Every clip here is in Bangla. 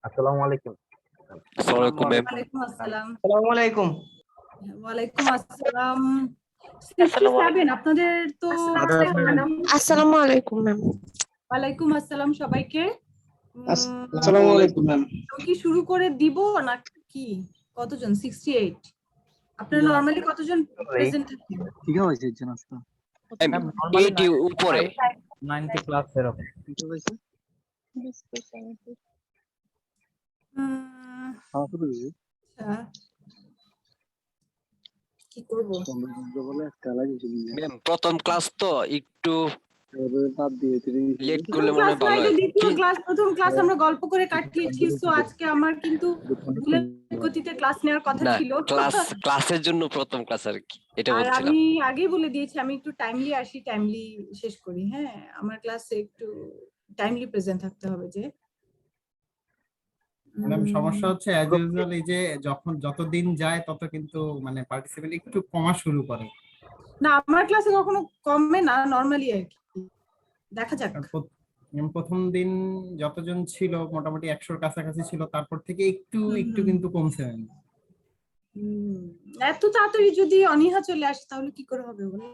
আসসালামু আলাইকুম। আসসালামু আলাইকুম ম্যাম। ওয়ালাইকুম আসসালাম। আসসালামু আলাইকুম। ওয়ালাইকুম আসসালাম। 67 আপনাদের তো আসসালামু আলাইকুম ম্যাম। ওয়ালাইকুম আসসালাম সবাইকে। আসসালামু আলাইকুম ম্যাম। কি শুরু করে দিব না কি? কতজন? 68। আপনারা নরমালি কতজন প্রেজেন্ট থাকেন? ঠিক আছে জানাস্তা। ম্যাম 80 উপরে 90 প্লাস এরকম। ঠিক আছে। আচ্ছা, কি করব? ম্যাম প্রথম ক্লাস তো একটু লেট করলে মনে হয় ভালো হয়। দ্বিতীয় ক্লাস, প্রথম ক্লাস আমরা গল্প করে কাটিয়েছি। সো আজকে আমার কিন্তু বুলেট গতিতে ক্লাস নেওয়ার কথা না ছিল। ক্লাসের জন্য প্রথম ক্লাস আর কি, এটা আর বলছিলাম। আমি আগেই বলে দিয়েছি আমি একটু টাইমলি আসি, টাইমলি শেষ করি। হ্যাঁ, আমার ক্লাসে একটু টাইমলি প্রেজেন্ট থাকতে হবে। যে ম্যাম সমস্যা হচ্ছে অ্যাজ ইউজুয়াল এই যে যত দিন যায় তত কিন্তু মানে পার্টিসিপেন্ট একটু কমা শুরু করে। না, আমার ক্লাসে কখনো কমে না, নরমালি আর কি। দেখা যাক। প্রথম দিন যতজন ছিল মোটামুটি 100-র কাছাকাছি ছিল, তারপর থেকে একটু কিন্তু কমছে। এত তাড়াতাড়ি যদি অনীহা চলে আসে তাহলে কি করে হবে বলো?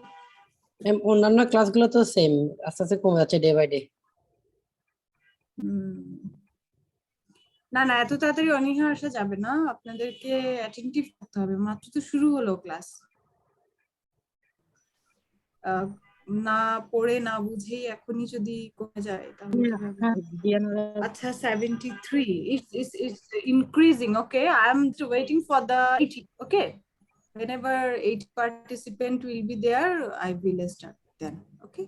অন্যান্য ক্লাসগুলো তো সেম, আস্তে আস্তে কমে যাচ্ছে ডে বাই ডে। না না, এত তাড়াতাড়ি অনীহা আসা যাবে না, আপনাদেরকে অ্যাটেনটিভ থাকতে হবে। মাত্র তো শুরু হলো ক্লাস। না পড়ে না বুঝেই এখনই যদি কমে যায় তাহলে কিভাবে? আচ্ছা 73 it's increasing. Okay, I am waiting for the 80. Okay, whenever 80 participant will be there I will start then. Okay,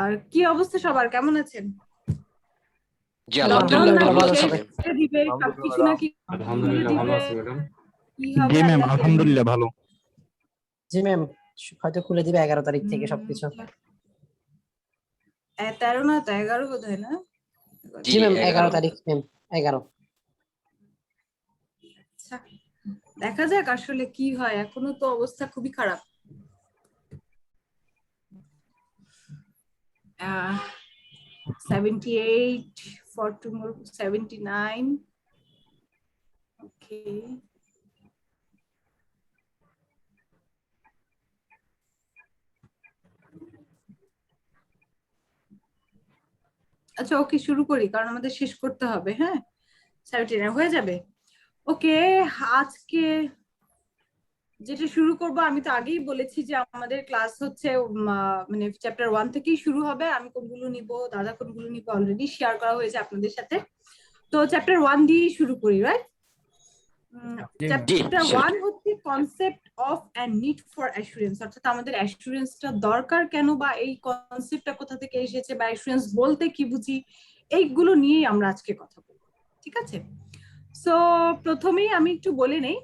আর কি অবস্থা সবার, কেমন আছেন? জি আলহামদুলিল্লাহ ভালো আছি। দিবে সবকিছু নাকি? আলহামদুলিল্লাহ ভালো আছি ম্যাডাম। জি ম্যাম আলহামদুলিল্লাহ ভালো। জি ম্যাম, হয়তো খুলে দিবে 11 তারিখ থেকে সবকিছু। 13 না 11 বোধহয় না? জি ম্যাম 11 তারিখ ম্যাম 11। আচ্ছা, দেখা যাক আসলে কি হয়। এখনো তো অবস্থা খুবই খারাপ। 78 for tomorrow, 79. Okay. আচ্ছা ওকে, শুরু করি কারণ আমাদের শেষ করতে হবে। হ্যাঁ, 79 হয়ে যাবে। ওকে, আজকে যেটা শুরু করব, আমি তো আগেই বলেছি যে আমাদের ক্লাস হচ্ছে মানে চ্যাপ্টার 1 থেকেই শুরু হবে। আমি কোনগুলো নিব, দাদা কোনগুলো নিব অলরেডি শেয়ার করা হয়েছে আপনাদের সাথে। তো চ্যাপ্টার 1 দিয়ে শুরু করি, রাইট? চ্যাপ্টার 1 হচ্ছে concept of and need for assurance, অর্থাৎ আমাদের অ্যাসুরেন্সটা দরকার কেন, বা এই কনসেপ্টটা কোথা থেকে এসেছে, বা অ্যাসুরেন্স বলতে কি বুঝি, এইগুলো নিয়েই আমরা আজকে কথা বলবো। ঠিক আছে? সো প্রথমেই আমি একটু বলে নেই,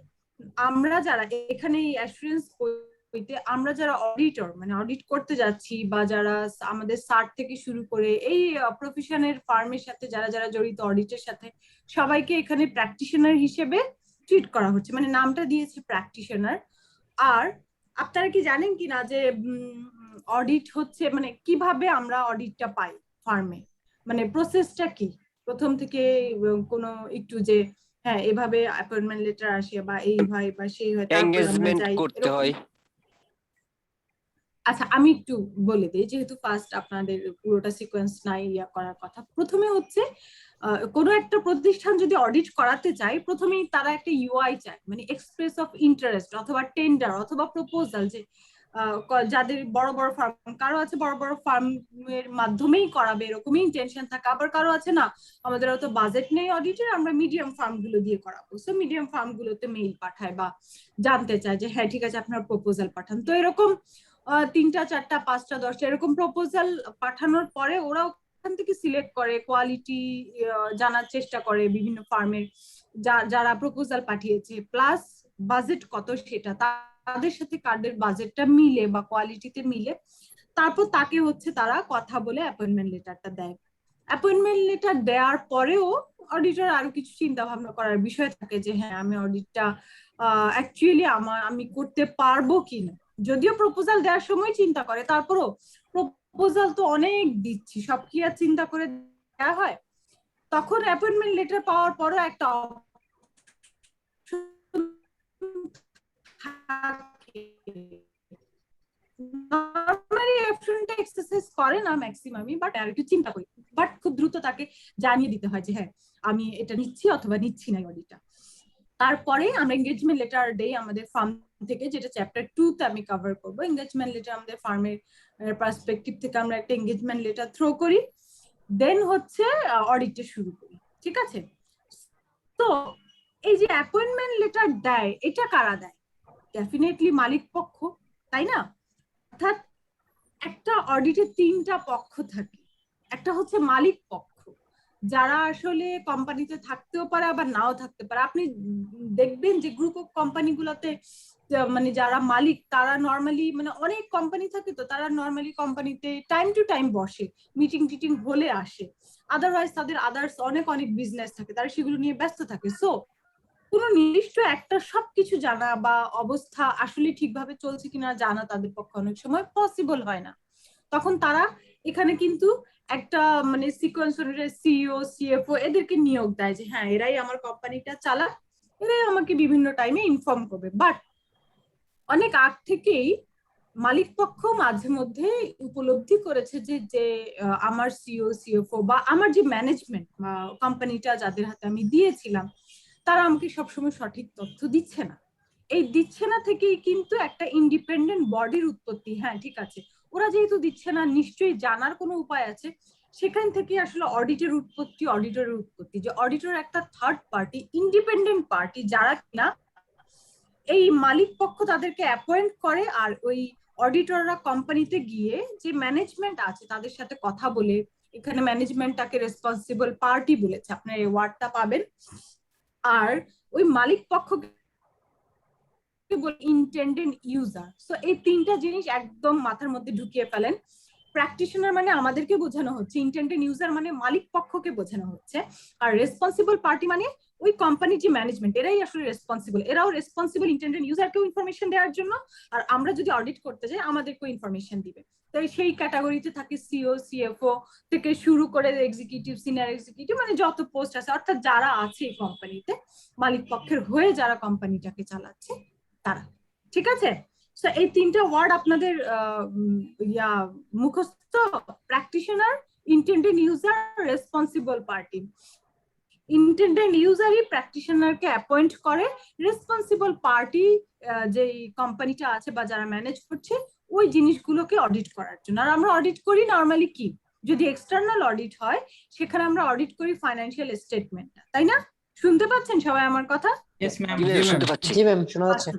আমরা যারা এখানে অ্যাসুরেন্স বইতে আমরা যারা অডিটর মানে অডিট করতে যাচ্ছি, বা যারা আমাদের সার্ট থেকে শুরু করে এই প্রফেশনের ফার্মের সাথে যারা যারা জড়িত অডিটের সাথে, সবাইকে এখানে প্র্যাকটিশনার হিসেবে ট্রিট করা হচ্ছে, মানে নামটা দিয়েছে প্র্যাকটিশনার। আর আপনারা কি জানেন কিনা যে অডিট হচ্ছে মানে কিভাবে আমরা অডিটটা পাই ফার্মে, মানে প্রসেসটা কি প্রথম থেকে কোনো একটু যে হ্যাঁ এভাবে অ্যাপয়েন্টমেন্ট লেটার আসে বা এই হয় বা সেই হয়, এনগেজমেন্ট করতে হয়। আচ্ছা আমি একটু বলে দিই, যেহেতু ফার্স্ট আপনাদের পুরোটা সিকোয়েন্স নাই ইয়া করার কথা। প্রথমে হচ্ছে কোনো একটা প্রতিষ্ঠান যদি অডিট করাতে চায়, প্রথমেই তারা একটা ইউআই চায়, মানে এক্সপ্রেস অফ ইন্টারেস্ট অথবা টেন্ডার অথবা প্রপোজাল, যে যাদের বড় বড় ফার্ম, কারো আছে বড় বড় ফার্মের মাধ্যমেই করাবে এরকমই ইন্টেনশন থাকে, আবার কারো আছে না আমাদের অত বাজেট নেই অডিটের, আমরা মিডিয়াম ফার্ম গুলো দিয়ে করাবো। সো মিডিয়াম ফার্ম গুলোতে মেইল পাঠায় বা জানতে চায় যে হ্যাঁ ঠিক আছে আপনার প্রপোজাল পাঠান। তো এরকম 3টা 4টা 5টা 10টা এরকম প্রপোজাল পাঠানোর পরে ওরা ওখান থেকে সিলেক্ট করে, কোয়ালিটি জানার চেষ্টা করে বিভিন্ন ফার্মের যারা প্রপোজাল পাঠিয়েছে, প্লাস বাজেট কত সেটা, তাদের সাথে কার্ডের বাজেটটা মিলে বা কোয়ালিটিতে মিলে, তারপর তাকে হচ্ছে তারা কথা বলে অ্যাপয়েন্টমেন্ট লেটারটা দেয়। অ্যাপয়েন্টমেন্ট লেটার দেওয়ার পরেও অডিটর আরো কিছু চিন্তা ভাবনা করার বিষয় থাকে যে হ্যাঁ আমি অডিটটা অ্যাকচুয়ালি আমি করতে পারবো কিনা। যদিও প্রপোজাল দেওয়ার সময় চিন্তা করে, তারপরও প্রপোজাল তো অনেক দিচ্ছি, সব কি আর চিন্তা করে দেওয়া হয়? তখন অ্যাপয়েন্টমেন্ট লেটার পাওয়ার পরও একটা নরমালি অপশনটা এক্সারসাইজ করে না ম্যাক্সিমামই, বাট আর একটু চিন্তা করি, বাট খুব দ্রুত তাকে জানিয়ে দিতে হয় যে হ্যাঁ আমি এটা নিচ্ছি অথবা নিচ্ছি না অডিটটা। তারপরে আমরা এনগেজমেন্ট লেটার দেই আমাদের ফার্ম থেকে, যেটা চ্যাপ্টার 2 তে আমি কভার করব। এনগেজমেন্ট লেটার আমাদের ফার্মের পার্সপেক্টিভ থেকে আমরা একটা এনগেজমেন্ট লেটার থ্রো করি, দেন হচ্ছে অডিটটা শুরু করি, ঠিক আছে? তো এই যে অ্যাপয়েন্টমেন্ট লেটার দেয়, এটা কারা দেয়? ডেফিনেটলি মালিক পক্ষ, তাই না? অর্থাৎ একটা অডিটে 3টা পক্ষ থাকে। একটা হচ্ছে মালিক পক্ষ, যারা আসলে কোম্পানিতে থাকতেও পারে আবার নাও থাকতে পারে। আপনি দেখবেন যে গ্রুপ অফ কোম্পানিগুলোতে মানে যারা মালিক তারা নরমালি, মানে অনেক কোম্পানি থাকে তো তারা নরমালি কোম্পানিতে টাইম টু টাইম বসে, মিটিং টিটিং হলে আসে, আদারওয়াইজ তাদের আদার্স অনেক অনেক বিজনেস থাকে, তারা সেগুলো নিয়ে ব্যস্ত থাকে। সো কোনো নির্দিষ্ট একটা সবকিছু জানা বা অবস্থা আসলে ঠিকভাবে চলছে কিনা জানা তাদের পক্ষে অনেক সময় পসিবল হয় না। তখন তারা এখানে কিন্তু একটা মানে সিকোয়েন্স অনুযায়ী সিইও সিএফও এদেরকে নিয়োগ দেয় যে হ্যাঁ এরাই আমার কোম্পানিটা চালাক, এরাই আমাকে বিভিন্ন টাইমে ইনফর্ম করবে। বাট অনেক আগ থেকেই মালিক পক্ষ মাঝে মধ্যে উপলব্ধি করেছে যে যে আমার সিইও সিএফও বা আমার যে ম্যানেজমেন্ট বা কোম্পানিটা যাদের হাতে আমি দিয়েছিলাম তারা আমাকে সবসময় সঠিক তথ্য দিচ্ছে না। এই দিচ্ছে না থেকেই কিন্তু একটা ইন্ডিপেন্ডেন্ট বডির উৎপত্তি। হ্যাঁ ঠিক আছে, ওরা যেহেতু দিচ্ছে না নিশ্চয়ই জানার কোনো উপায় আছে, সেখান থেকে আসলে অডিটের উৎপত্তি, অডিটরের উৎপত্তি। যে অডিটর একটা থার্ড পার্টি, ইন্ডিপেন্ডেন্ট পার্টি, যারা কিনা এই মালিক পক্ষ তাদেরকে অ্যাপয়েন্ট করে, আর ওই অডিটররা কোম্পানিতে গিয়ে যে ম্যানেজমেন্ট আছে তাদের সাথে কথা বলে, এখানে ম্যানেজমেন্টটাকে রেসপন্সিবল পার্টি বলেছে, আপনার এই ওয়ার্ডটা পাবেন। আর ওই মালিক পক্ষকে ইন্টেন্ডেন্ট ইউজার। সো এই 3টা জিনিস একদম মাথার মধ্যে ঢুকিয়ে ফেলেন। প্র্যাকটিশনার মানে আমাদেরকে বোঝানো হচ্ছে, ইন্টেন্ডেন্ট ইউজার মানে মালিক পক্ষকে বোঝানো হচ্ছে, আর রেসপন্সিবল পার্টি মানে ওই কোম্পানির যে ম্যানেজমেন্ট, এরাই আসলে রেসপন্সিবল। এরাও রেসপন্সিবল ইন্টেন্ডেন্ট ইউজারকেও ইনফরমেশন দেওয়ার জন্য, আর আমরা যদি অডিট করতে যাই আমাদেরকেও ইনফরমেশন দিবে। তো সেই ক্যাটাগরিতে থাকে সিও সিএফও থেকে শুরু করে এক্সিকিউটিভ, সিনিয়র এক্সিকিউটিভ, মানে যত পোস্ট আছে, অর্থাৎ যারা আছে এই কোম্পানিতে মালিক পক্ষের হয়ে যারা কোম্পানিটাকে চালাচ্ছে তারা, ঠিক আছে? সো এই 3টা ওয়ার্ড আপনাদের মুখস্থ, practitioner, intended user, responsible party. Intended ইউজারই প্র্যাকটিশনারকে অ্যাপয়েন্ট করে, রেসপন্সিবল পার্টি যে কোম্পানিটা আছে বা যারা ম্যানেজ করছে ওই জিনিসগুলোকে অডিট করার জন্য। আর আমরা অডিট করি নরমালি কি, যদি এক্সটার্নাল অডিট হয় সেখানে আমরা অডিট করি ফাইন্যান্সিয়াল স্টেটমেন্টটা, তাই না? শুনতে পাচ্ছেন সবাই আমার কথা? Yes ma'am. শুনতে পাচ্ছি। জি ম্যাম, শোনা যাচ্ছে।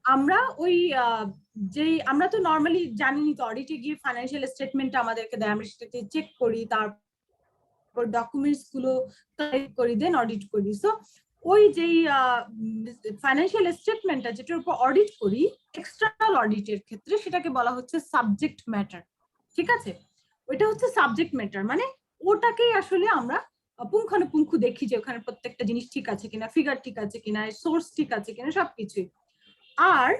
আমরা ওই আমরা তো নরমালি জানিনি তো, অডিটে গিয়ে ফাইন্যান্সিয়াল স্টেটমেন্টটা আমাদেরকে দেয়, আমরা সেটাকে চেক করি, তারপর ডকুমেন্টস গুলো কালেক্ট করি, দেন অডিট করি। সো ওই যেই ফাইন্যান্সিয়াল স্টেটমেন্টটা যেটার উপর অডিট করি এক্সটার্নাল অডিটের ক্ষেত্রে, সেটাকে বলা হচ্ছে সাবজেক্ট ম্যাটার, ঠিক আছে? ওইটা হচ্ছে সাবজেক্ট ম্যাটার, মানে ওটাকেই আসলে আমরা পুঙ্খানুপুঙ্খ দেখি যে ওখানে প্রত্যেকটা জিনিস ঠিক আছে কিনা, ফিগার ঠিক আছে কিনা, সোর্স ঠিক আছে কিনা, সবকিছুই। আর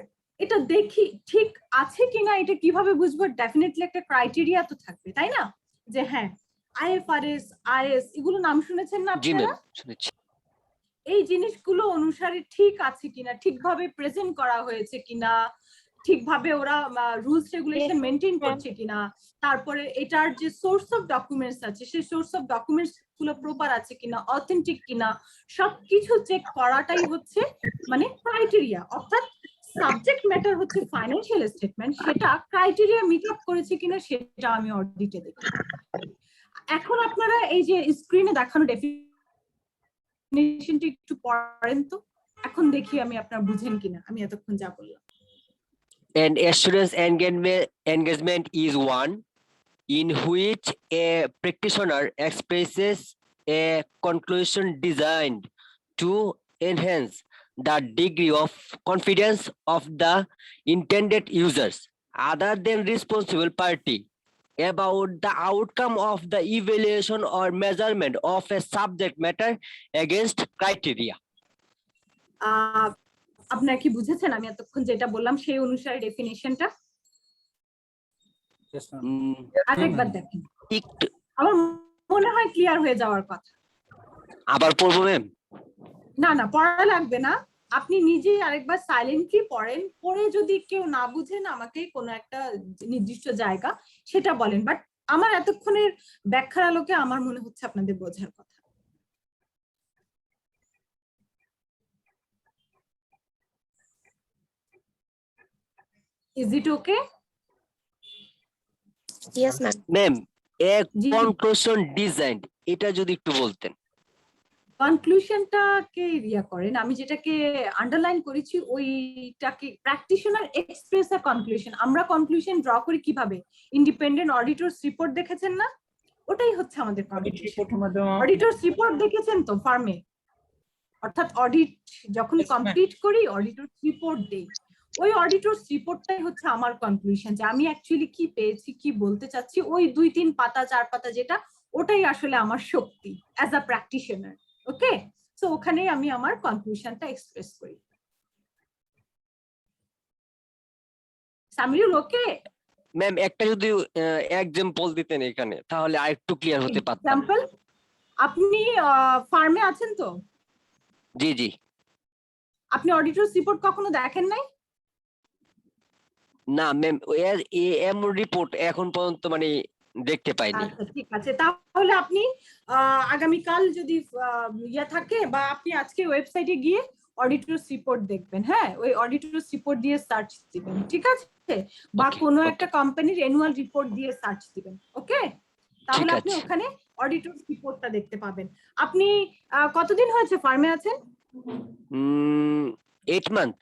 এটা দেখি ঠিক আছে কিনা এটা কিভাবে বুঝবো? ডেফিনেটলি একটা ক্রাইটেরিয়া তো থাকবে, তাই না? যে হ্যাঁ আইএফআরএস, আইএস, এগুলো নাম শুনেছেন না জি আপনারা? ম্যাম, শুনেছি। এই জিনিসগুলো অনুসারে ঠিক আছে কিনা, ঠিকভাবে প্রেজেন্ট করা হয়েছে কিনা, ঠিকভাবে ওরা রুলস রেগুলেশন মেনটেন করছে কিনা, তারপরে এটার যে সোর্স অফ ডকুমেন্টস আছে সেই সোর্স অফ ডকুমেন্টস গুলো প্রপার আছে কিনা, অথেন্টিক কিনা, সবকিছু চেক করাটাই হচ্ছে মানে ক্রাইটেরিয়া। অর্থাৎ সাবজেক্ট ম্যাটার হচ্ছে ফাইন্যান্সিয়াল স্টেটমেন্ট, সেটা ক্রাইটেরিয়া মিট আপ করেছে কিনা সেটা আমি অডিটে দেখি। এখন আপনারা এই যে স্ক্রিনে দেখানো ডেফিনিশনটা একটু পড়েন তো, এখন দেখি আমি আপনারা বুঝেন কিনা আমি এতক্ষণ যা বললাম। An assurance engagement is one in which a practitioner expresses a conclusion designed to enhance the degree of confidence of the intended users other than responsible party about the outcome of the evaluation or measurement of a subject matter against criteria. আপনারা কি বুঝেছেন আমি এতক্ষণ যেটা বললাম সেই অনুসারে ডেফিনিশনটা? আরেকবার দেখেন, আমার মনে হয় ক্লিয়ার হয়ে যাওয়ার কথা। আবার পড়বো ম্যাম? না না, পড়া লাগবে না, আপনি নিজেই আরেকবার সাইলেন্টলি পড়েন, পড়ে যদি কেউ না বুঝেন আমাকে কোনো একটা নির্দিষ্ট জায়গা সেটা বলেন, বাট আমার এতক্ষণের ব্যাখ্যার আলোকে আমার মনে হচ্ছে আপনাদের বোঝার কথা। Is it okay? Yes ma'am. Ma'am A G. Conclusion design এটা যদি একটু বলতেন। কনক্লুশনটাকে ইয়া করেন, আমি যেটাকে আন্ডারলাইন করেছি ওইটাকে প্র্যাকটিশনার এক্সপ্রেস আ কনক্লুশন। আমরা কনক্লুশন ড্র করি কিভাবে? ইন্ডিপেন্ডেন্ট অডিটরস রিপোর্ট দেখেছেন না? ওটাই হচ্ছে আমাদের কনক্লুশন। অডিটরস রিপোর্ট দেখেছেন তো ফার্মে? অর্থাৎ অডিট যখন কমপ্লিট করি অডিটরস রিপোর্ট দেই, ওই অডিটরস রিপোর্টটাই হচ্ছে আমার কনক্লুশন, যে আমি অ্যাকচুয়ালি কি পেয়েছি, কি বলতে চাচ্ছি, ওই 2-3 পাতা 4 পাতা যেটা, ওটাই আসলে আমার শক্তি as a practitioner. Okay, so ওখানেই আমি আমার কনক্লুশনটা এক্সপ্রেস করি। সামিরুল ওকে? ম্যাম একটা যদি এক্সাম্পল দিতেন এখানে তাহলে আরেকটু ক্লিয়ার হতে পারতাম। এক্সাম্পল, আপনি ফার্মে আছেন তো? জি জি। আপনি অডিটরস রিপোর্ট কখনো দেখেন নাই? না ম্যাম এম রিপোর্ট এখন পর্যন্ত মানে দেখতে পাইনি। আচ্ছা ঠিক আছে, তাহলে আপনি আগামীকাল যদি ইয়া থাকে, বা আপনি আজকে ওয়েবসাইটে গিয়ে অডিটরস রিপোর্ট দেখবেন, হ্যাঁ ওই অডিটরস রিপোর্ট দিয়ে সার্চ দিবেন, ঠিক আছে? বা Okay, কোনো okay. একটা কোম্পানির অ্যানুয়াল রিপোর্ট দিয়ে সার্চ দিবেন, ওকে? তাহলে ঠিক আপনি আছে। ওখানে অডিটরস রিপোর্টটা দেখতে পাবেন। আপনি কতদিন হয়েছে ফার্মে আছেন? 8 মান্থ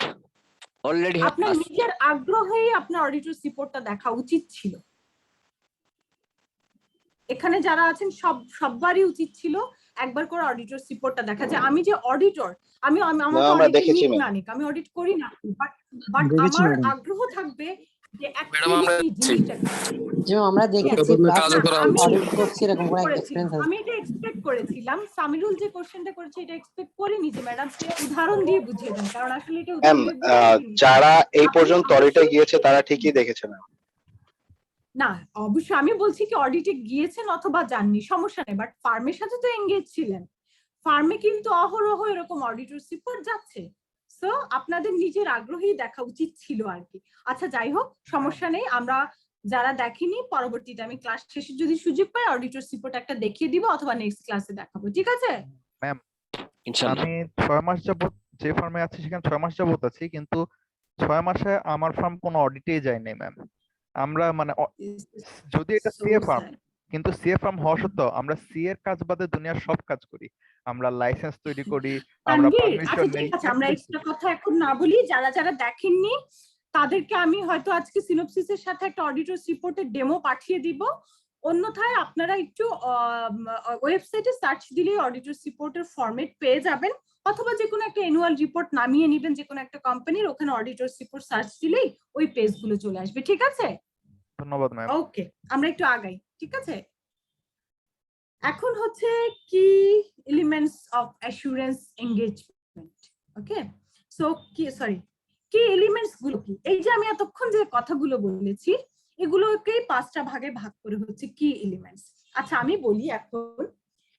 অলরেডি হ্যাভ আপনার পাস। নিজের আগ্রহেই আপনার অডিটরস রিপোর্টটা দেখা উচিত ছিল। এখানে যারা আছেন সববারই উচিত ছিল একবার করে অডিটরস রিপোর্টটা দেখা, যে আমি যে অডিটর, আমি আমার অডিটর নিক না নিক, আমি অডিট করি না, বাট আমার আগ্রহ থাকবে যে অ্যাকচুয়ালি কি জিনিসটা। যে আমরা দেখেছি অডিট করছি এরকম কোনো এক্সপেরিয়েন্স আছে? আমি এটা এক্সপেক্ট করেছিলাম, সামিরুল যে কোশ্চেনটা করেছে এটা এক্সপেক্ট করিনি যে ম্যাডাম উদাহরণ দিয়ে বুঝিয়ে দেন, কারণ আসলে এটা উদাহরণ দিয়ে বুঝিয়ে যারা এই পর্যন্ত অডিটে গিয়েছে তারা ঠিকই দেখেছে না। না অবশ্যই আমি বলছি কি অডিটে গিয়েছেন অথবা যাননি সমস্যা নেই, বাট ফার্মের সাথে তো এঙ্গেজ ছিলেন, ফার্মে কিন্তু অহরহ এরকম অডিটর রিপোর্ট যাচ্ছে, সো আপনাদের নিজের আগ্রহেই দেখা উচিত ছিল আর কি। আচ্ছা যাই হোক, সমস্যা নেই, আমরা যারা দেখেনি পরবর্তীতে আমি ক্লাস শেষে যদি সুযোগ পাই অডিটর রিপোর্ট একটা দেখিয়ে দিব, অথবা নেক্সট ক্লাসে দেখাবো, ঠিক আছে? ম্যাম ইনশাআল্লাহ। আমি 6 মাস যাবত যে ফার্মে আছি সেখানে 6 মাস যাবত আছি, কিন্তু 6 মাসে আমার ফার্ম কোনো অডিটেই যায়নি ম্যাম। আমরা মানে যদি এটা সিএ ফার্ম, কিন্তু সিএ ফার্ম হওয়া সত্ত্বেও আমরা সিএ এর কাজ বাদে দুনিয়ার সব কাজ করি, আমরা লাইসেন্স তৈরি করি, আমরা পারমিশন আচ্ছা নেই। ঠিক আছে, আমরা এক্সট্রা কথা এখন না বলি, যারা যারা দেখেননি তাদেরকে আমি হয়তো আজকে সিনপসিসের সাথে একটা অডিটর রিপোর্টের ডেমো পাঠিয়ে দিব, অন্যথায় আপনারা একটু ওয়েবসাইটে সার্চ দিলে অডিটর রিপোর্টের ফরম্যাট পেয়ে যাবেন, অথবা যে কোনো একটা অ্যানুয়াল রিপোর্ট নামিয়ে নেবেন যে কোনো একটা কোম্পানির, ওখানে অডিটর রিপোর্ট সার্চ দিলেই ওই পেজগুলো চলে আসবে, ঠিক আছে? ধন্যবাদ ম্যাম। ওকে, আমরা একটু আগাই, ঠিক আছে? এখন হচ্ছে কি elements of assurance engagement, okay? So কি কি এলিমেন্টস গুলো কি? এই যে আমি এতক্ষণ যে কথাগুলো বলেছি এগুলোকে 5টা ভাগে ভাগ করে হচ্ছে কি এলিমেন্টস। আচ্ছা আমি বলি এখন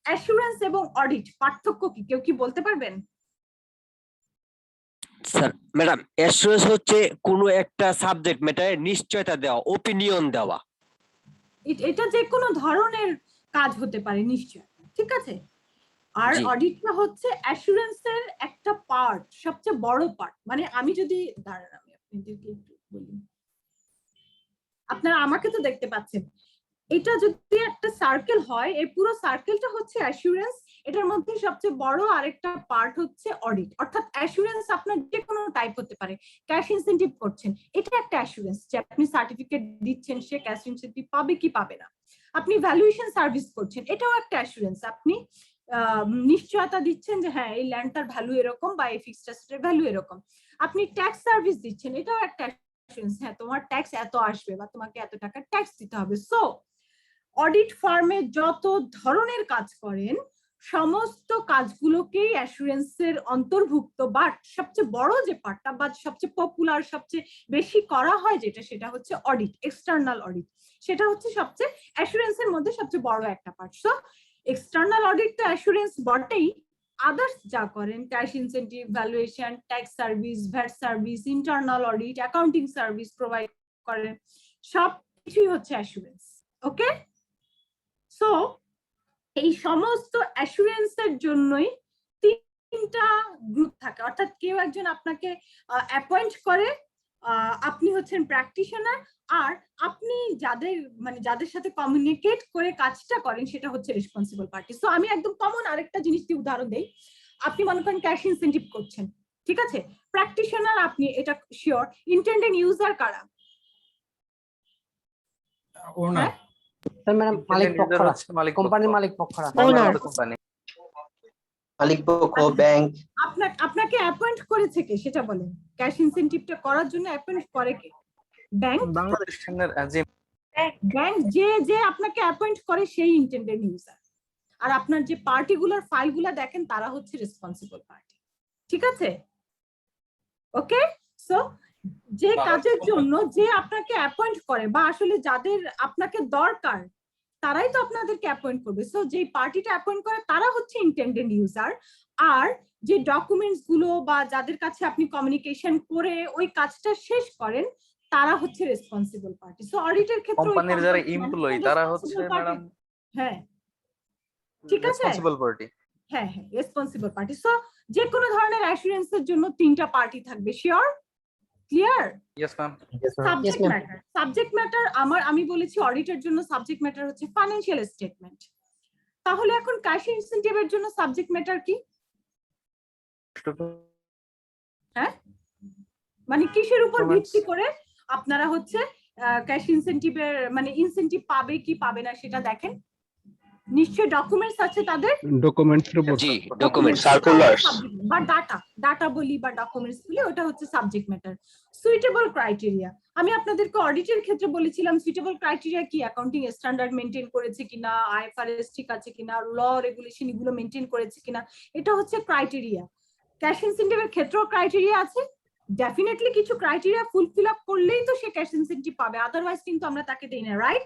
অ্যাসুরেন্স এবং অডিট পার্থক্য কি, কেউ কি বলতে পারবেন? স্যার ম্যাডাম অ্যাসুরেন্স হচ্ছে কোনো একটা সাবজেক্ট ম্যাটারে নিশ্চয়তা দেওয়া, ওপিনিয়ন দেওয়া। এটা যে কোনো ধরনের কাজ হতে পারে নিশ্চয়, ঠিক আছে? আর অডিটটা হচ্ছে অ্যাসুরেন্সের একটা পার্ট, সবচেয়ে বড় পার্ট। মানে আমি যদি দাঁড়ান আমি আপনাদেরকে একটু বলি, আপনারা আমাকে তো দেখতে পাচ্ছেন, এটা যদি একটা সার্কেল হয় এই পুরো সার্কেলটা হচ্ছে অ্যাসুরেন্স, এটার মধ্যে সবচেয়ে বড় আরেকটা পার্ট হচ্ছে অডিট। অর্থাৎ অ্যাসুরেন্স আপনার যে কোনো টাইপ হতে পারে, ক্যাশ ইনসেনটিভ করছেন এটা একটা অ্যাসুরেন্স, যে আপনি সার্টিফিকেট দিচ্ছেন সে ক্যাশ ইনসেনটিভ পাবে কি পাবে না। আপনি ভ্যালুয়েশন সার্ভিস করছেন এটাও একটা অ্যাসুরেন্স, আপনি নিশ্চয়তা দিচ্ছেন যে হ্যাঁ এই ল্যান্ডটার ভ্যালু এরকম বা এই ফিক্সড অ্যাসেটের ভ্যালু এরকম। আপনি ট্যাক্স সার্ভিস দিচ্ছেন এটাও একটা অ্যাসুরেন্স, হ্যাঁ তোমার ট্যাক্স এত আসবে বা তোমাকে এত টাকা ট্যাক্স দিতে হবে। সো অডিট ফার্মে যত ধরনের কাজ করেন সমস্ত কাজগুলোকেই অ্যাসুরেন্সের অন্তর্ভুক্ত, বাট সবচেয়ে বড় যে পার্টটা বা সবচেয়ে পপুলার সবচেয়ে বেশি করা হয় যেটা সেটা হচ্ছে অডিট, এক্সটার্নাল অডিট, সেটা হচ্ছে সবচেয়ে অ্যাসুরেন্সের মধ্যে সবচেয়ে বড় একটা পার্ট। সো এক্সটার্নাল অডিট তো অ্যাসুরেন্স বটেই, আদার্স যা করেন cash incentive, valuation, tax service, VAT service, internal audit, accounting service provide করেন, সব কিছুই হচ্ছে অ্যাসুরেন্স। ওকে, সো এই সমস্ত অ্যাসুরেন্সের জন্যই তিনটা গ্রুপ থাকে, অর্থাৎ কেউ একজন আপনাকে অ্যাপয়েন্ট করে, আপনি হচ্ছেন প্র্যাকটিশনার, আর আপনি যাদের সাথে কমিউনিকেট করে কাজটা করেন সেটা হচ্ছে রেসপন্সিবল পার্টি। সো আমি একদম কমন আরেকটা জিনিস দিয়ে উদাহরণ দেই। আপনি মনে করেন ক্যাশ ইনসেন্টিভ করছেন, ঠিক আছে, প্র্যাকটিশনার আপনি, এটা শিওর। ইন্টেন্ডেড ইউজার কারা? ওনার ম্যাডাম মালিক পক্ষরা, কোম্পানির মালিক পক্ষরা, মালিক পক্ষ, ব্যাংক। আপনাকে অ্যাপয়েন্ট করেছে কে সেটা বলেন। ক্যাশ ইনসেন্টিভটা করার জন্য অ্যাপয়েন্ট করে কে? ব্যাংক। বাংলাদেশ ব্যাংক যে আপনাকে অ্যাপয়েন্ট করে সেই ইন্টেন্ডেড ইউজার, আর আপনার যে পার্টিগুলার ফাইলগুলা দেখেন তারা হচ্ছে রেসপন্সিবল পার্টি, ঠিক আছে? ওকে, সো যে কাজের জন্য যে আপনাকে অ্যাপয়েন্ট করে বা আসলে যাদের আপনাকে দরকার তারাই তো আপনাদেরকে অ্যাপয়েন্ট করবে। সো যে পার্টিটা অ্যাপয়েন্ট করে তারা হচ্ছে ইন্টেন্ডেড ইউজার, আর যে ডকুমেন্টস গুলো বা যাদের কাছে আপনি কমিউনিকেশন করে ওই কাজটা শেষ করেন তারা হচ্ছে রেসপন্সিবল পার্টি। সো অডিটের ক্ষেত্রে কোম্পানির যারা এমপ্লয়ি তারা হচ্ছে ম্যাডাম, হ্যাঁ ঠিক আছে, রেসপন্সিবল পার্টি। হ্যাঁ হ্যাঁ, রেসপন্সিবল পার্টি। সো যে কোনো ধরনের অ্যাসুরেন্সের জন্য তিনটা পার্টি থাকবে, sure? Clear? Yes ma'am. Subject matter, subject matter আমি বলেছি অডিটের জন্য সাবজেক্ট ম্যাটার হচ্ছে ফাইন্যান্সিয়াল স্টেটমেন্ট। তাহলে এখন ক্যাশ ইনসেন্টিভের জন্য সাবজেক্ট ম্যাটার কি? হ্যাঁ, মানে কিসের উপর ভিত্তি করে আপনারা হচ্ছে ক্যাশ ইনসেন্টিভের মানে ইনসেন্টিভ পাবে কি পাবে না সেটা দেখেন? নিশ্চয়ই ডকুমেন্টস আছে তাদের, ডকুমেন্টসের উপর। জি, ডকুমেন্ট, সার্কুলার্স বা ডাটা বলি বা ডকুমেন্টস বলি, ওটা হচ্ছে সাবজেক্ট ম্যাটার। সুইটেবল ক্রাইটেরিয়া, আমি আপনাদেরকে অডিটের ক্ষেত্রে বলেছিলাম সুইটেবল ক্রাইটেরিয়া কি, অ্যাকাউন্টিং স্ট্যান্ডার্ড মেনটেন করেছে কিনা, আইএফআরএস ঠিক আছে কিনা, ল রেগুলেশন এগুলো মেনটেন করেছে কিনা, এটা হচ্ছে ক্রাইটেরিয়া। ক্যাশ ইনসেন্টিভের ক্ষেত্রেও ক্রাইটেরিয়া আছে, ডেফিনেটলি কিছু ক্রাইটেরিয়া ফুলফিল আপ করলেই তো সে ক্যাশ ইনসেন্টিভ পাবে, আদারওয়াইজ কিন্তু আমরা তাকে দেই না, রাইট?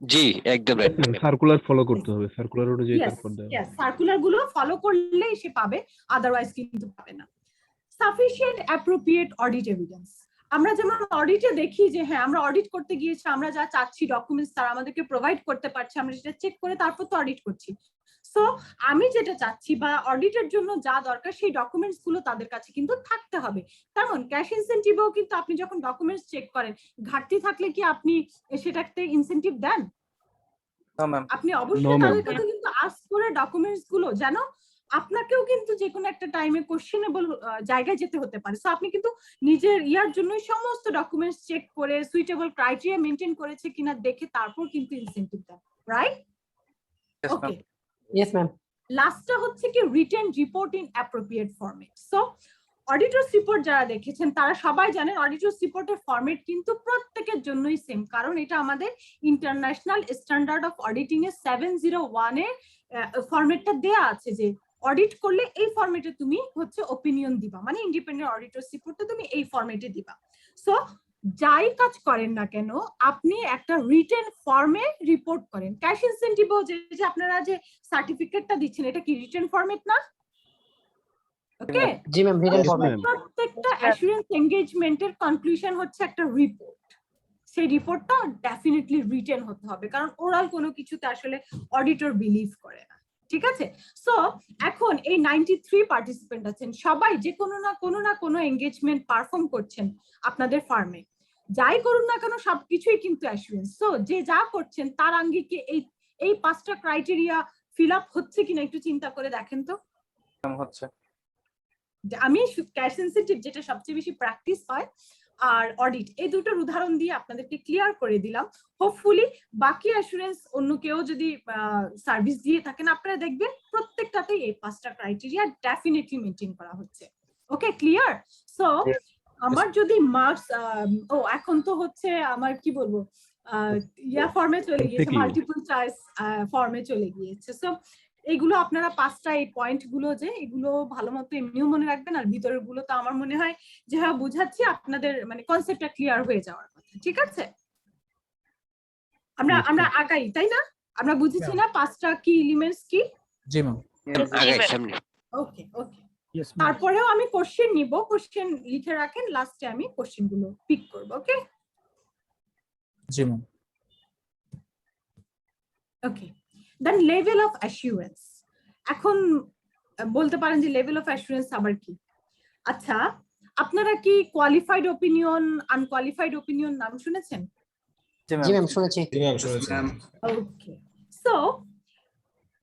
জি একদম রাইট। সার্কুলার ফলো করতে হবে, সার্কুলার অনুযায়ী তারপর দেয়। সার্কুলার গুলো ফলো করলেই সে পাবে, আদারওয়াইজ কিন্তু পাবে না। সাফিসিয়েন্ট অ্যাপ্রোপ্রিয়েট অডিট এভিডেন্স, আমরা যেমন অডিটে দেখি যে হ্যাঁ আমরা অডিট করতে গিয়েছি, আমরা যা চাচ্ছি ডকুমেন্টস তারা আমাদেরকে প্রোভাইড করতে পারছে, আমরা সেটা চেক করে তারপর তো অডিট করছি। সো আমি যেটা চাচ্ছি বা অডিটের জন্য যা দরকার সেই ডকুমেন্টস গুলো তাদের কাছে কিন্তু থাকতে হবে। তেমন ক্যাশ ইনসেন্টিভেও কিন্তু আপনি যখন ডকুমেন্টস চেক করেন ঘাটতি থাকলে কি আপনি সেটাতে ইনসেন্টিভ দেন? আপনি অবশ্যই তাদের কাছে কিন্তু আস্ক করে ডকুমেন্টস গুলো, যেন আপনাকেও কিন্তু যে কোনো একটা টাইমে কোশ্চেনেবল জায়গায় যেতে হতে পারে। সো আপনি কিন্তু নিজের ইয়ার জন্য সমস্ত ডকুমেন্টস চেক করে সুইটেবল ক্রাইটেরিয়া মেনটেন করেছে কিনা দেখে তারপর কিন্তু ইনসেন্টিভ দেন, রাইট? Okay, yes ma'am. লাস্টটা হচ্ছে কি written report in appropriate format. So auditors report যারা দেখেছেন তারা সবাই জানেন অডিটরস রিপোর্টের ফরম্যাট কিন্তু প্রত্যেকের জন্যই সেম, কারণ এটা আমাদের ইন্টারন্যাশনাল স্ট্যান্ডার্ড অফ অডিটিং এর 701 এর ফরম্যাটটা দেয়া আছে যে অডিট করলে এই ফরম্যাটে তুমি হচ্ছে ওপিনিয়ন দিবা, মানে ইন্ডিপেন্ডেন্ট অডিটরস রিপোর্টটা তুমি এই ফরম্যাটে দিবা। সো যাই কাজ করেন না কেন আপনি একটা রিটেন ফর্মে রিপোর্ট করেন। ক্যাশ ইনসেন্টিভও যে আপনারা যে সার্টিফিকেটটা দিচ্ছেন এটা কি রিটেন ফরম্যাট না? ওকে, জি ম্যাম, রিটেন ফরম্যাট। প্রত্যেকটা অ্যাসুরেন্স এনগেজমেন্টের কনক্লুশন হচ্ছে একটা রিপোর্ট, সেই রিপোর্টটা ডেফিনেটলি রিটেন হতে হবে, কারণ ওরাল কোনো কিছুতে আসলে অডিটর বিলিভ করে না, ঠিক আছে? সো এখন এই 93 পার্টিসিপেন্ট আছেন, সবাই যে কোনো না কোনো এনগেজমেন্ট পারফর্ম করছেন আপনাদের ফার্মে, যাই করুন না কেন সবকিছুই কিন্তু অ্যাসুরেন্স। সো যে যা করছেন তার আঙ্গিকে এই 5টা ক্রাইটেরিয়া ফিল আপ হচ্ছে কিনা একটু চিন্তা করে দেখেন তো। হচ্ছে আমি ক্যাশ ইনসেন্টিভ যেটা সবচেয়ে বেশি প্র্যাকটিস হয় আর অডিট, এই দুটোর উদাহরণ দিয়ে আপনাদেরকে ক্লিয়ার করে দিলাম। হোপফুলি বাকি অ্যাসুরেন্স অন্য কেউ যদি সার্ভিস দিয়ে থাকেন আপনারা দেখবেন প্রত্যেকটাতেই এই 5টা ক্রাইটেরিয়া ডেফিনেটলি মেনটেন করা হচ্ছে। ওকে, ক্লিয়ার? সো আমার যদি মার্কস এখন তো হচ্ছে আমার কি বলবো ইয়া ফর্মে চলে গিয়েছে, মাল্টিপল চয়েস ফর্মে চলে গিয়েছে। সো এইগুলো আপনারা 5টা এই পয়েন্ট গুলো যে এগুলো ভালো মতো এমনিও মনে রাখবেন, আর ভিতরের গুলো তো আমার মনে হয় যেভাবে বুঝাচ্ছি আপনাদের মানে কনসেপ্টটা ক্লিয়ার হয়ে যাওয়ার কথা, ঠিক আছে? আমরা আগাই, তাই না? আমরা বুঝেছি না পাঁচটা কি এলিমেন্টস কি? জি ম্যাম। আগের সামনে। ওকে ওকে, তারপরেও আমি কোশ্চেন নিব, কোশ্চেন লিখে রাখেন, লাস্টে আমি কোশ্চেন গুলো পিক করব। ওকে জি ma'am. Okay, then level of assurance. এখন বলতে পারেন যে লেভেল অফ অ্যাসিউরেন্স আবার কি? আচ্ছা, আপনারা কি কোয়ালিফাইড ওপিনিয়ন, আনকোয়ালিফাইড ওপিনিয়ন নাম শুনেছেন? জি ম্যাম শুনেছি। ওকে, সো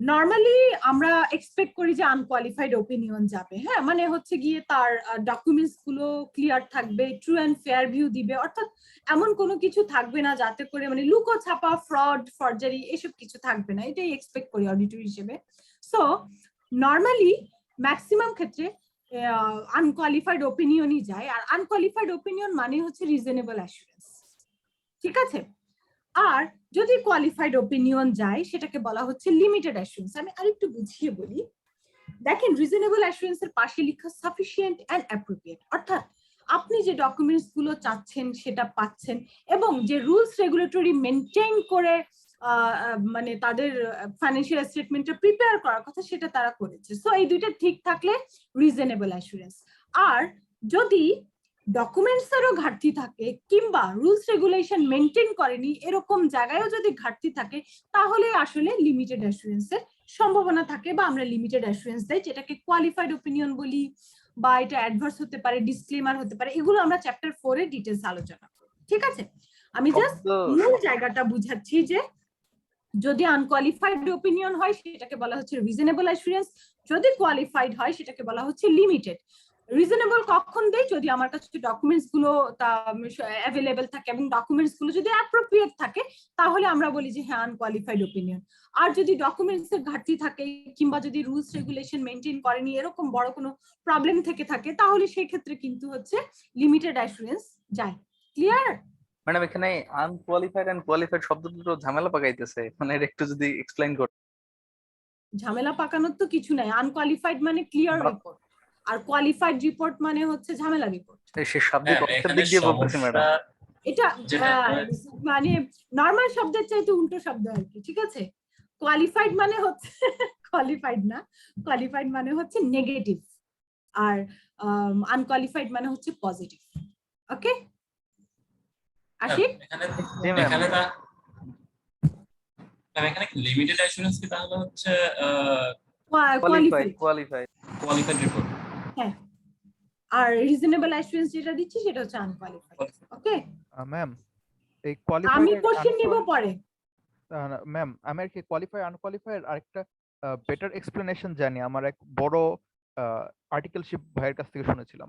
নরমালি আমরা এক্সপেক্ট করি যে আনকোয়ালিফাইড ওপিনিয়ন যাবে, হ্যাঁ, মানে হচ্ছে গিয়ে তার ডকুমেন্টস গুলো ক্লিয়ার থাকবে, ট্রু অ্যান্ড ফেয়ার ভিউ দিবে, অর্থাৎ এমন কোনো কিছু থাকবে না যাতে করে মানে লুকো ছাপা, ফ্রড, ফরজারি এসব কিছু থাকবে না, এটাই এক্সপেক্ট করি অডিটর হিসেবে। সো নরমালি ম্যাক্সিমাম ক্ষেত্রে আনকোয়ালিফাইড ওপিনিয়নই যায়, আর আনকোয়ালিফাইড ওপিনিয়ন মানে হচ্ছে রিজনেবল অ্যাসুরেন্স, ঠিক আছে? আর যদি কোয়ালিফাইড ওপিনিয়ন যায় সেটাকে বলা হচ্ছে লিমিটেড অ্যাসুরেন্স। আমি আরেকটু বুঝিয়ে বলি, দেখেন রিজনেবল অ্যাসুরেন্স এর পাশে লেখা সাফিসিয়েন্ট এন্ড অ্যাপ্রোপ্রিয়েট, অর্থাৎ আপনি যে ডকুমেন্টস গুলো চাচ্ছেন সেটা পাচ্ছেন, এবং যে রুলস রেগুলেটরি মেনটেন করে মানে তাদের ফাইন্যান্সিয়াল স্টেটমেন্টটা প্রিপেয়ার করার কথা সেটা তারা করেছে। সো এই দুইটা ঠিক থাকলে রিজনেবল অ্যাসুরেন্স। আর যদি ডকুমেন্টস এরও ঘাটতি থাকে কিংবা রুলস রেগুলেশন মেনটেন করেনি এরকম জায়গায়ও যদি ঘাটতি থাকে, তাহলে আসলে লিমিটেড অ্যাসুরেন্সের সম্ভাবনা থাকে, বা আমরা লিমিটেড অ্যাসুরেন্স দেই, যেটাকে কোয়ালিফাইড ওপিনিয়ন বলি, বা এটা অ্যাডভার্স হতে পারে, ডিসক্লেমার হতে পারে, এগুলো আমরা চ্যাপ্টার 4 এ ডিটেইলস আলোচনা করব, ঠিক আছে? আমি জাস্ট মূল জায়গাটা বুঝাচ্ছি যে যদি আনকোয়ালিফাইড ওপিনিয়ন হয় সেটাকে বলা হচ্ছে রিজনেবল অ্যাসুরেন্স, যদি কোয়ালিফাইড হয় সেটাকে বলা হচ্ছে লিমিটেড। রিজনেবল কখন দেয়? যদি আমার কাছে ডকুমেন্টস গুলো অ্যাভেলেবেল থাকে এবং ডকুমেন্টস গুলো যদি অ্যাপ্রোপ্রিয়েট থাকে, তাহলে আমরা বলি যে হ্যাঁ আনকোয়ালিফাইড ওপিনিয়ন। আর যদি ডকুমেন্টস এর ঘাটতি থাকে কিংবা যদি রুলস রেগুলেশন মেনটেন করেনি এরকম বড় কোনো প্রবলেম থেকে থাকে, তাহলে সেই ক্ষেত্রে কিন্তু হচ্ছে লিমিটেড অ্যাসুরেন্স যায়। ক্লিয়ার? ম্যাডাম এখানে আনকোয়ালিফাইড এন্ড কোয়ালিফাইড শব্দ দুটো ঝামেলা পাকাইতেছে, মানে এটা একটু যদি এক্সপ্লেইন করতে। ঝামেলা পাকানোর তো কিছু নাই, আনকোয়ালিফাইড মানে ক্লিয়ার রিপোর্ট, আর কোয়ালিফাইড রিপোর্ট মানে হচ্ছে ঝামেলা রিপোর্ট। সে শাব্দিক অর্থের দিক দিয়ে বলতেছি ম্যাডাম। এটা মানে নরমাল শব্দের চাইতে উল্টো শব্দ আর কি, ঠিক আছে? কোয়ালিফাইড মানে হচ্ছে কোয়ালিফাইড না, কোয়ালিফাইড মানে হচ্ছে নেগেটিভ, আর আনকোয়ালিফাইড মানে হচ্ছে পজিটিভ। ওকে আশিক? এখানে লিমিটেড অ্যাসুরেন্স কি তাহলে হচ্ছে কোয়ালিফাইড রিপোর্ট, হ্যাঁ, আর রিজনেবল অ্যাসুরেন্স যেটা দিচ্ছি সেটা হচ্ছে আনকোয়ালিফাইড। ওকে ম্যাম এই কোয়ালিফাইড আমি কোশ্চেন নিব পরে। ম্যাম আমি আর কি কোয়ালিফাই আনকোয়ালিফাইড আরেকটা বেটার এক্সপ্লেনেশন জানি, আমার এক বড় আর্টিকেলশিপ ভাইয়ের কাছ থেকে শুনেছিলাম।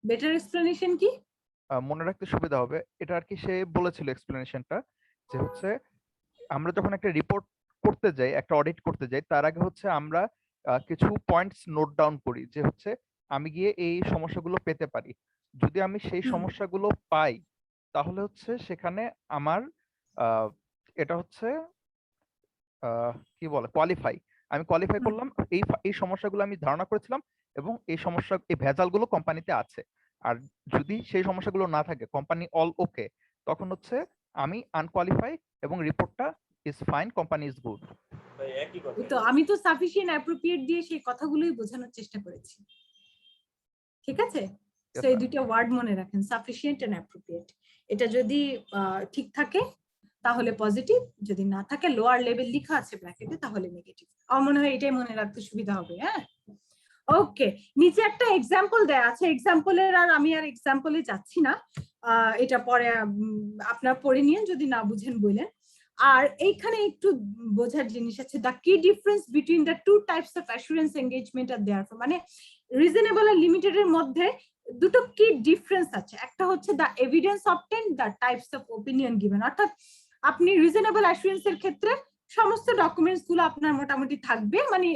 বেটার এক্সপ্লেনেশন কি? মনে রাখতে সুবিধা হবে, এটা আর কি সে বলেছিল এক্সপ্লেনেশনটা যে হচ্ছে আমরা যখন একটা রিপোর্ট করতে যাই, একটা অডিট করতে যাই, তার আগে হচ্ছে আমরা কিছু পয়েন্টস নোট ডাউন করি যে হচ্ছে আমি গিয়ে এই সমস্যাগুলো পেতে পারি। যদি আমি সেই সমস্যাগুলো পাই তাহলে হচ্ছে সেখানে আমার এটা হচ্ছে কি বলে কোয়ালিফাই, আমি কোয়ালিফাই করলাম, এই সমস্যাগুলো আমি ধারণা করেছিলাম এবং এই সমস্যা এই ভেজালগুলো কোম্পানিতে আছে। আর যদি সেই সমস্যাগুলো না থাকে, কোম্পানি অল ওকে, তখন হচ্ছে আমি আনকোয়ালিফাই এবং রিপোর্টটা is fine, company is good. তো আমি তো সাফিসিয়েন্ট অ্যাপ্রোপ্রিয়েট দিয়ে সেই কথাগুলোই বোঝানোর চেষ্টা করেছি, ঠিক আছে? তো এই দুটো ওয়ার্ড মনে রাখেন, সাফিসিয়েন্ট এন্ড অ্যাপ্রোপ্রিয়েট। এটা যদি ঠিক থাকে তাহলে পজিটিভ, যদি না থাকে লোয়ার লেভেল লেখা আছে ব্র্যাকেটে তাহলে নেগেটিভ। আমার মনে হয় এটাই মনে রাখতে সুবিধা হবে। হ্যাঁ ওকে, নিচে একটা এক্সাম্পল দেয়া আছে, এক্সাম্পলের আর আমি আর এক্সাম্পলে যাচ্ছি না, এটা পরে আপনারা পড়ে নিন যদি না বুঝেন বলেন। আর এইখানে একটু বোঝার জিনিস আছে, দ্য কি difference between the two types of assurance engagement আর দেয়ার, মানে রিজনেবল আর লিমিটেড এর মধ্যে দুটো কি ডিফারেন্স আছে। একটা হচ্ছে the evidence obtained, the types of opinion given, অর্থাৎ আপনি রিজনেবল অ্যাসুরেন্স এর ক্ষেত্রে সমস্ত ডকুমেন্টস গুলো আপনার মোটামুটি থাকবে, মানে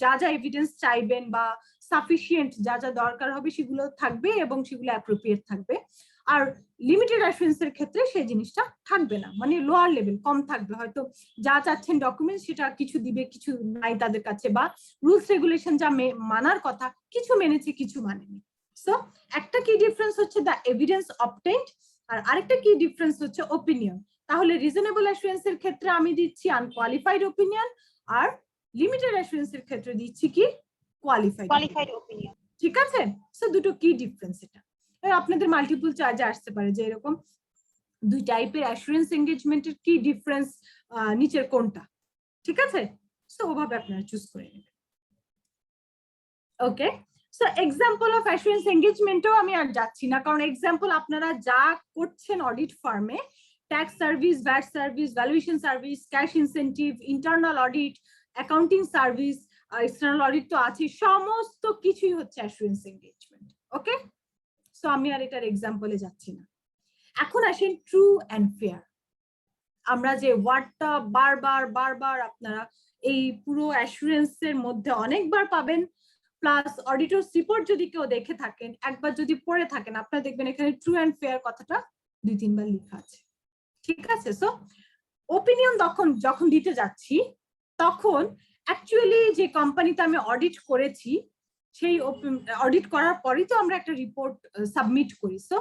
যা যা এভিডেন্স চাইবেন বা সাফিসিয়েন্ট যা যা দরকার হবে সেগুলো থাকবে এবং সেগুলো অ্যাপ্রোপ্রিয়েট থাকবে। আর লিমিটেড অ্যাসুরেন্স এর ক্ষেত্রে সেই জিনিসটা থাকবে না, মানে লোয়ার লেভেল কম থাকবে, হয়তো যা চাচ্ছেন ডকুমেন্টস সেটা কিছু দিবে, কিছু নাই তাদের কাছে, বা রুলস রেগুলেশন যা মানার কথা কিছু মেনেছে কিছু মানেনি। সো একটা কি ডিফারেন্স হচ্ছে দ্য এভিডেন্স অবটেইনড, আর আরেকটা কি ডিফারেন্স হচ্ছে ওপিনিয়ন। তাহলে রিজনেবল অ্যাসুরেন্সের ক্ষেত্রে আমি দিচ্ছি আনকোয়ালিফাইড ওপিনিয়ন, আর লিমিটেড অ্যাসুরেন্সের ক্ষেত্রে দিচ্ছি কি কোয়ালিফাইড ওপিনিয়ন। ঠিক আছে, সো দুটো কি ডিফারেন্স এটা। আপনাদের মাল্টিপল চার্জে আসতে পারে যে এরকম দুই টাইপের অ্যাসুরেন্স এঙ্গেজমেন্টের কি ডিফারেন্স, নিচের কোনটা। ঠিক আছে, সো ওভাবে আপনারা চুজ করে নেবেন। ওকে, সো এক্সাম্পল অফ অ্যাসুরেন্স এঙ্গেজমেন্টও আমি আর যাচ্ছি না, কারণ এক্সাম্পল আপনারা যা করছেন অডিট ফার্মে, tax service, VAT service, valuation service, cash incentive, internal audit, accounting service, external audit তো আছে, সমস্ত কিছুই হচ্ছে অ্যাসুরেন্স এঙ্গেজমেন্ট। ওকে, সো আমি আর এটার এক্সাম্পলে যাচ্ছি না। এখন আসেন ট্রু অ্যান্ড ফেয়ার। আমরা যে ওয়ার্ডটা বারবার বারবার আপনারা এই পুরো অ্যাসুরেন্সের মধ্যে অনেকবার পাবেন, প্লাস অডিটরস রিপোর্ট যদি কেউ দেখে থাকেন, একবার যদি পড়ে থাকেন, আপনারা দেখবেন এখানে ট্রু অ্যান্ড ফেয়ার কথাটা 2-3 বার লেখা আছে। ঠিক আছে, সো ওপিনিয়ন যখন দিতে যাচ্ছি, তখন অ্যাকচুয়ালি যে কোম্পানিতে আমি অডিট করেছি, সেই অডিট করার পরেই তো আমরা একটা রিপোর্ট সাবমিট করি। সো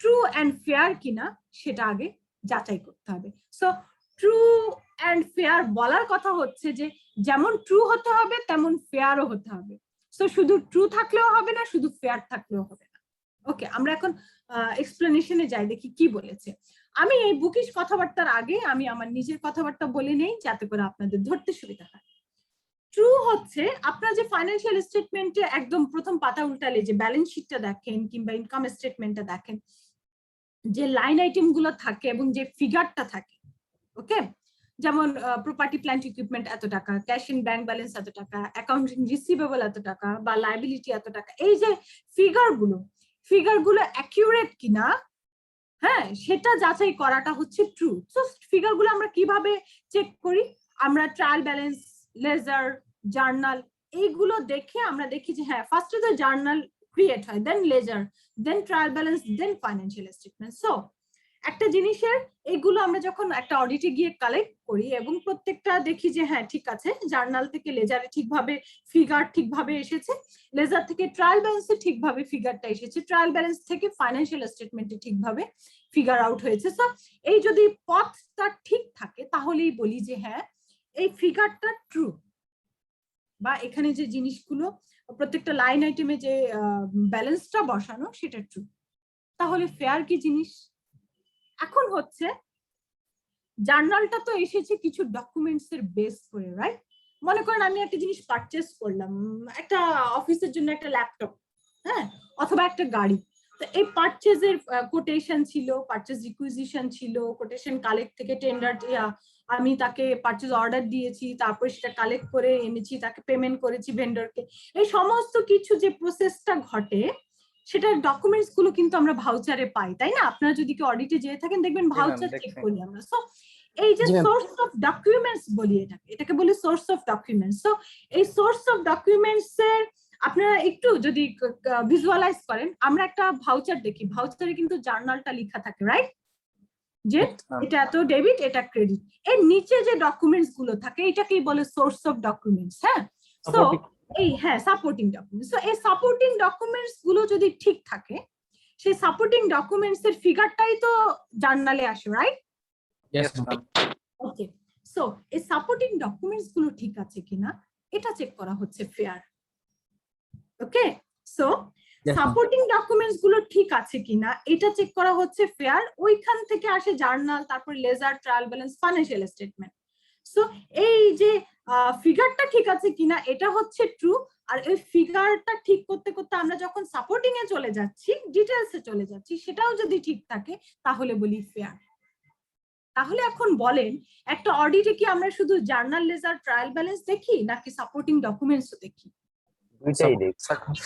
ট্রু অ্যান্ড ফেয়ার কিনা সেটা আগে যাচাই করতে হবে। সো ট্রু অ্যান্ড ফেয়ার বলার কথা হচ্ছে যে যেমন ট্রু হতে হবে তেমন ফেয়ারও হতে হবে। সো শুধু ট্রু থাকলেও হবে না, শুধু ফেয়ার থাকলেও হবে না। ওকে, আমরা এখন এক্সপ্লেনেশনে যাই, দেখি কি বলেছে। আমি এই বুকিশ কথাবার্তার আগে আমি আমার নিজের কথাবার্তা বলে নেই, যাতে করে আপনাদের ধরতে সুবিধা হয়। ট্রু হচ্ছে আপনারা যে ফাইন্যান্সিয়াল স্টেটমেন্টে একদম প্রথম পাতা উল্টালে যে ব্যালেন্স শিটটা দেখেন কিংবা ইনকাম স্টেটমেন্টটা দেখেন, যে লাইন আইটেম গুলো থাকে এবং যে ফিগারটা থাকে, ওকে, যেমন প্রপার্টি প্ল্যান্ট ইকুইপমেন্ট এত টাকা, ক্যাশ ইন ব্যাংক ব্যালেন্স এত টাকা, অ্যাকাউন্টিং রিসিভেবল এত টাকা, বা লায়াবিলিটি এত টাকা, এই যে ফিগারগুলো অ্যাকিউরেট কিনা, হ্যাঁ, সেটা যাচাই করাটা হচ্ছে ট্রু। সো ফিগারগুলো আমরা কিভাবে চেক করি? আমরা ট্রায়াল ব্যালেন্স, লেজার, জার্নাল, এইগুলো দেখে আমরা দেখি যে হ্যাঁ, ফার্স্টে তো জার্নাল ক্রিয়েট হয়, দেন লেজার, দেন ট্রায়াল ব্যালেন্স, দেন ফাইন্যান্সিয়াল স্টেটমেন্ট। সো একটা জিনিসের এগুলো আমরা যখন একটা অডিটে গিয়ে কালেক্ট করি এবং প্রত্যেকটা দেখি যে হ্যাঁ ঠিক আছে, জার্নাল থেকে লেজারে ঠিকভাবে ফিগার ঠিকভাবে এসেছে, লেজার থেকে ট্রায়াল ব্যালেন্সে ঠিকভাবে ফিগারটা এসেছে, ট্রায়াল ব্যালেন্স থেকে ফাইন্যান্সিয়াল স্টেটমেন্টে ঠিকভাবে ফিগার আউট হয়েছে। সো এই যদি পথটা ঠিক থাকে তাহলেই বলি যে হ্যাঁ, এই ফিগারটা ট্রু, বা এখানে যে জিনিসগুলো প্রত্যেকটা লাইন আইটেমে যে ব্যালেন্সটা বসানো সেটা ট্রু। তাহলে ফেয়ার কি জিনিস? এখন হচ্ছে জার্নালটা তো এসেছে কিছু ডকুমেন্টস এর বেস করে, রাইট? মনে করেন আমি একটা জিনিস পারচেজ করলাম, একটা অফিসের জন্য একটা ল্যাপটপ, হ্যাঁ, অথবা একটা গাড়ি। তো এই পারচেজের কোটেশন ছিল, পারচেজ রিকুইজিশন ছিল, কোটেশন কালেক্ট থেকে টেন্ডার, আমি তাকে পারচেজ অর্ডার দিয়েছি, তারপর সেটা কালেক্ট করে এনেছি, তাকে পেমেন্ট করেছি ভেন্ডরকে। এই সমস্ত কিছু যে প্রসেসটা ঘটে, সেটার ডকুমেন্টস গুলো কিন্তু আমরা ভাউচারে পাই, তাই না? আপনারা যদি কি অডিটে যেয়ে থাকেন দেখবেন ভাউচার চেক করি আমরা। সো এই যে সোর্স অফ ডকুমেন্টস বলি, এটাকে বলি সোর্স অফ ডকুমেন্টস। সো এই সোর্স অফ ডকুমেন্টস এর আপনারা একটু যদি ভিজুয়ালাইজ করেন, আমরা একটা ভাউচার দেখি, ভাউচারে কিন্তু জার্নালটা লেখা থাকে, রাইট? যে এটা এত ডেবিট, এটা ক্রেডিট, এর নিচে যে ডকুমেন্টস গুলো থাকে এটাকেই বলে সোর্স অফ ডকুমেন্টস। হ্যাঁ, সো এই হ্যাঁ সাপোর্টিং ডকুমেন্টস। সো এই সাপোর্টিং ডকুমেন্টস গুলো যদি ঠিক থাকে, সেই সাপোর্টিং ডকুমেন্টস এর ফিগারটাই তো জার্নালে আসে, রাইট? ওকে, সো এই সাপোর্টিং ডকুমেন্টস গুলো ঠিক আছে কিনা এটা চেক করা হচ্ছে ফেয়ার। ওকে, সো সাপোর্টিং ডকুমেন্টস গুলো ঠিক আছে কিনা এটা চেক করা হচ্ছে ফেয়ার। ওইখান থেকে আসে জার্নাল, তারপর ledger, trial balance, financial statement. So এই যে ফিগারটা ঠিক আছে কিনা এটা হচ্ছে ট্রু। আর এই ফিগারটা ঠিক করতে করতে আমরা যখন সাপোর্টিং এ চলে যাচ্ছি, ডিটেলসে চলে যাচ্ছি, সেটাও যদি ঠিক থাকে তাহলে বলি ফেয়ার। তাহলে এখন বলেন, একটা অডিটে কি আমরা শুধু জার্নাল, লেজার, ট্রায়াল ব্যালেন্স দেখি নাকি সাপোর্টিং ডকুমেন্টসও দেখি?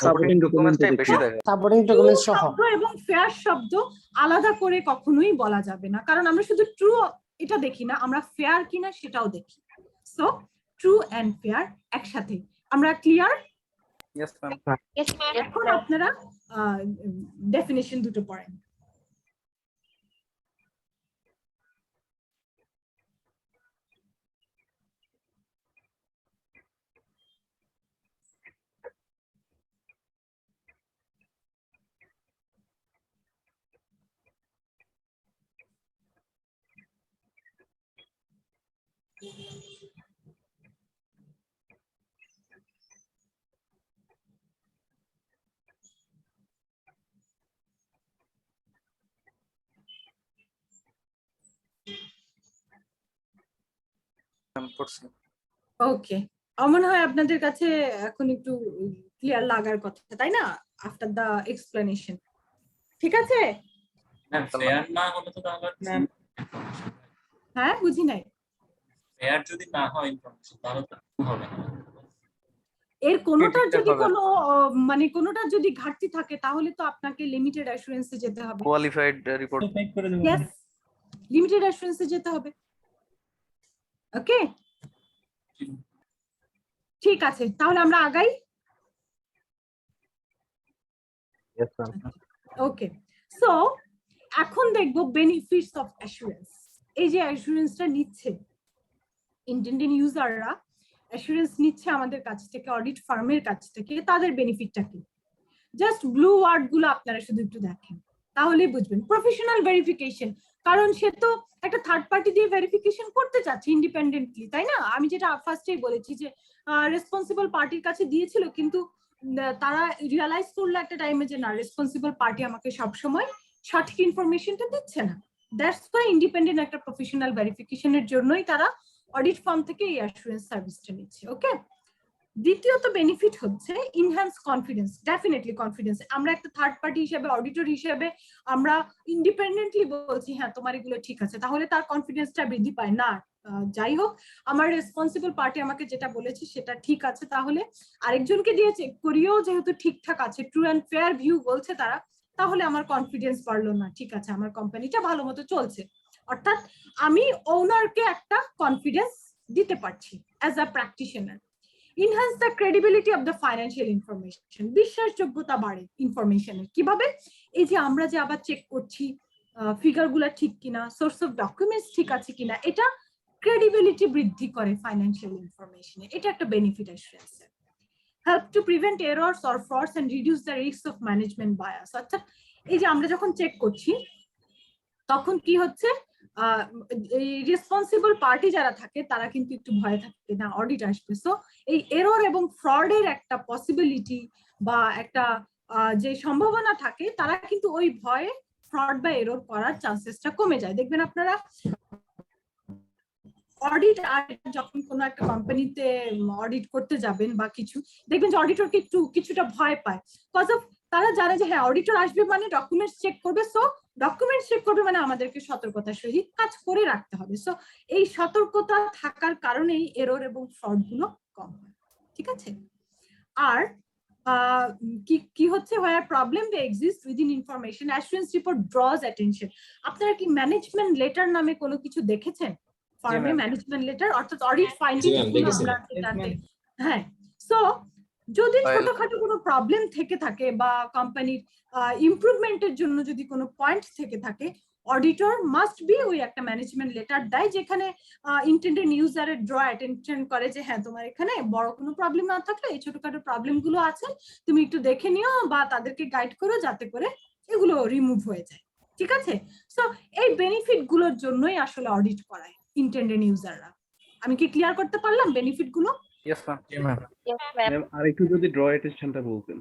সাপোর্টিং ডকুমেন্টটাই বেশি দেখে। সাপোর্টিং ডকুমেন্টস সহ। শব্দ এবং ফেয়ার শব্দ আলাদা করে কখনোই বলা যাবে না, কারণ আমরা শুধু ট্রু এটা দেখি না, আমরা ফেয়ার কিনা সেটাও দেখি। সো ট্রু এন্ড ফেয়ার একসাথে। আমরা ক্লিয়ার? Yes ma'am. এখন আপনারা ডেফিনিশন দুটো পড়েন। পড়ছি। ওকে, আমার মনে হয় আপনাদের কাছে এখন একটু ক্লিয়ার লাগার কথা, তাই না? আফটার দা এক্সপ্লেনেশন, ঠিক আছে? ম্যাম ফেয়ার না হলে তো তাহলে হ্যাঁ, বুঝি নাই। ফেয়ার যদি না হয় ইনফরমেশন তাহলে তো হবে না। এর কোনোটার ঠিকঠাক যদি হবে। কোনো মানে কোনোটার যদি ঘাটতি থাকে তাহলে তো আপনাকে লিমিটেড অ্যাসুরেন্সে যেতে হবে। Qualified report. ইয়েস, লিমিটেড অ্যাসুরেন্সে যেতে হবে। ওকে, ঠিক আছে, তাহলে আমরা আগাই। Yes, ma'am. ওকে, সো এখন দেখবো বেনিফিটস অফ অ্যাসুরেন্স। এই যে অ্যাসুরেন্সটা নিচ্ছে ইন্টেন্ডেড ইউজাররা, অ্যাসুরেন্স নিচ্ছে আমাদের কাছ থেকে, অডিট ফার্মের কাছ থেকে, তাদের বেনিফিটটা কি? জাস্ট ব্লু ওয়ার্ড গুলো আপনারা শুধু একটু দেখেন, তাহলেই বুঝবেন। প্রফেশনাল ভেরিফিকেশন, কারণ সে তো একটা থার্ড পার্টি দিয়ে ভেরিফিকেশন করতে চাচ্ছে ইন্ডিপেন্ডেন্টলি, তাই না? আমি যেটা ফার্স্টেই বলেছি যে রেসপন্সিবল পার্টির কাছে দিয়েছিল, কিন্তু তারা রিয়ালাইজ করলো একটা টাইমে যে না, রেসপন্সিবল পার্টি আমাকে সবসময় সঠিক ইনফরমেশনটা দিচ্ছে না। দ্যাটস ওয়াই ইন্ডিপেন্ডেন্ট একটা প্রফেশনাল ভেরিফিকেশনের জন্যই তারা অডিট ফার্ম থেকে এই অ্যাসুরেন্স সার্ভিসটা নিচ্ছে। ওকে, দ্বিতীয়ত বেনিফিট হচ্ছে ইনহ্যান্স কনফিডেন্স। ডেফিনেটলি কনফিডেন্স, আমরা একটা থার্ড পার্টি হিসেবে, অডিটর হিসেবে আমরা ইন্ডিপেন্ডেন্টলি বলছি হ্যাঁ তোমার এগুলো ঠিক আছে, তাহলে তার কনফিডেন্সটা বৃদ্ধি পায় না। যাই হোক, আমার রেসপন্সিবল পার্টি আমাকে যেটা বলেছে সেটা ঠিক আছে, তাহলে আরেকজনকে দিয়ে চেক করিয়েও যেহেতু ঠিকঠাক আছে, ট্রু অ্যান্ড ফেয়ার ভিউ বলছে তারা, তাহলে আমার কনফিডেন্স বাড়লো না, ঠিক আছে আমার কোম্পানিটা ভালো মতো চলছে। অর্থাৎ আমি ওনারকে একটা কনফিডেন্স দিতে পারছি as a practitioner. Enhance the credibility of the financial information, বিশ্বাসযোগ্যতা বাড়ে ইনফরমেশনের। কিভাবে? এই যে আমরা যে আবার চেক করছি ফিগার গুলা ঠিক কিনা, সোর্স অফ ডকুমেন্টস ঠিক আছে কিনা, এটা ক্রেডিবিলিটি বৃদ্ধি করে ফাইন্যান্সিয়াল ইনফরমেশনে। এটা একটা বেনিফিট অ্যাসুরেন্সের। Help to prevent errors or frauds and reduce the risk of management bias. অর্থাৎ এই যে আমরা যখন চেক করছি তখন কি হচ্ছে, এই রেসপন্সিবল পার্টি যারা থাকে তারা কিন্তু একটু ভয় থাকে না অডিট আসবে, সো এই এরর এবং ফ্রডের একটা পসিবিলিটি বা একটা যে সম্ভাবনা থাকে, তারা কিন্তু ওই ভয়ে ফ্রড বা এরর করার চান্সেসটা কমে যায়। দেখবেন আপনারা অডিট যখন কোনো একটা কোম্পানিতে অডিট করতে যাবেন বা কিছু, দেখবেন যে অডিটরকে কিছুটা ভয় পায়, কজ অফ তারা জানে যে হ্যাঁ অডিটর আসবে মানে ডকুমেন্টস চেক করবে, সো ডকুমেন্টস চেক করবে মানে আমাদেরকে সতর্কতার সহিত কাজ করে রাখতে হবে। সো এই সতর্কতা থাকার কারণেই এরর এবং ফ্রড গুলো কম হয়, ঠিক আছে? আর কি হচ্ছে, where problem they exist within information, assurance report draws attention। আপনারা কি ম্যানেজমেন্ট লেটার নামে কোনো কিছু দেখেছেন? ফার্মে ম্যানেজমেন্ট লেটার, অর্থাৎ অডিট ফাইন্ডিংস গুলো আমরা যেটাতে, হ্যাঁ, সো যদি ছোটখাটো কোনো প্রবলেম থেকে থাকে বা কোম্পানির ইমপ্রুভমেন্টের জন্য যদি কোনো পয়েন্ট থেকে থাকে, অডিটর মাস্ট বি ওই একটা ম্যানেজমেন্ট লেটার দেয়, যেখানে ইন্টেন্ডেড ইউজারের ড্র অ্যাটেনশন করে যে হ্যাঁ তোমার এখানে বড় কোনো প্রবলেম না থাকলে এই ছোটখাটো প্রবলেম গুলো আছে, তুমি একটু দেখে নিও বা তাদেরকে গাইড করো যাতে করে এগুলো রিমুভ হয়ে যায়, ঠিক আছে? সো এই বেনিফিট গুলোর জন্যই আসলে অডিট করায় ইন্টেন্ডেড ইউজাররা। আমি কি ক্লিয়ার করতে পারলাম বেনিফিট গুলো? Yes ma'am. ম্যাম আর একটু যদি ড্র অ্যাটেনশনটা বলতেন।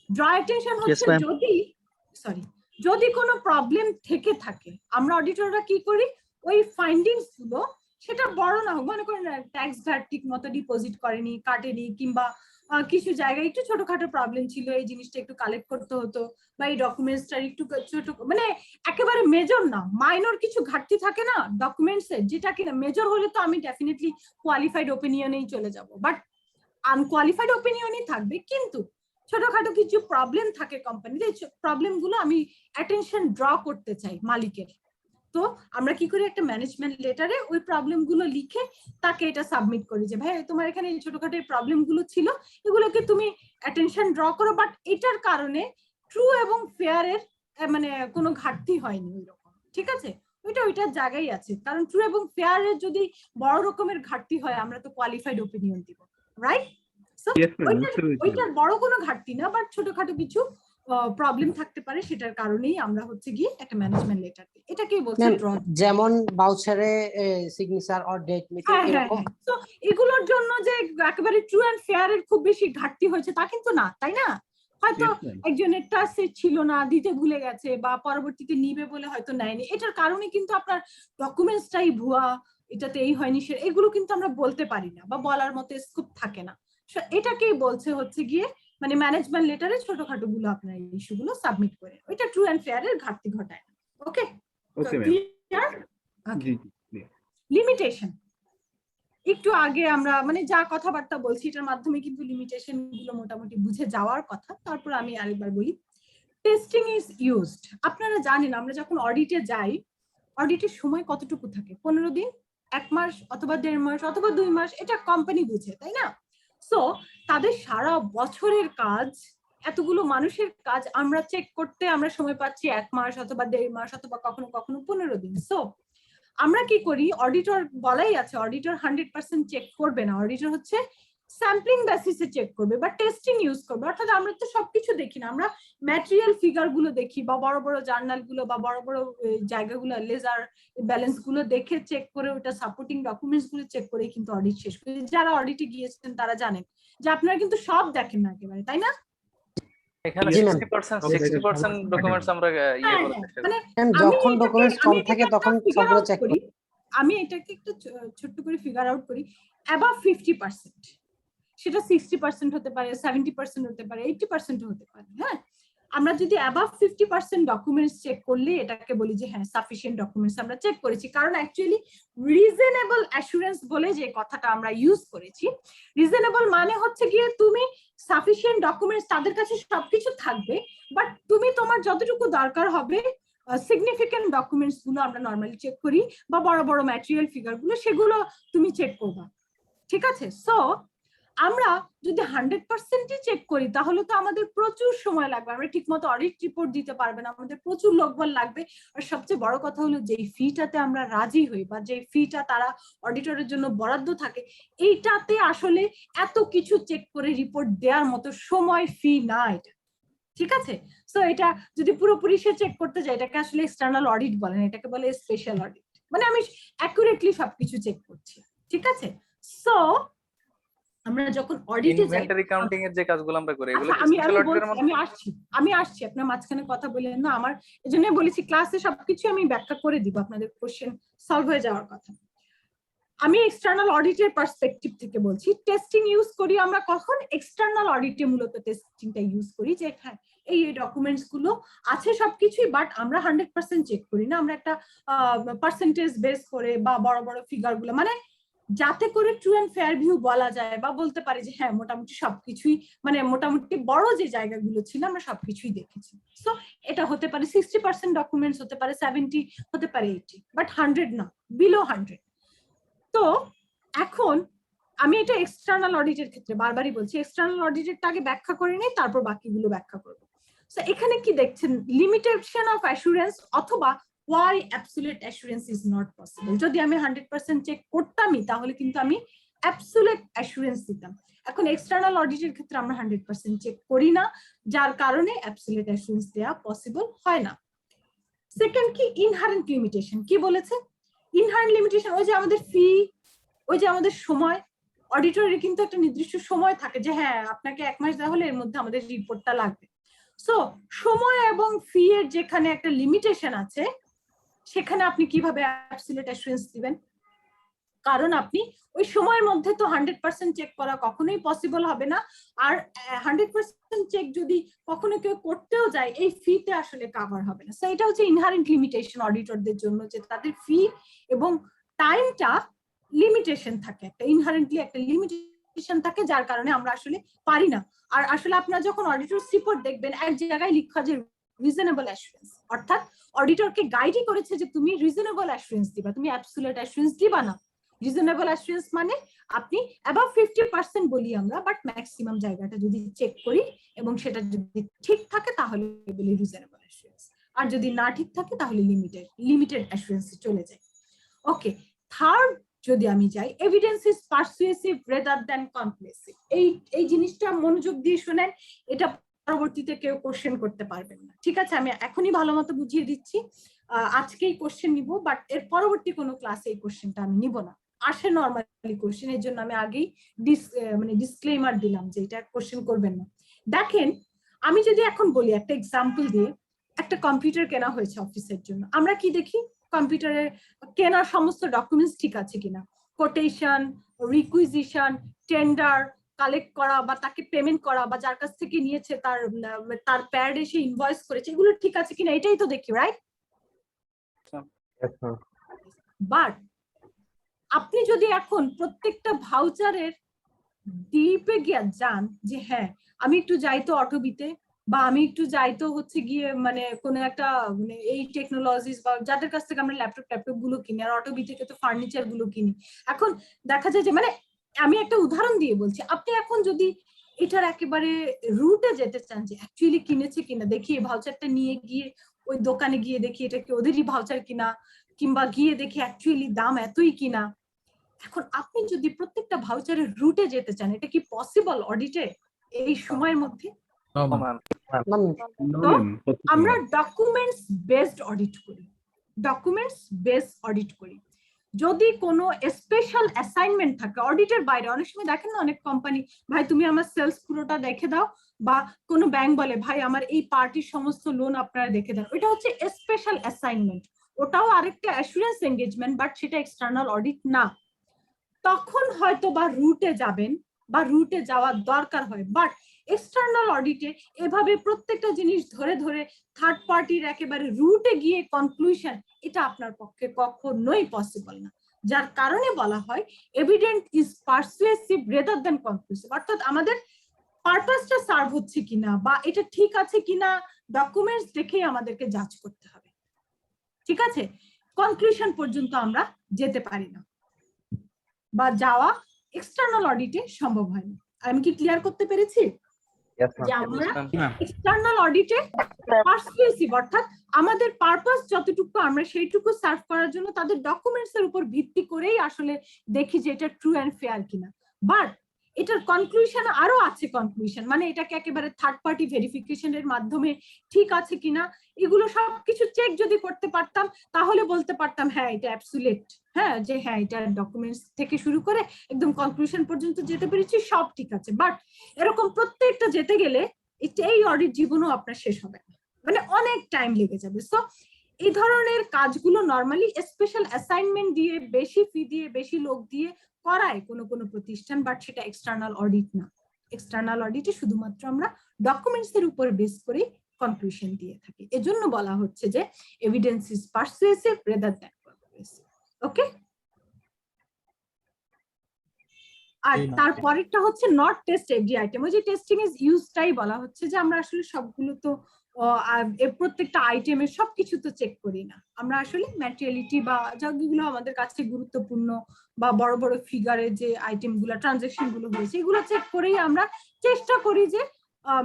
ড্র অ্যাটেনশন হচ্ছে যদি কোনো প্রবলেম থেকে থাকে, আমরা অডিটররা কি করি, ওই ফাইন্ডিংস গুলো সেটা বড় না হোক, মনে করেন ট্যাক্স ঠিক মতো ডিপোজিট করেনি, কাটেনি, কিংবা কিছু জায়গায় একটু ছোটখাটো প্রবলেম ছিল, এই জিনিসটা একটু কালেক্ট করতে হতো, বা এই ডকুমেন্টসটা একটু ছোট, মানে একেবারে মেজর না, মাইনর কিছু ঘাটতি থাকে না ডকুমেন্টস এর, যেটা কিনা মেজর হলে তো আমি ডেফিনেটলি কোয়ালিফাইড ওপিনিয়নেই চলে যাব, বাট আনকোয়ালিফাইড ওপিনিয়নই থাকবে। কিন্তু ছোটখাটো কিছু প্রবলেম থাকে কোম্পানিতে, এই প্রবলেম গুলো আমি অ্যাটেনশন ড্র করতে চাই মালিকের, তো আমরা কি করি, একটা ম্যানেজমেন্ট লেটারে ওই প্রবলেম গুলো লিখে তাকে এটা সাবমিট করি যে ভাই তোমার এখানে এই ছোটখাটো প্রবলেম গুলো ছিল, এগুলোকে তুমি অ্যাটেনশন ড্র করো, বাট এটার কারণে ট্রু এবং ফেয়ার এর মানে কোনো ঘাটতি হয়নি ওই রকম, ঠিক আছে? ওইটার জায়গায় আছে, কারণ ট্রু এবং ফেয়ার এর যদি বড় রকমের ঘাটতি হয় আমরা তো কোয়ালিফাইড ওপিনিয়ন দিব, রাইট? সো ওইটার বড় কোনো ঘাটতি না, বাট ছোটখাটো কিছু প্রবলেম থাকতে পারে, সেটার কারণেই আমরা হচ্ছে গিয়ে একটা ম্যানেজমেন্ট লেটার দিই। এটাকেই বলছে ড্র, যেমন ভাউচারে সিগনেচার অর ডেট মিটিং এরকম। তো এগুলোর জন্য যে একেবারে ট্রু এন্ড ফেয়ার এর খুব বেশি ঘাটতি হয়েছে তা কিন্তু না, তাই না? হয়তো একজনের টাস্ক ছিল না, দিতে ভুলে গেছে, বা পরবর্তীতে নিবে বলে হয়তো নেয়নি, এটার কারণে কিন্তু আপনার ডকুমেন্টসটাই ভুয়া, এটাতে এই হয়নি সে, এগুলো কিন্তু আমরা বলতে পারি না বা বলার মতো স্কোপ থাকে না। এটাকেই বলছে হচ্ছে গিয়ে মানে ম্যানেজমেন্ট লেটারে ছোটখাটো গুলো আপনার এই ইস্যুগুলো সাবমিট করে, ওইটা ট্রু এন্ড ফেয়ার এর ঘাটতি ঘটায় না। ওকে ওকে ম্যাম, ক্লিয়ার? জি জি clear. লিমিটেশন, একটু আগে আমরা মানে যা কথাবার্তা বলছি এটার মাধ্যমে কিন্তু লিমিটেশন গুলো মোটামুটি বুঝে যাওয়ার কথা। তারপর আমি আরেকবার বলি, টেস্টিং ইজ ইউজড। আপনারা জানেন আমরা যখন অডিটে যাই, অডিটের সময় কতটুকু থাকে? 15 দিন, 1 মাস অথবা 1.5 মাস অথবা 2 মাস, এটা কোম্পানি বুঝে, তাই না? সো তাদের সারা বছরের কাজ, এতগুলো মানুষের কাজ আমরা চেক করতে আমরা সময় পাচ্ছি 1 মাস অথবা 1.5 মাস অথবা কখনো কখনো 15 দিন। সো আমরা কি করি, অডিটর বলাই আছে অডিটর 100% চেক করবে না, অডিটর হচ্ছে স্যাম্পলিং বেসিসে চেক করবে বা টেস্টিং ইউজ করবে। অর্থাৎ আমরা তো সবকিছু দেখি না, আমরা ম্যাটেরিয়াল ফিগার গুলো দেখি বা বড় বড় জার্নাল গুলো বা বড় বড় জায়গাগুলো লেজার ব্যালেন্স গুলো দেখে চেক করে ওটা সাপোর্টিং ডকুমেন্টস গুলো চেক করে কিন্তু অডিট শেষ করি। যারা অডিটে গিয়েছেন তারা জানেন যে আপনারা কিন্তু সব দেখেন না একেবারে, তাই না? এখানে জি ম্যাম। 60% ডকুমেন্টস আমরা ইয়ে করার চেষ্টা করি। ম্যাম যখন ডকুমেন্টস কম থাকে তখন সবগুলো চেক করি। আমি এটাকে একটু ছোট্ট করে ফিগার আউট করি। অ্যাবাভ 50%, সেটা 60% হতে পারে, 70% হতে পারে, 80% হতে পারে। হ্যাঁ, আমরা যদি অ্যাবাভ 50% ডকুমেন্টস চেক করলে এটাকে বলি যে হ্যাঁ সাফিসিয়েন্ট ডকুমেন্টস আমরা চেক করেছি। কারণ অ্যাকচুয়ালি রিজনেবল অ্যাসুরেন্স বলে যে কথাটা আমরা ইউজ করেছি, রিজনেবল মানে হচ্ছে গিয়ে তুমি সাফিসিয়েন্ট ডকুমেন্টস, তাদের কাছে সবকিছু থাকবে, বাট তুমি তোমার যতটুকু দরকার হবে সিগনিফিকেন্ট ডকুমেন্টস গুলো আমরা নর্মালি চেক করি, বা বড় বড় ম্যাটেরিয়াল ফিগার গুলো সেগুলো তুমি চেক করবা। ঠিক আছে? সো আমরা যদি 100%ই চেক করি তাহলে তো আমাদের প্রচুর সময় লাগবে, আমরা ঠিক মতো অডিট রিপোর্ট দিতে পারবে না, আমাদের প্রচুর লোকবল লাগবে। আর সবচেয়ে বড় কথা হলো যে ফিটাতে আমরা রাজি হই বা যে ফিটা তারা অডিটরের জন্য বরাদ্দ থাকে, এইটাতে আসলে এত কিছু চেক করে রিপোর্ট দেওয়ার মতো সময় ফি না এটা। ঠিক আছে? সো এটা যদি পুরোপুরি সে চেক করতে যায়, এটাকে আসলে এক্সটার্নাল অডিট বলেন, এটাকে বলে স্পেশাল অডিট, মানে আমি অ্যাকুরেটলি সবকিছু চেক করছি। ঠিক আছে? সো আমরা যখন অডিটে যাই, ইনভেন্টরি কাউন্টিং এর যে কাজগুলো আমরা করি এগুলো আমি স্পেশাল অডিটের মধ্যে। আমি আসছি আপনার মাঝখানে কথা বললেন না, আমার এজন্য বলেছি ক্লাসে সবকিছু আমি ব্যাখ্যা করে দিব, আপনাদের কোশ্চেন সলভ হয়ে যাওয়ার কথা। আমি এক্সটার্নাল অডিটের পার্সপেক্টিভ থেকে বলছি, টেস্টিং ইউজ করি আমরা কখন? এক্সটার্নাল অডিটে মূলত টেস্টিংটা ইউজ করি, যে হ্যাঁ এই ডকুমেন্টস গুলো আছে সবকিছুই, বাট আমরা 100% চেক করি না, আমরা একটা পার্সেন্টেজ বেস করে বা বড় বড় ফিগার গুলো, মানে যাতে করে ট্রু এন্ড ফেয়ার ভিউ বলা যায় বা বলতে পারি যে হ্যাঁ মোটামুটি সবকিছুই, মানে মোটামুটি বড় যে জায়গাগুলো ছিল আমরা সবকিছুই দেখেছি। সো এটা হতে পারে 60% ডকুমেন্টস, হতে পারে 70, হতে পারে 80, বাট 100 না, বিলো 100। তো এখন আমি এটা এক্সটার্নাল অডিটের ক্ষেত্রে বারবারই বলছি, এক্সটার্নাল অডিটেরটা আগে ব্যাখ্যা করে নেই, তারপর বাকিগুলো ব্যাখ্যা করব। সো এখানে কি দেখছেন? লিমিটেশন অফ অ্যাসুরেন্স অথবা why absolute assurance is not possible। যদি আমি 100% চেক করতামই তাহলে কিন্তু আমি অ্যাবসোলিউট অ্যাসুরেন্স দিতাম। এখন এক্সটার্নাল অডিটের ক্ষেত্রে আমরা 100% চেক করি না, যার কারণে অ্যাবসোলিউট অ্যাসুরেন্স দেওয়া পসিবল হয় না। সেকেন্ড কি? Inherent limitation. কি বলেছে? ইনহারেন্ট লিমিটেশন, ওই যে আমাদের ফি, ওই যে আমাদের সময়, অডিটরের কিন্তু একটা নির্দিষ্ট সময় থাকে যে হ্যাঁ আপনাকে 1 মাস দেওয়া হলে এর মধ্যে আমাদের রিপোর্টটা লাগবে। সো সময় এবং ফি এর যেখানে একটা লিমিটেশন আছে, সেখানে আপনি কিভাবে অ্যাবসলিউট অ্যাসুরেন্স দিবেন? কারণ আপনি ওই সময়ের মধ্যে তো 100% চেক করা কখনোই পসিবল হবে না। আর 100% চেক যদি কখনো কেউ করতেও যায়, এই ফিতে আসলে কভার হবে না। সো এটা হচ্ছে ইনহারেন্ট লিমিটেশন অডিটরদের জন্য, যে তাদের ফি এবং টাইমটা লিমিটেশন থাকে, একটা ইনহারেন্টলি একটা লিমিটেশন থাকে, যার কারণে আমরা আসলে পারি না। আর আসলে আপনারা যখন অডিটরস রিপোর্ট দেখবেন, এক জায়গায় লেখা যে রিজনেবল অ্যাসুরেন্স, অর্থাৎ অডিটরকে গাইডই করেছে যে তুমি রিজনেবল অ্যাসুরেন্স দিবা, তুমি অ্যাবসলিউট অ্যাসুরেন্স দিবা না। রিজনেবল অ্যাসুরেন্স মানে আপনি অ্যাবাভ 50% বলি আমরা, বাট ম্যাক্সিমাম জায়গাটা যদি চেক করি এবং সেটা যদি ঠিক থাকে তাহলে বলি রিজনেবল অ্যাসুরেন্স, আর যদি না ঠিক থাকে তাহলে লিমিটেড অ্যাসুরেন্সে চলে যায়। ওকে, থার্ড যদি আমি যাই, evidence is persuasive rather than conclusive. এই জিনিসটা মনোযোগ দিয়ে শুনেন, এটা পরবর্তীতে কেউ কোশ্চেন করতে পারবেন না। ঠিক আছে? আমি এখনই ভালো মতো বুঝিয়ে দিচ্ছি, আজকেই কোশ্চেন নিব, বাট এর পরবর্তী কোনো ক্লাসে এই কোশ্চেনটা আমি নিব না। আসে নর্মালি কোশ্চেন, এর জন্য আমি আগেই ডিসক্লেমার দিলাম যে এটা কোশ্চেন করবেন না। দেখেন, আমি যদি এখন বলি একটা এক্সাম্পল দিয়ে, একটা কম্পিউটার কেনা হয়েছে অফিসের জন্য, আমরা কি দেখি? কম্পিউটারে কেনার সমস্ত ডকুমেন্টস ঠিক আছে কিনা, কোটেশন, রিকুইজিশন, টেন্ডার কালেক্ট করা বা তাকে পেমেন্ট করা বা যার কাছ থেকে নিয়েছে তার প্যাড এসে ইনভয়েস করেছে, এগুলো ঠিক আছে কিনা এটাই তো দেখি, রাইট? বাট আপনি যদি এখন প্রত্যেকটা ভাউচারের ডিপে গিয়ে যান যে হ্যাঁ আমি একটু যাইতো অটোবিতে বা আমি একটু যাইতো হচ্ছে গিয়ে মানে কোনো একটা মানে এই টেকনোলজিস বা যাদের কাছ থেকে আমরা ল্যাপটপ গুলো কিনি, আর অটোবি থেকে তো ফার্নিচার গুলো কিনি, এখন দেখা যায় যে মানে আমি একটা উদাহরণ দিয়ে বলছি, আপনি এখন যদি এটার একেবারে রুটে যেতে চান যে অ্যাকচুয়ালি কিনেছে কিনা দেখি, ভাউচারটা নিয়ে গিয়ে ওই দোকানে গিয়ে দেখি এটা কি ওদেরই ভাউচার কিনা, কিংবা গিয়ে দেখি অ্যাকচুয়ালি দাম এতই কিনা, এখন আপনি যদি প্রত্যেকটা ভাউচারের রুটে যেতে চান, এটা কি পসিবল অডিটে এই সময়ের মধ্যে? আমরা ডকুমেন্টস বেসড অডিট করি, ডকুমেন্টস বেস অডিট করি। যদি কোনো স্পেশাল অ্যাসাইনমেন্ট থাকে অডিটের বাইরে, অনেক সময় দেখেন না অনেক কোম্পানি, ভাই তুমি আমার সেলস পুরোটা দেখে দাও, বা কোনো ব্যাংক বলে ভাই আমার এই পার্টির সমস্ত লোন আপনারা দেখে দেন, ওইটা হচ্ছে স্পেশাল অ্যাসাইনমেন্ট, ওটাও আরেকটা অ্যাসুরেন্স এঙ্গেজমেন্ট, বাট সেটা এক্সটার্নাল অডিট না। তখন হয়তো বা রুটে যাবেন বা রুটে যাওয়ার দরকার হয়, বাট এক্সটার্নাল অডিটে এভাবে প্রত্যেকটা জিনিস ধরে ধরে থার্ড পার্টির একেবারে রুটে গিয়ে কনক্লুশন, এটা আপনার পক্ষে কখনোই পসিবল না। যার কারণে বলা হয় evident is persuasive rather than conclusive, অর্থাৎ আমাদের পারপাসটা সার্ভ হচ্ছে কিনা বা এটা ঠিক আছে কিনা ডকুমেন্টস দেখেই আমাদেরকে জাজ করতে হবে, ঠিক আছে? কনক্লুশন পর্যন্ত আমরা যেতে পারি না বা যাওয়া এক্সটার্নাল অডিটে সম্ভব হয় না। আমি কি ক্লিয়ার করতে পেরেছি? যে আমরা এক্সটার্নাল অডিটে পারসুয়েসিভ, অর্থাৎ আমাদের পারপাস যতটুকু আমরা সেইটুকু সার্ভ করার জন্য তাদের ডকুমেন্টস এর উপর ভিত্তি করেই আসলে দেখি যে এটা ট্রু এন্ড ফেয়ার কিনা। বাট এটার কনক্লুশন আরো আছে, কনক্লুশন মানে এটাকে একেবারে থার্ড পার্টি ভেরিফিকেশনের মাধ্যমে ঠিক আছে কিনা এগুলো সবকিছু চেক যদি করতে পারতাম তাহলে বলতে পারতাম হ্যাঁ এটা অ্যাবসুলেট, হ্যাঁ যে হ্যাঁ এটা ডকুমেন্টস থেকে শুরু করে একদম কনক্লুশন পর্যন্ত যেতে পেরেছি, সব ঠিক আছে। বাট এরকম প্রত্যেকটা যেতে গেলে এই অডিট জীবনও আপনার শেষ হবে না, মানে অনেক টাইম লেগে যাবে। সো এই ধরনের কাজগুলো নরমালি স্পেশাল অ্যাসাইনমেন্ট দিয়ে বেশি ফি দিয়ে বেশি লোক দিয়ে করায় কোনো কোনো প্রতিষ্ঠান, বাট সেটা এক্সটার্নাল অডিট না। এক্সটার্নাল অডিটে শুধুমাত্র আমরা ডকুমেন্টস এর উপর বেস করে কনক্লুশন দিয়ে থাকি, এজন্য বলা হচ্ছে যে evidence is persuasive rather than conclusive. Okay, আর তারপরেরটা হচ্ছে নট টেস্ট এভরি আইটেম। ওই যে টেস্টিং ইজ ইউজটাই বলা হচ্ছে যে আমরা আসলে সবগুলো তো প্রত্যেকটা আইটেমের সবকিছু তো চেক করি না, আমরা আসলে ম্যাটেরিয়ালিটি বা যেগুলো আমাদের কাছে গুরুত্বপূর্ণ বা বড় বড় ফিগারে যে আইটেম গুলো ট্রানজাকশন গুলো হয়েছে এগুলো চেক করেই আমরা চেষ্টা করি যে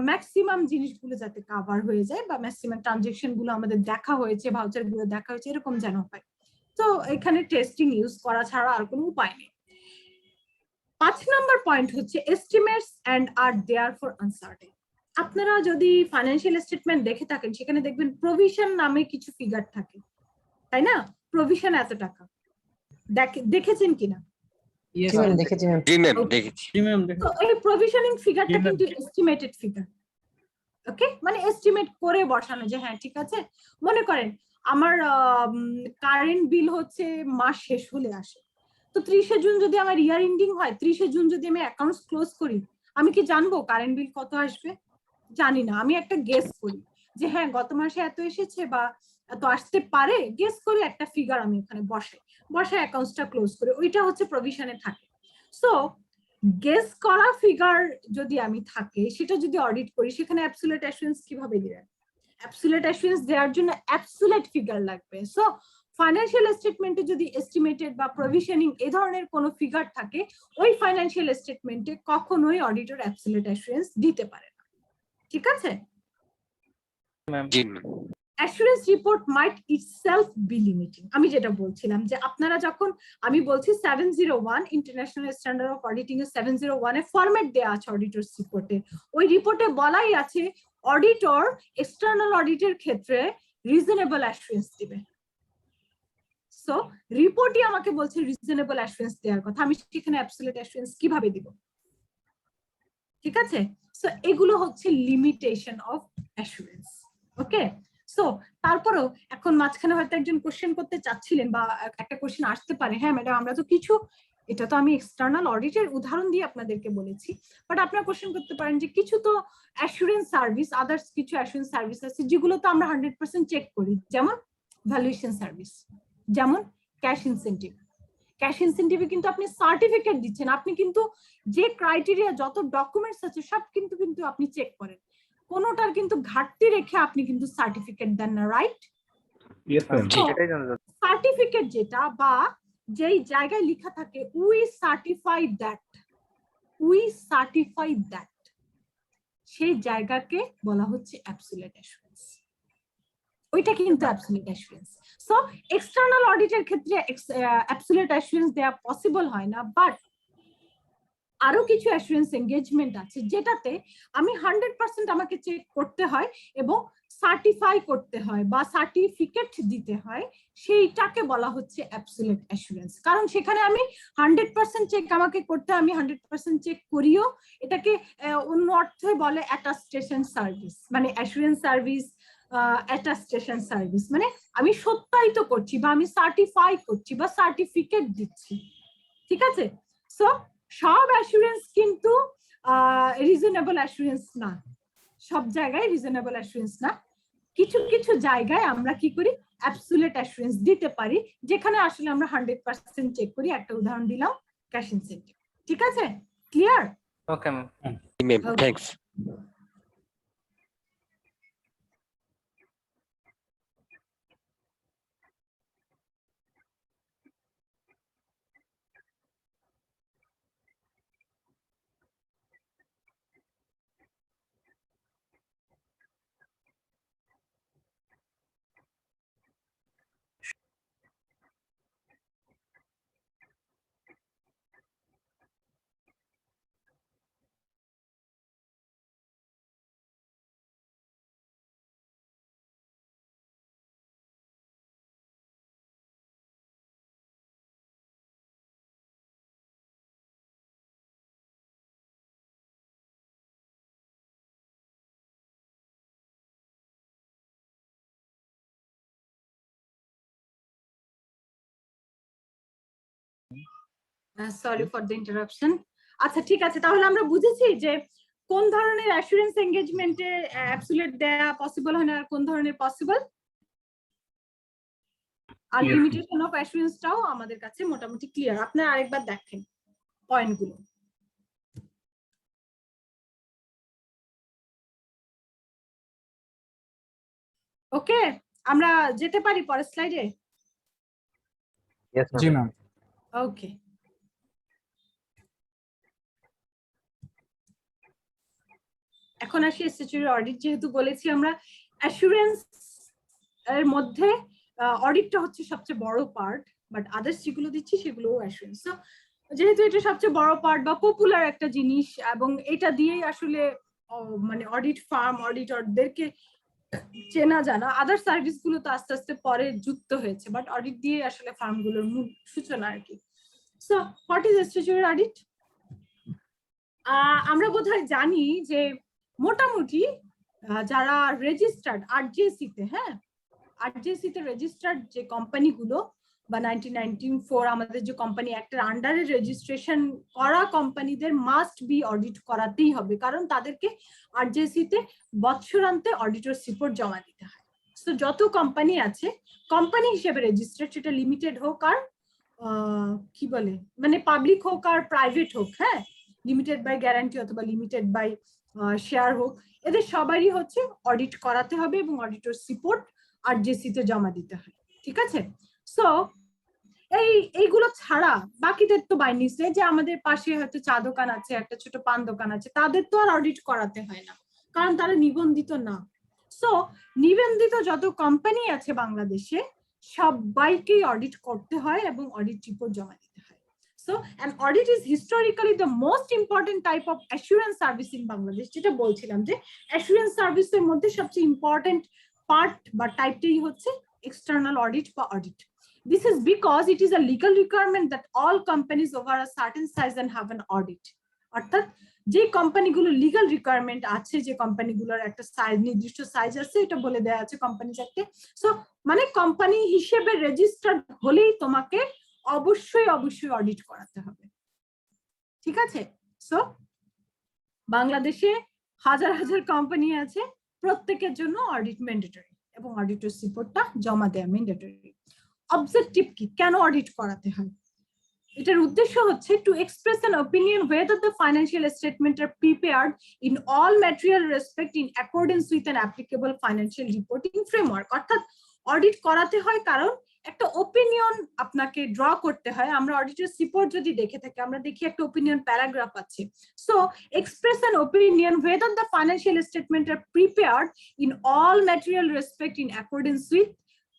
ম্যাক্সিমাম জিনিসগুলো যাতে কভার হয়ে যায় বা ম্যাক্সিমাম ট্রানজাকশন গুলো আমাদের দেখা হয়েছে, ভাউচার গুলো দেখা হয়েছে এরকম যেন হয়। তো এখানে টেস্টিং ইউজ করা ছাড়া আর কোনো উপায় নেই। 5 নম্বর পয়েন্ট হচ্ছে এস্টিমেটস এন্ড আর দেয়ার ফর আনসার্টেন। আপনারা যদি ফাইন্যান্সিয়াল স্টেটমেন্ট দেখে থাকেন সেখানে দেখবেন প্রভিশন নামে কিছু ফিগার থাকে, তাই না? প্রভিশন এত টাকা, দেখেছেন কিনা? তো এই প্রভিশনিং ফিগারটা কিন্তু এস্টিমেটেড ফিগার। ওকে, মানে এস্টিমেট করে বসানো যে হ্যাঁ ঠিক আছে, মনে করেন আমার কারেন্ট বিল হচ্ছে মাস শেষ হলে আসে, তো 30শে জুন যদি আমার ইয়ার এন্ডিং হয়, 30শে জুন যদি আমি অ্যাকাউন্টস ক্লোজ করি, আমি কি জানবো কারেন্ট বিল কত আসবে? জানি না, আমি একটা গেস করি যে হ্যাঁ গত মাসে এত এসেছে বা এত আসতে পারে, গেস করে একটা ফিগার আমি এখানে বসাই অ্যাকাউন্টসটা ক্লোজ করে, ওইটা হচ্ছে প্রভিশনে থাকে। সো গেস করা ফিগার যদি আমি থাকে সেটা যদি অডিট করি সেখানে অ্যাবসলিউট অ্যাসুরেন্স কিভাবে দিবেন? অ্যাবসলিউট অ্যাসুরেন্স দেওয়ার জন্য অ্যাবসলিউট ফিগার লাগবে। সো ফাইন্যান্সিয়াল স্টেটমেন্টে যদি এস্টিমেটেড বা প্রভিশনিং এই ধরনের কোনো ফিগার থাকে, ওই ফাইন্যান্সিয়াল স্টেটমেন্টে কখনোই অডিটর অ্যাবসলিউট অ্যাসুরেন্স দিতে পারে না, ঠিক আছে? অ্যাসুরেন্স রিপোর্ট মাইট ইটসেলফ বি লিমিটিং। আমি যেটা বলছিলাম যে আপনারা যখন, আমি বলছি 701 ইন্টারন্যাশনাল স্ট্যান্ডার্ড অফ অডিটিং এর 701 এ ফরম্যাট দেয়া আছে অডিটরস রিপোর্টে, ওই রিপোর্টে বলাই আছে অডিটর এক্সটার্নাল অডিটের ক্ষেত্রে রিজনেবল অ্যাসুরেন্স দিবে। সো রিপোর্টই আমাকে বলছে রিজনেবল অ্যাসুরেন্স দেওয়ার কথা, আমি সেখানে অ্যাবসলিউট অ্যাসুরেন্স কিভাবে দিব? ঠিক আছে, সো এগুলো হচ্ছে limitation of assurance. Okay, so তারপরেও এখন মাঝখানে হয়তো একজন কোশ্চেন করতে চাচ্ছিলেন বা একটা কোশ্চেন আসতে পারে, হ্যাঁ ম্যাডাম আমরা তো কিছু, এটা তো আমি এক্সটার্নাল অডিটের উদাহরণ দিয়ে আপনাদেরকে বলেছি, বাট আপনারা কোশ্চেন করতে পারেন যে কিছু তো অ্যাসুরেন্স সার্ভিস, আদার্স কিছু অ্যাসুরেন্স সার্ভিস আছে যেগুলো তো আমরা 100% চেক করি, যেমন ভ্যালুয়েশন সার্ভিস, যেমন ক্যাশ ইনসেন্টিভ। ক্যাশ ইনসেন্টিভে কিন্তু আপনি সার্টিফিকেট দিচ্ছেন, আপনি কিন্তু যে ক্রাইটেরিয়া যত ডকুমেন্টস আছে সব কিন্তু কিন্তু আপনি চেক করেন, কোনোটার কিন্তু ঘাটতি রেখে আপনি কিন্তু সার্টিফিকেট দেন না, রাইট? Yes ma'am. এটাই জানা যাচ্ছে। সার্টিফিকেট যেটা বা যেই জায়গায় লেখা থাকে we certify that, we certify that, সেই জায়গাকে বলা হচ্ছে অ্যাবসলিউট অ্যাসুরেন্স, ওইটা কিন্তু অ্যাবসলিউট অ্যাসুরেন্স। সো এক্সটার্নাল অডিটের ক্ষেত্রে অ্যাবসলিউট অ্যাসুরেন্স দেওয়া পসিবল হয় না, বাট আরো কিছু অ্যাসুরেন্স এঙ্গেজমেন্ট আছে যেটাতে আমি 100% আমাকে চেক করতে হয় এবং সার্টিফাই করতে হয় বা সার্টিফিকেট দিতে হয়, সেইটাকে বলা হচ্ছে অ্যাবসলিউট অ্যাসুরেন্স। কারণ সেখানে আমি 100% চেক আমাকে করতে হয়, আমি 100% চেক করিও, এটাকে অন্য অর্থে বলে অ্যাটাস্টেশন সার্ভিস, মানে অ্যাসুরেন্স সার্ভিস, অ্যাটাস্টেশন সার্ভিস মানে আমি সত্যায়িত করছি বা আমি সার্টিফাই করছি বা সার্টিফিকেট দিচ্ছি, ঠিক আছে? সো সব অ্যাসুরেন্স কিন্তু রিজনেবল অ্যাসুরেন্স না, সব জায়গায় রিজনেবল অ্যাসুরেন্স না, কিছু কিছু জায়গায় আমরা কি করি অ্যাবসলিউট অ্যাসুরেন্স দিতে পারি, যেখানে আসলে আমরা 100% চেক করি। একটা উদাহরণ দিলাম ক্যাশ ইনসেন্টিভ, ঠিক আছে? Clear? Okay ma'am. Ma'am thanks. Sorry for the interruption. আচ্ছা ঠিক আছে, তাহলে আমরা বুঝেছি যে কোন ধরনের অ্যাসুরেন্স এঙ্গেজমেন্টে অ্যাবসলিউট দেয়া পসিবল হয় না আর কোন ধরনের পসিবল, আর Yes. লিমিটেশন অফ অ্যাসুরেন্সটাও আমাদের কাছে মোটামুটি ক্লিয়ার। আপনারা আরেকবার দেখেন পয়েন্টগুলো। ওকে, আমরা যেতে পারি পরের স্লাইডে? Yes, জি ma'am. ম্যাম। ওকে, এখন আসি স্ট্যাচুটরি অডিট। যেহেতু বলেছি আমরা অ্যাসুরেন্স এর মধ্যে অডিটটা হচ্ছে সবচেয়ে বড় পার্ট, বাট আদার্স যেগুলো দিচ্ছি সেগুলো অ্যাসুরেন্স। সো যেহেতু এটা সবচেয়ে বড় পার্ট বা পপুলার একটা জিনিস এবং এটা দিয়েই আসলে মানে অডিট ফার্ম অডিটরদেরকে চেনা জানা, আদার সার্ভিস গুলো তো আস্তে আস্তে পরে যুক্ত হয়েছে, বাট অডিট দিয়ে আসলে ফার্মগুলোর মূল সূচনা আর কি। So what is statutory audit? আমরা বোধহয় জানি যে মোটামুটি যারা রেজিস্টার্ড আরজেসি তে, হ্যাঁ আরজেসি তে রেজিস্টার্ড যে কোম্পানিগুলো বা 1994 আমাদের যে কোম্পানি অ্যাক্টের আন্ডারে রেজিস্ট্রেশন করা কোম্পানিদের মাস্ট বি অডিট করাতেই হবে, কারণ তাদেরকে আরজেসি তে বৎসরান্তে অডিটরস রিপোর্ট জমা দিতে হয়। সো যত কোম্পানি আছে কোম্পানি হিসেবে রেজিস্টার্ড, সেটা লিমিটেড হোক আর কি বলে মানে পাবলিক হোক আর প্রাইভেট হোক, হ্যাঁ লিমিটেড বাই গ্যারান্টি অথবা লিমিটেড বাই শেয়ার হোক, এদের সবারই হচ্ছে অডিট করাতে হবে এবং অডিটরস রিপোর্ট আরজেসি তে জমা দিতে হয়, ঠিক আছে? সো এইগুলো ছাড়া বাকিদের তো বাইন্ডিংস নেই, যে আমাদের পাশে হয়তো চা দোকান আছে, একটা ছোট পান দোকান আছে, তাদের তো আর অডিট করাতে হয় না কারণ তারা নিবন্ধিত না। সো নিবন্ধিত যত কোম্পানি আছে বাংলাদেশে সবাইকেই অডিট করতে হয় এবং অডিট রিপোর্ট জমা দিতে হয়। So an audit is historically the most important type of assurance service in Bangladesh, যেটা বলছিলাম যে assurance service এর মধ্যে সবচেয়ে ইম্পর্টেন্ট পার্ট বা টাইপটাই হচ্ছে external audit বা audit. This is because it is a legal requirement that all companies over a certain size and have an audit. অর্থাৎ যে কোম্পানিগুলো লিগ্যাল রিকোয়ারমেন্ট আছে, যে কোম্পানিগুলোর একটা সাইজ, নির্দিষ্ট সাইজ আছে, এটা বলে দেওয়া আছে কোম্পানি অ্যাক্টে। সো মানে কোম্পানি হিসেবে রেজিস্টার্ড হলেই তোমাকে অবশ্যই অবশ্যই অডিট করাতে হবে, ঠিক আছে? সো বাংলাদেশে হাজার হাজার কোম্পানি আছে, প্রত্যেকের জন্য অডিট ম্যান্ডেটরি এবং অডিটর রিপোর্টটা জমা দেওয়া ম্যান্ডেটরি। অবজেক্টিভ কি, কেন অডিট করাতে হয়? এটার উদ্দেশ্য হচ্ছে to express an opinion whether the financial statements are prepared in all material respect in accordance with an applicable financial reporting framework। অর্থাৎ অডিট করাতে হয় কারণ একটা ওপিনিয়ন আপনাকে ড্র করতে হয়। আমরা অডিটর রিপোর্ট যদি দেখে থাকি, আমরা দেখি একটা ওপিনিয়ন প্যারাগ্রাফ আছে। So express an opinion whether the financial statements are prepared in all material respect in accordance with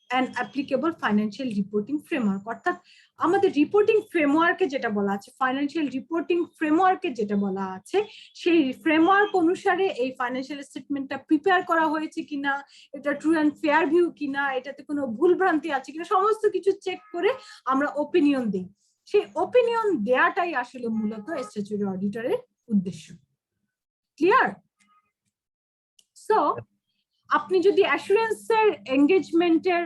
an applicable financial reporting framework। অর্থাৎ আমাদের রিপোর্টিং ফ্রেমওয়ার্কে যেটা বলা আছে, ফাইন্যান্সিয়াল রিপোর্টিং ফ্রেমওয়ার্কে যেটা বলা আছে, সেই ফ্রেমওয়ার্ক অনুসারে এই ফাইন্যান্সিয়াল স্টেটমেন্টটা প্রিপেয়ার করা হয়েছে কিনা, এটা ট্রু অ্যান্ড ফেয়ার ভিউ কিনা, এটাতে কোনো ভুল ভ্রান্তি আছে কিনা, সমস্ত কিছু চেক করে আমরা ওপিনিয়ন দিই। সেই ওপিনিয়ন দেয়াটাই আসলে মূলত স্ট্যাচুটরি অডিটরের উদ্দেশ্য। ক্লিয়ার? সো আপনি যদি অ্যাসুরেন্সের এনগেজমেন্টের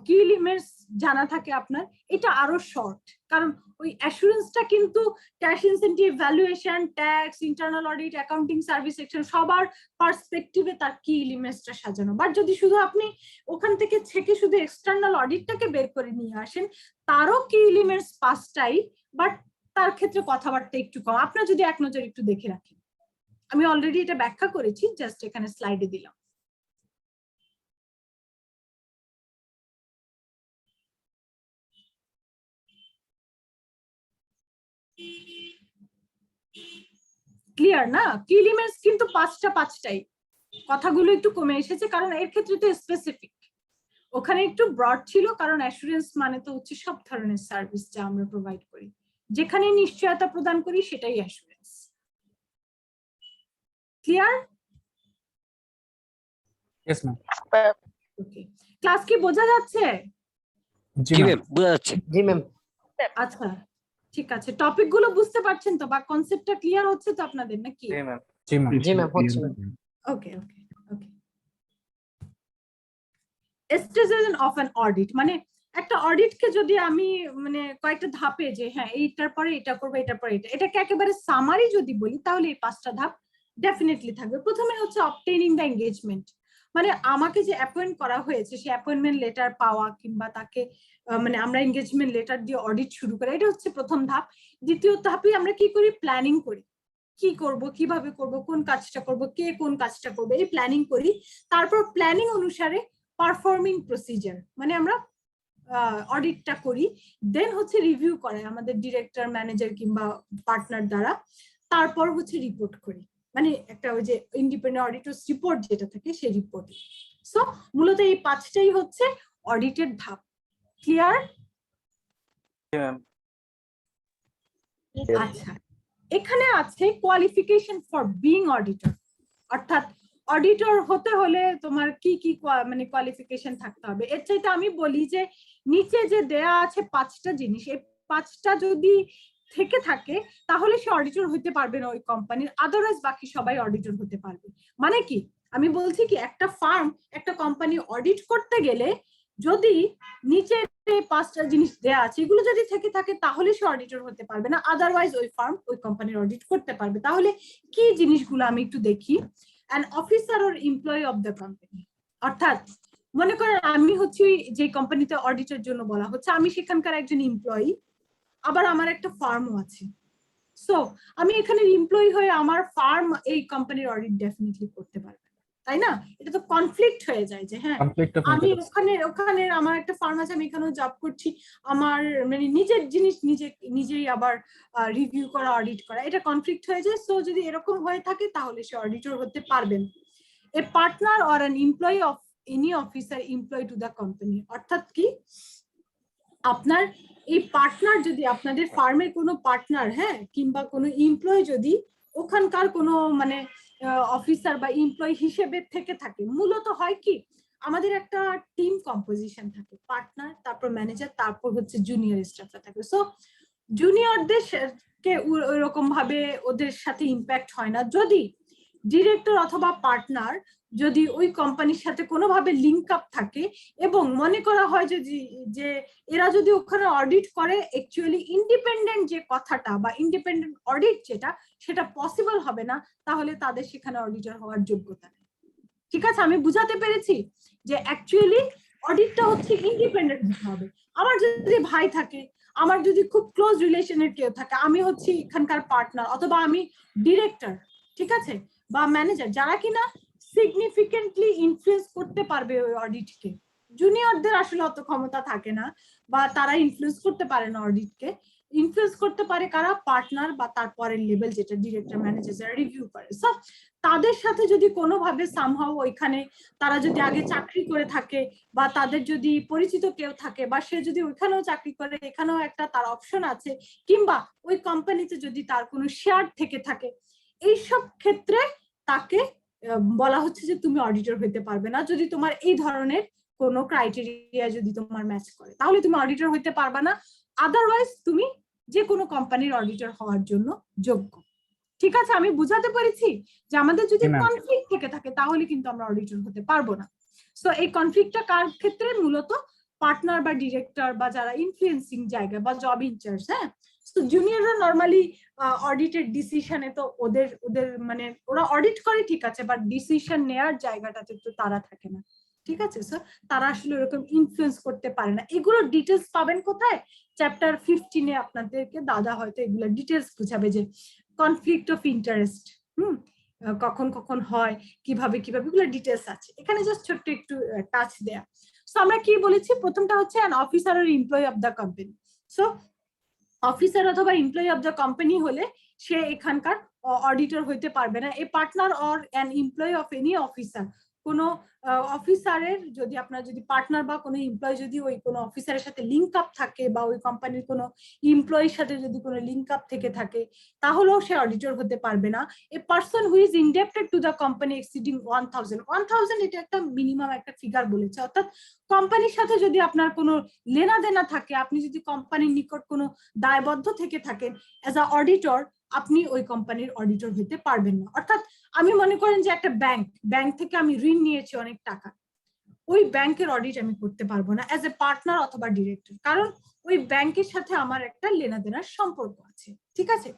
কি এলিমেন্টস জানা থাকে আপনার, এটা আরো শর্ট, কারণ ওই অ্যাসুরেন্সটা কিন্তু cash incentive, valuation, tax, internal audit, accounting service section সবার পার্সপেক্টিভে তার কি এলিমেন্টসটা সাজানো। বাট যদি শুধু আপনি ওখান থেকে শুধু এক্সটার্নাল অডিটটাকে বের করে নিয়ে আসেন, তারও কি এলিমেন্টস 5টাই, বাট তার ক্ষেত্রে কথাবার্তা একটু কম। আপনার যদি এক নজর একটু দেখে রাখেন, আমি অলরেডি এটা ব্যাখ্যা করেছি, জাস্ট এখানে স্লাইডে দিলাম। ক্লিয়ার না? কি এলিমেন্টস কিন্তু 5টাই, কথাগুলো একটু কমে এসেছে কারণ এর ক্ষেত্রে তো স্পেসিফিক, ওখানে একটু ব্রড ছিল কারণ অ্যাসুরেন্স মানে তো হচ্ছে সব ধরনের সার্ভিস যা আমরা প্রোভাইড করি, যেখানে নিশ্চয়তা প্রদান করি সেটাই assurance. Clear? Yes ma'am. Okay, class কি বোঝা যাচ্ছে? জি ম্যাম, বোঝা যাচ্ছে। জি ম্যাম। আচ্ছা ঠিক আছে, টপিক গুলো বুঝতে পারছেন তো, বা কনসেপ্টটা ক্লিয়ার হচ্ছে তো আপনাদের নাকি? জি ম্যাম। জি ম্যাম হচ্ছে। ওকে ওকে ওকে। স্টেজেস অফ অ্যান অডিট মানে একটা অডিটকে যদি আমি মানে কয়েকটা ধাপে, যে হ্যাঁ এইটার পরে এটা করবো, এটার পরে এটা, এটাকে একেবারে সামারি যদি বলি তাহলে এই 5টা ধাপ ডেফিনেটলি থাকবে। প্রথমে হচ্ছে অবটেইনিং দ্য এঙ্গেজমেন্ট, মানে আমাকে যে অ্যাপয়েন্ট করা হয়েছে সেই অ্যাপয়েন্টমেন্ট লেটার পাওয়া, কিংবা তাকে মানে আমরা এঙ্গেজমেন্ট লেটার দিয়ে অডিট শুরু করা, এটা হচ্ছে প্রথম ধাপ। দ্বিতীয় ধাপে আমরা কি করি? প্ল্যানিং করি, কি করব, কিভাবে করব, কোন কাজটা করব, কে কোন কাজটা করবে, এই প্ল্যানিং করি। তারপর প্ল্যানিং অনুসারে পারফর্মিং প্রসিজার, মানে আমরা অডিটটা করি। দেন হচ্ছে রিভিউ করে আমাদের ডিরেক্টর, ম্যানেজার কিংবা পার্টনার দ্বারা। তারপর হচ্ছে রিপোর্ট করি, মানে একটা ওই যে ইন্ডিপেন্ডেন্ট অডিটরস রিপোর্ট যেটা থাকে সেই রিপোর্ট। সো মূলত এই 5টাই হচ্ছে অডিটের ধাপ। ক্লিয়ার? আচ্ছা, এখানে আছে কোয়ালিফিকেশন ফর বিং অডিটর, অর্থাৎ অডিটর হতে হলে তোমার কি কি মানে কোয়ালিফিকেশন থাকতে হবে। এর চাইতে আমি বলি যে নিচে যে দেয়া আছে 5টা জিনিস, এই 5টা যদি থেকে থাকে তাহলে সে অডিটর হতে পারবে না ওই কোম্পানির, আদারওয়াইজ বাকি সবাই অডিটর হতে পারবে। মানে কি আমি বলছি কি, একটা ফার্ম একটা কোম্পানি অডিট করতে গেলে যদি নিচে 5টা জিনিস দেয়া আছে এগুলো যদি থেকে থাকে তাহলে সে অডিটর হতে পারবে না, আদারওয়াইজ ওই ফার্ম ওই কোম্পানির অডিট করতে পারবে। তাহলে কি জিনিসগুলো আমি একটু দেখি। an officer or employee of the company, অর্থাৎ মনে করেন আমি হচ্ছি যে কোম্পানিতে অডিটের জন্য বলা হচ্ছে, আমি সেখানকার একজন এমপ্লয়ি, আবার আমার একটা ফার্মও আছে। সো আমি এখানে এমপ্লয়ি হয়ে আমার ফার্ম এই কোম্পানির অডিট ডেফিনেটলি করতে পারবে, তাই না? এটা তো কনফ্লিক্ট হয়ে যায় যে হ্যাঁ আমি ওখানে আমার একটা ফার্ম আছে, আমি এখানেও জব করছি, আমার মানে নিজের জিনিস নিজেই আবার রিভিউ করা, অডিট করা, এটা কনফ্লিক্ট হয়ে যায়। সো যদি এরকম হয়ে থাকে তাহলে সে অডিটর হতে পারবেন। A partner or an employee of any officer employee to the company, অর্থাৎ কি আপনার এই পার্টনার যদি আপনাদের ফার্মের কোনো পার্টনার, হ্যাঁ, কিংবা কোনো এমপ্লয়ি যদি ওখানকার কোনো মানে অফিসার বা এমপ্লয়ি হিসেবে থেকে থাকে, মূলত হয় কি আমাদের একটা টিম কম্পোজিশন থাকে, পার্টনার, তারপর ম্যানেজার, তারপর হচ্ছে জুনিয়র স্টাফরা থাকে। সো জুনিয়রদের কে ওইরকম ভাবে ওদের সাথে ইম্প্যাক্ট হয় না। যদি ডিরেক্টর অথবা পার্টনার যদি ওই কোম্পানির সাথে কোনোভাবে লিঙ্ক আপ থাকে এবং মনে করা হয় যে এরা যদি ওখানে অডিট করে অ্যাকচুয়ালি ইন্ডিপেন্ডেন্ট যে কথাটা বা ইন্ডিপেন্ডেন্ট অডিট যেটা সেটা পসিবল হবে না, তাহলে তাদের সেখানে অডিটর হওয়ার যোগ্যতা নেই। ঠিক আছে, আমি বুঝাতে পেরেছি যে অ্যাকচুয়ালি অডিটটা হচ্ছে ইন্ডিপেন্ডেন্ট হতে হবে। আমার যদি ভাই থাকে, আমার যদি খুব ক্লোজ রিলেশনের কেউ থাকে, আমি হচ্ছি এখানকার পার্টনার অথবা আমি ডিরেক্টর, ঠিক আছে, বা ম্যানেজার, যারা কিনা সিগনিফিকেন্টলি ইনফ্লুয়েন্স করতে পারবে ওই অডিটকে। জুনিয়রদের আসলে অত ক্ষমতা থাকে না বা তারা ইনফ্লুয়েন্স করতে পারে না অডিটকে। ইনফ্লুয়েন্স করতে পারে কারা? পার্টনার বা তারপরের লেভেল যেটা ডিরেক্টর ম্যানেজার যারা রিভিউ করে। সো তাদের সাথে যদি কোনোভাবে সামহাও ওইখানে তারা যদি আগে চাকরি করে থাকে বা তাদের যদি পরিচিত কেউ থাকে বা সে যদি ওইখানেও চাকরি করে, এখানেও একটা তার অপশন আছে, কিংবা ওই কোম্পানিতে যদি তার কোনো শেয়ার থেকে থাকে, এইসব ক্ষেত্রে তাকে বলা হচ্ছে যে তুমি অডিটর হতে পারবে না। যদি তোমার এই ধরনের কোনো ক্রাইটেরিয়া যদি তোমার ম্যাচ করে, তাহলে তুমি অডিটর হতে পারবে না। আদারওয়াইজ তুমি যে কোনো কোম্পানির অডিটর হওয়ার জন্য যোগ্য। ঠিক আছে, আমি বুঝাতে পেরেছি যে আমাদের যদি কনফ্লিক্ট থেকে থাকে তাহলে কিন্তু আমরা অডিটর হতে পারবো না। সো এই কনফ্লিক্টটা কার ক্ষেত্রে? মূলত পার্টনার বা ডিরেক্টর বা যারা ইনফ্লুয়েন্সিং জায়গা বা জব ইনচার্জ। হ্যাঁ, তো জুনিয়ররা নরমালি অডিটের ডিসিশনে তো ওদের মানে ওরা অডিট করে ঠিক আছে, বাট ডিসিশন নেয়ার জায়গাটাতে তো তারা থাকে না। ঠিক আছে, সো তারা আসলে ওরকম ইনফ্লুয়েন্স করতে পারে না। এগুলো ডিটেলস পাবেন কোথায়? চ্যাপ্টার 15-এ আপনাদেরকে দাদা হয়তো এগুলো ডিটেলস বুঝাবে যে কনফ্লিক্ট অফ ইন্টারেস্ট কখন কখন হয়, কিভাবে এগুলো ডিটেলস আছে। এখানে জাস্ট ছোট্ট একটু টাচ দেয়া। সো আমরা কি বলেছি? প্রথমটা হচ্ছে an officer or employee of the company. So officer অথবা এমপ্লয়ি অফ দ্য কোম্পানি হলে সে এখানকার অডিটর হইতে পারবে না। A partner or an employee of any officer, কোনো অফিসারের যদি আপনার যদি পার্টনার বা কোনো এমপ্লয়ি যদি ওই কোনো অফিসারের সাথে লিঙ্ক আপ থাকে বা ওই কোম্পানির কোনো এমপ্লয়ির সাথে যদি কোনো লিঙ্ক আপ থেকে থাকে, তাহলেও সে অডিটর হতে পারবে না। A person who is ইনডেপ্টেড to the company exceeding 1000 এটা একটা মিনিমাম একটা ফিগার বলেছে, অর্থাৎ কোম্পানির সাথে যদি আপনার কোনো লেনাদেনা থাকে, আপনি যদি কোম্পানির নিকট কোনো দায়বদ্ধ থেকে থাকেন, অ্যাজ আ অডিটর আপনি ওই কোম্পানির অডিটর হতে পারবেন না। অর্থাৎ আমি মনে করেন যে একটা ব্যাংক থেকে আমি ঋণ নিয়েছি অনেক টাকা, ওই ব্যাংকের অডিট আমি করতে পারবো না অ্যাজ এ পার্টনার অথবা ডিরেক্টর, কারণ ওই ব্যাংকের সাথে আমার একটা লেনাদেনার সম্পর্ক আছে। ঠিক আছে,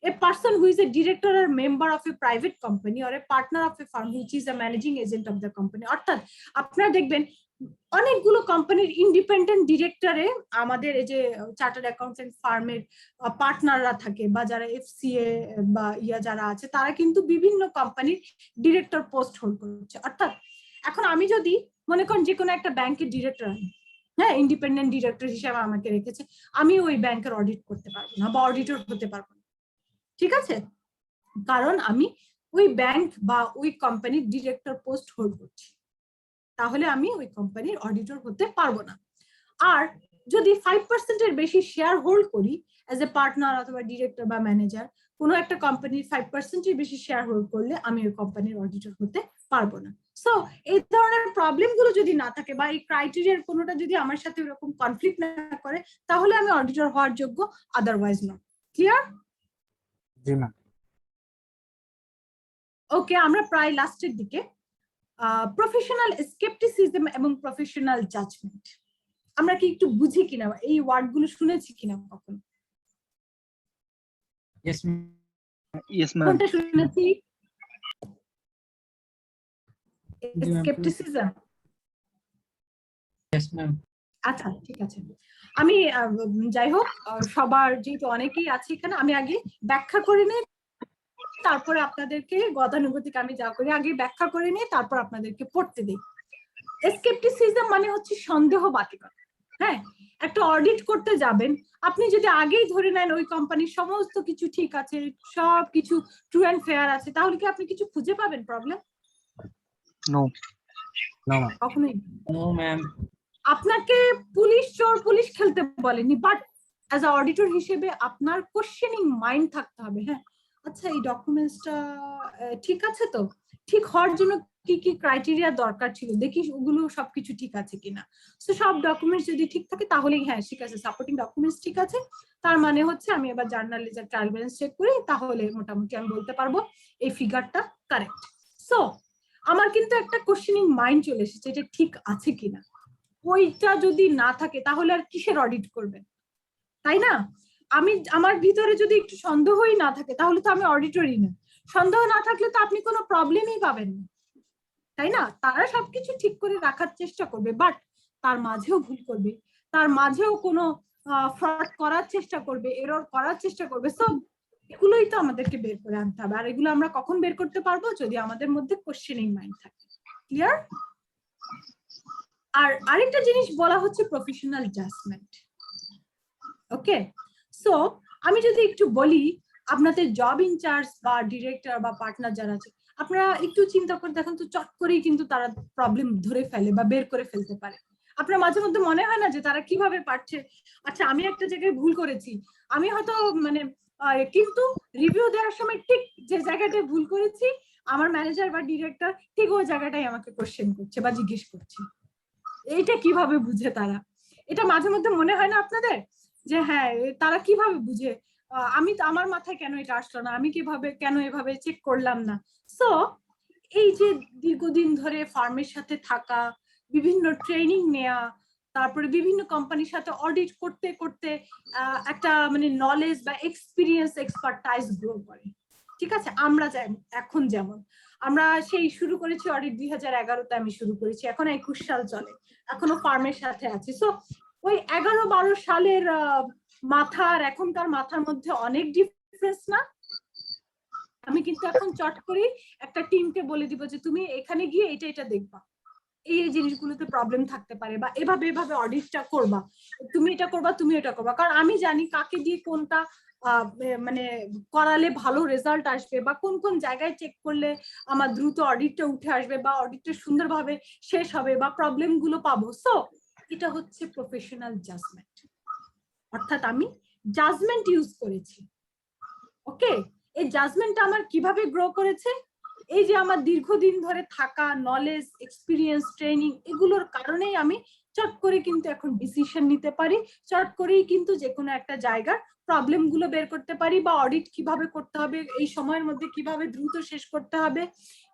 a person who is a director or member of a private company or a partner of a firm which is a managing agent of the company, অর্থাৎ আপনারা দেখবেন অনেকগুলো কোম্পানির ইন্ডিপেন্ডেন্ট ডিরেক্টরে আমাদের এই যে চার্টার্ড অ্যাকাউন্টেন্ট ফার্মের পার্টনাররা থাকে বা যারা এফসিএ বা যারা আছে, তারা কিন্তু বিভিন্ন কোম্পানির ডিরেক্টর পোস্ট হোল্ড করছে। অর্থাৎ এখন আমি যদি মনে করেন যে কোনো একটা ব্যাংকের ডিরেক্টর, হ্যাঁ, ইন্ডিপেন্ডেন্ট ডিরেক্টর হিসেবে আমাকে রেখেছে, আমি ওই ব্যাংকের অডিট করতে পারবো না বা অডিটর হতে পারবো না। ঠিক আছে, কারণ আমি ওই ব্যাংক বা ওই কোম্পানির ডিরেক্টর পোস্ট হোল্ড করছি, তাহলে আমি ওই কোম্পানির অডিটর হতে পারবো না। আর যদি 5% এর বেশি শেয়ার হোল্ড করি অ্যাজ এ পার্টনার অথবা ডিরেক্টর বা ম্যানেজার, কোনো একটা কোম্পানির 5% এর বেশি শেয়ার হোল্ড করলে আমি ওই কোম্পানির অডিটর হতে পারবো না। সো এই ধরনের প্রবলেম গুলো যদি না থাকে বা এই ক্রাইটেরিয়ার কোনোটা যদি আমার সাথে এরকম কনফ্লিক্ট না করে, তাহলে আমি অডিটর হওয়ার যোগ্য, আদারওয়াইজ নট। ক্লিয়ার? জি ম্যাম। ওকে, আমরা প্রায় লাস্টের দিকে। প্রফেশনাল স্কেপটিসিজম এবং প্রফেশনাল জাজমেন্ট আমরা কি একটু বুঝি কিনা, এই ওয়ার্ড গুলো শুনেছি কিনা কখনো? কোনটা শুনেছি? স্কেপটিসিজম। আচ্ছা, ঠিক আছে। আমি যাই হোক, সবার যেহেতু অনেকেই আছে এখানে, আমি আগে ব্যাখ্যা করে নিই, তারপরে আপনাদেরকে গতানুগতিক আমি যা করি আগে ব্যাখ্যা করে নিই, তারপর আপনাদেরকে পড়তে দিই। স্কেপটিসিজম মানে হচ্ছে সন্দেহবাতিকতা। হ্যাঁ, একটা অডিট করতে যাবেন, আপনি যদি আগেই ধরে নেন ওই কোম্পানির সমস্ত কিছু ঠিক আছে, সব কিছু ট্রু অ্যান্ড ফেয়ার আছে, তাহলে কি আপনি কিছু খুঁজে পাবেন প্রবলেম? নো, কখনোই নো ম্যাম। আপনাকে পুলিশ চোর পুলিশ খেলতে বলেনি, বাট অ্যাজ আ অডিটর হিসেবে আপনার কোশ্চেনিং মাইন্ড থাকতে হবে। হ্যাঁ, আচ্ছা এই ডকুমেন্টসটা ঠিক আছে তো, ঠিক হওয়ার জন্য কি কি ক্রাইটেরিয়া দরকার ছিল, দেখি ওগুলো সবকিছু ঠিক আছে কিনা। তো সব ডকুমেন্টস যদি ঠিক থাকে তাহলেই হ্যাঁ ঠিক আছে, সাপোর্টিং ডকুমেন্টস ঠিক আছে, তার মানে হচ্ছে আমি এবার জার্নালিজের ট্রায়াল ব্যালেন্স চেক করি, তাহলে মোটামুটি আমি বলতে পারবো এই ফিগারটা কারেক্ট। সো আমার কিন্তু একটা কোশ্চেনিং মাইন্ড চলে এসেছে, এটা ঠিক আছে কিনা। ওইটা যদি না থাকে তাহলে আর কিসের অডিট করবেন, তাই না? আমার ভিতরে যদি একটু সন্দেহই না থাকে তাহলে তো আমি অডিটরই না। সন্দেহ না থাকলে তো আপনি কোনো প্রবলেমই পাবেন না, তাই না? তারা সবকিছু ঠিক করে রাখার চেষ্টা করবে, বাট তার মাঝেও ভুল করবে, তার মাঝেও কোনো ফ্রড করার চেষ্টা করবে, এরর করার চেষ্টা করবে। সো এগুলোই তো আমাদেরকে বের করে আনতে হবে। আর এগুলো আমরা কখন বের করতে পারবো? যদি আমাদের মধ্যে কোশ্চেনিং মাইন্ড থাকে। ক্লিয়ার? আর আরেকটা জিনিস বলা হচ্ছে প্রফেশনাল জাজমেন্ট। ওকে, সো আমি যদি একটু বলি, আপনাদের জব ইনচার্জ বা ডিরেক্টর বা পার্টনার যারা আছে, আপনারা একটু চিন্তা করে দেখুন তো, চট করেই কিন্তু তারা প্রবলেম ধরে ফেলে বা বের করে ফেলতে পারে। আপনার মাঝে মধ্যে মনে হয় না যে তারা কিভাবে পারছে? আচ্ছা, আমি একটা জায়গায় ভুল করেছি, আমি হয়তো মানে কিন্তু রিভিউ দেওয়ার সময় ঠিক যে জায়গাটায় ভুল করেছি, আমার ম্যানেজার বা ডিরেক্টর ঠিক ওই জায়গাটাই আমাকে কোশ্চেন করছে বা জিজ্ঞেস করছে। এইটা কিভাবে বুঝে তারা? এটা মাঝে মধ্যে মনে হয় না আপনাদের যে হ্যাঁ, তারা কিভাবে বুঝে? আমি তো, আমার মাথায় কেন এটা আসলো না, আমি কিভাবে কেন এভাবে চেক করলাম না? সো এই যে দীর্ঘদিন ধরে ফার্মের সাথে থাকা, বিভিন্ন ট্রেনিং নেওয়া, তারপরে বিভিন্ন কোম্পানির সাথে অডিট করতে করতে একটা মানে নলেজ বা এক্সপিরিয়েন্স, এক্সপার্টাইজ গ্রো করে। ঠিক আছে, আমরা এখন যেমন আমরা সেই শুরু করেছি অডিট 2011-তে আমি শুরু করেছি, এখন 21 সাল চলে, এখনো ফার্মের সাথে আছি। সো ওই 11-12 সালের মাথার এখনকার মাথার মধ্যে অনেক ডিফারেন্স না? আমি কিন্তু এখন চট করে একটা টিমকে বলে দিব যে তুমি এখানে গিয়ে এটা এটা দেখবা, এই জিনিসগুলোতে প্রবলেম থাকতে পারে, বা এভাবে এভাবে অডিটটা করবা, তুমি এটা করবা, তুমি এটা করবা। কারণ আমি জানি কাকে দিয়ে কোনটা মানে করালে ভালো রেজাল্ট আসবে, বা কোন কোন জায়গায় চেক করলে আমার দ্রুত অডিটটা উঠে আসবে, বা অডিটটা সুন্দরভাবে শেষ হবে, বা প্রবলেম গুলো পাবো। সো এটা হচ্ছে প্রফেশনাল জাজমেন্ট, অর্থাৎ আমি জাজমেন্ট ইউজ করেছি। ওকে, এই জাজমেন্টটা আমার কিভাবে গ্রো করেছে? এই যে আমার দীর্ঘদিন ধরে থাকা নলেজ, এক্সপিরিয়েন্স, ট্রেনিং, এগুলোর কারণেই আমি চট করে কিন্তু এখন ডিসিশন নিতে পারি, চট করেই কিন্তু যে কোনো একটা জায়গার প্রবলেম গুলো বের করতে পারি, বা অডিট কিভাবে করতে হবে, এই সময়ের মধ্যে কিভাবে দ্রুত শেষ করতে হবে,